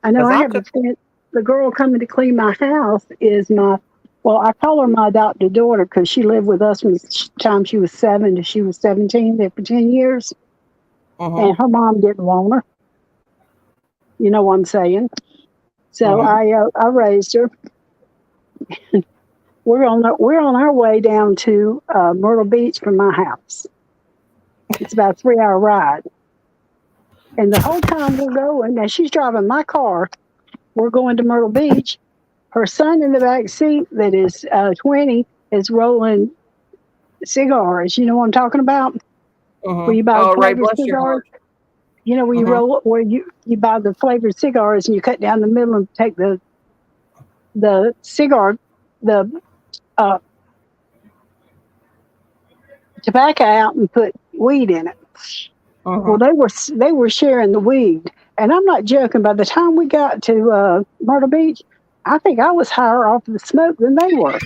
I know. 'Cause I I have a took, friend. The girl coming to clean my house is I call her my adopted daughter because she lived with us from the time she was 7 to she was 17 there for 10 years. mm-hmm, And her mom didn't want her. You know what I'm saying? So mm-hmm. I raised her. We're on our way down to Myrtle Beach from my house. It's about a 3-hour ride. And the whole time we're going, now she's driving my car. We're going to Myrtle Beach. Her son in the back seat, that is 20, is rolling cigars. You know what I'm talking about? Where Mm-hmm. you buy the Oh, Ray, flavored bless your cigars. heart. You know where you Mm-hmm. roll where you buy the flavored cigars and you cut down the middle and take the cigar the uh, tobacco out and put weed in it. Well, Mm-hmm. they were sharing the weed, and I'm not joking. By the time we got to Myrtle Beach, I think I was higher off of the smoke than they were.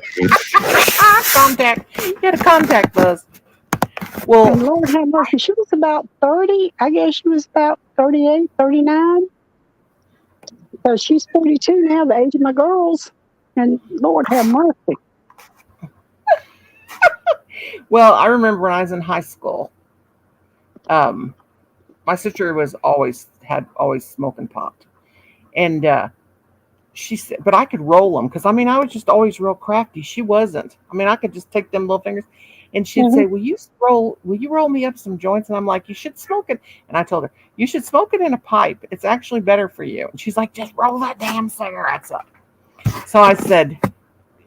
Contact. You had a contact buzz. Well, And Lord have mercy, she was about 30. I guess she was about 38, 39. Because she's 42 now, the age of my girls. And Lord have mercy. well, I remember when I was in high school. Um, my sister was always smoking pot, and she said, but I could roll them because I was just always real crafty. She wasn't. I could just take them little fingers, and she'd Hmm. say, Will you roll me up some joints?" And I'm like, "You should smoke it." And I told her, "You should smoke it in a pipe. It's actually better for you." And she's like, "Just roll that damn cigarettes up." So I said,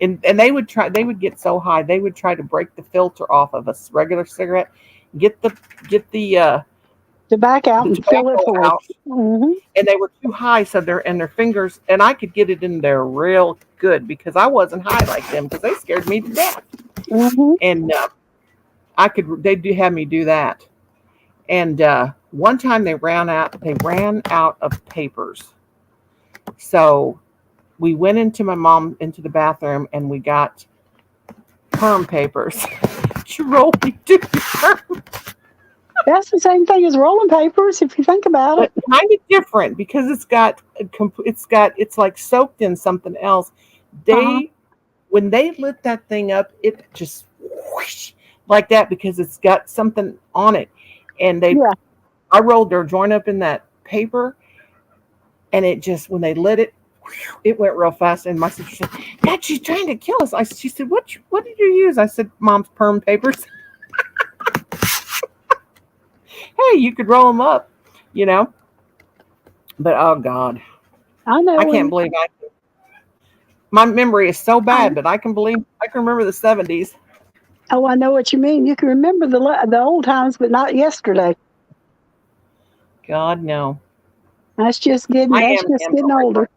and they would try. They would get so high, they would try to break the filter off of a regular cigarette, get To back out the and fill it tobacco full. out, Hmm. and they were too high, so their fingers, and I could get it in there real good because I wasn't high like them because they scared me to death. Hmm. And they do have me do that. And one time they ran out of papers, so we went into the bathroom and we got perm papers. She rolled me to perm, That's the same thing as rolling papers, if you think about but it. kind of different because it's like soaked in something else. Uh-huh. They When they lit that thing up, it just whoosh, like that because it's got something on it. And Yeah. I rolled their joint up in that paper, and it just when they lit it, it went real fast. And my sister said, "Dad, she's trying to kill us." She said, "What did you use?" I said, "Mom's perm papers." Hey, you could roll them up, you know. But oh God, I I know. can't believe my memory is so I, bad, but I can remember the '70s. oh, I know what you mean. You can remember the old times, but not yesterday. God no, That's just I am getting older.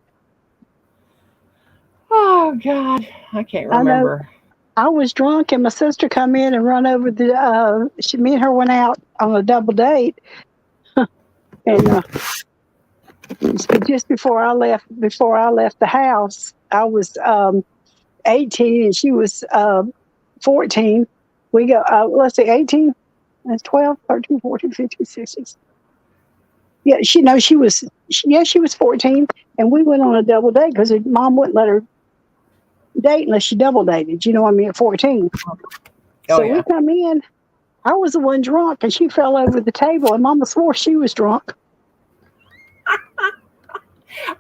Oh God, I can't I know. remember. I was drunk and my sister come in and run over me and her went out on a double date. And just before I left the house, I was 18 and she was 14. We go, let's say 18, that's 12, 13, 14, 15, 16. Yeah, she was 14. And we went on a double date because her mom wouldn't let her date unless she double dated, you know what I mean, at 14. Oh So we yeah, come in. I was the one drunk and she fell over the table and Mama swore she was drunk.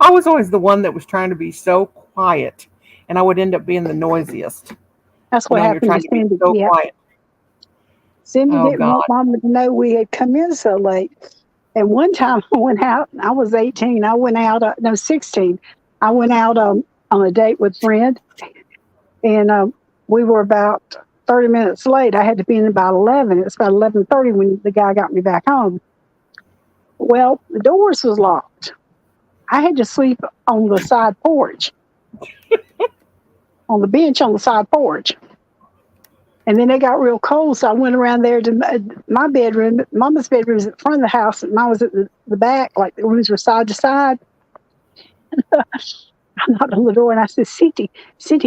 I was always the one that was trying to be so quiet, and I would end up being the noisiest. That's what You're happened to trying to be Cindy. so Yeah. quiet. Cindy Oh didn't want God. Mama to know we had come in so late. And one time I went out, I was 18. I went out, 16. I went out on a date with a friend, and we were about 30 minutes late. I had to be in about 11. It was about 11:30 when the guy got me back home. Well, the doors was locked. I had to sleep on the side porch. on the bench on the side porch. And then it got real cold, so I went around there to my bedroom. Mama's bedroom was at the front of the house, and mine was at the back, like the rooms were side to side. I knocked on the door and I said, Cindy,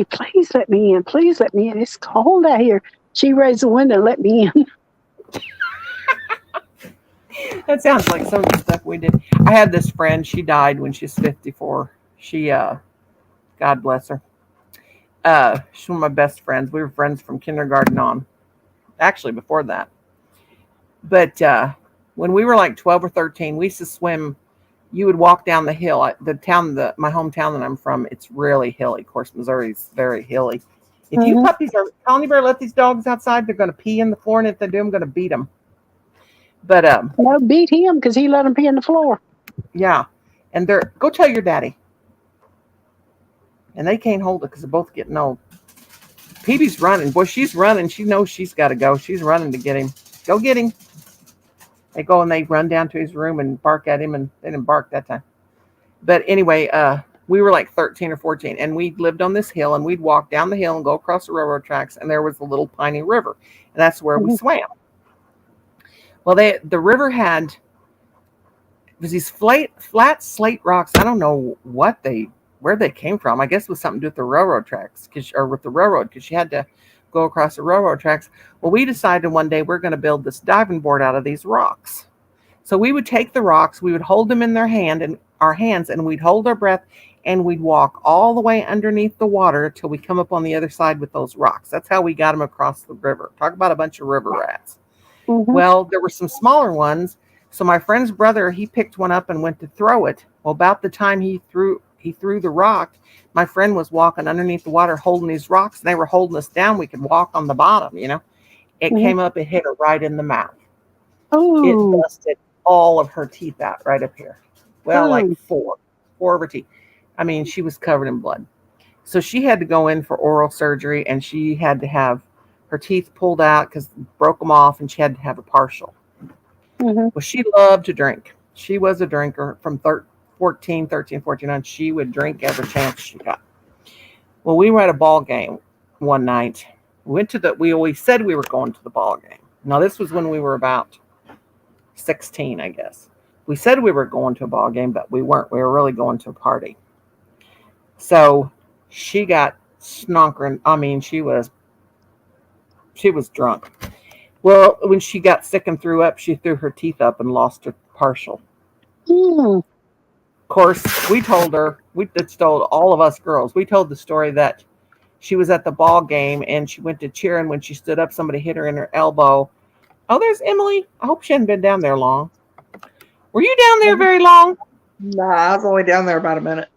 please let me in. Please let me in. It's cold out here. She raised the window and let me in. That sounds like some of the stuff we did. I had this friend. She died when she was 54. She, God bless her. She's one of my best friends. We were friends from kindergarten on. Actually, before that. But when we were like 12 or 13, we used to swim. You would walk down the hill. My hometown that I'm from, it's really hilly. Of course, Missouri's very hilly. If you puppies are telling you better let these dogs outside, they're going to pee in the floor, and if they do, I'm going to beat them. But no, beat him because he let them pee in the floor. Yeah, and go tell your daddy. And they can't hold it because they're both getting old. Peebee's running. Boy, she's running. She knows she's got to go. She's running to get him. Go get him. They go and they run down to his room and bark at him, and they didn't bark that time. But anyway, we were like 13 or 14, and we lived on this hill, and we'd walk down the hill and go across the railroad tracks, and there was a little piney river, and that's where we swam. Well, the river had these flat slate rocks. I don't know where they came from. I guess it was something to do with the railroad tracks, because you had to go across the railroad tracks. Well, we decided one day we're going to build this diving board out of these rocks. So we would take the rocks, we would hold them in our hands, and we'd hold our breath, and we'd walk all the way underneath the water till we come up on the other side with those rocks. That's how we got them across the river. Talk about a bunch of river rats. Well, there were some smaller ones. So my friend's brother, he picked one up and went to throw it. Well, about the time he threw the rock, my friend was walking underneath the water holding these rocks, and they were holding us down. We could walk on the bottom, It came up and hit her right in the mouth. Oh. It busted all of her teeth out right up here. Well, like four of her teeth. I mean, she was covered in blood. So she had to go in for oral surgery, and she had to have her teeth pulled out because broke them off, and she had to have a partial. Well, she loved to drink. She was a drinker from 13, 14 on. She would drink every chance she got. Well, we were at a ball game one night. We always said we were going to the ball game. Now, this was when we were about 16, I guess. We said we were going to a ball game, but we weren't. We were really going to a party. So she got snonkering. I mean, she was drunk. Well, when she got sick and threw up, she threw her teeth up and lost her partial. Of course, we told her, told all of us girls, we told the story that she was at the ball game and she went to cheer, and when she stood up, somebody hit her in her elbow. Oh, there's Emily. I hope she hadn't been down there long. Were you down there very long? Nah, I was only down there about a minute.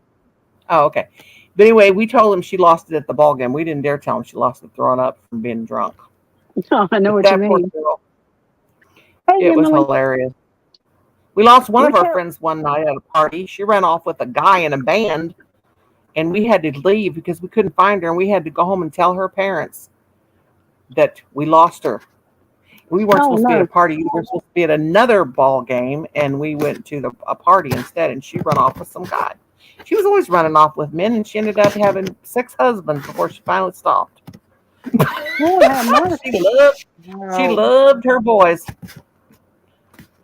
Oh, okay. But anyway, we told them she lost it at the ball game. We didn't dare tell them she lost it throwing up from being drunk. Oh, I know what you mean. It was hilarious. We lost one of our friends one night at a party. She ran off with a guy in a band, and we had to leave because we couldn't find her, and we had to go home and tell her parents that we lost her. We weren't supposed to be at a party. We were supposed to be at another ball game, and we went to a party instead, and she ran off with some guy. She was always running off with men, and she ended up having 6 husbands before she finally stopped. She loved her boys.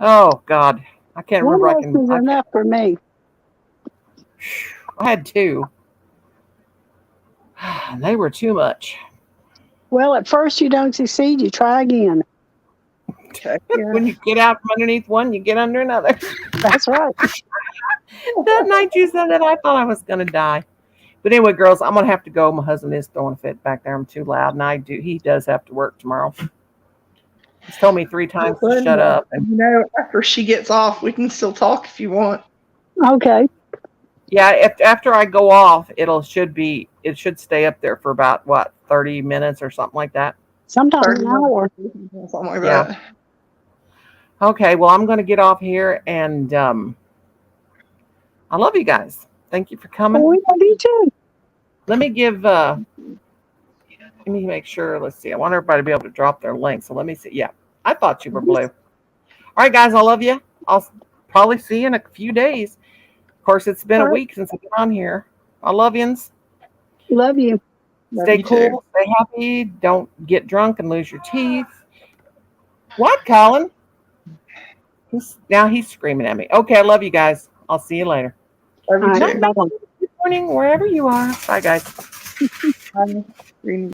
Oh, God. I can't remember. One was enough for me. I had 2. And they were too much. Well, at first you don't succeed. You try again. When you get out from underneath one, you get under another. That's right. That night you said that, I thought I was going to die. But anyway, girls, I'm going to have to go. My husband is throwing a fit back there. I'm too loud, and he does have to work tomorrow. He's told me 3 times to shut up. And, after she gets off, we can still talk if you want. Okay. Yeah, after I go off, it should stay up there for about 30 minutes or something like that. Sometimes an hour. Something like that. Okay, well, I'm going to get off here, and I love you guys. Thank you for coming. We love you too. Let me make sure. Let's see. I want everybody to be able to drop their link. So let me see. Yeah, I thought you were blue. All right, guys, I love you. I'll probably see you in a few days. Of course, it's been a week since I've been on here. I love yous. Love you. Love Stay you cool, too. stay happy, don't get drunk and lose your teeth. What, Colin? Now he's screaming at me. Okay, I love you guys. I'll see you later. Love you All too. right, bye-bye. Good morning, wherever you are. Bye, guys. Bye. Green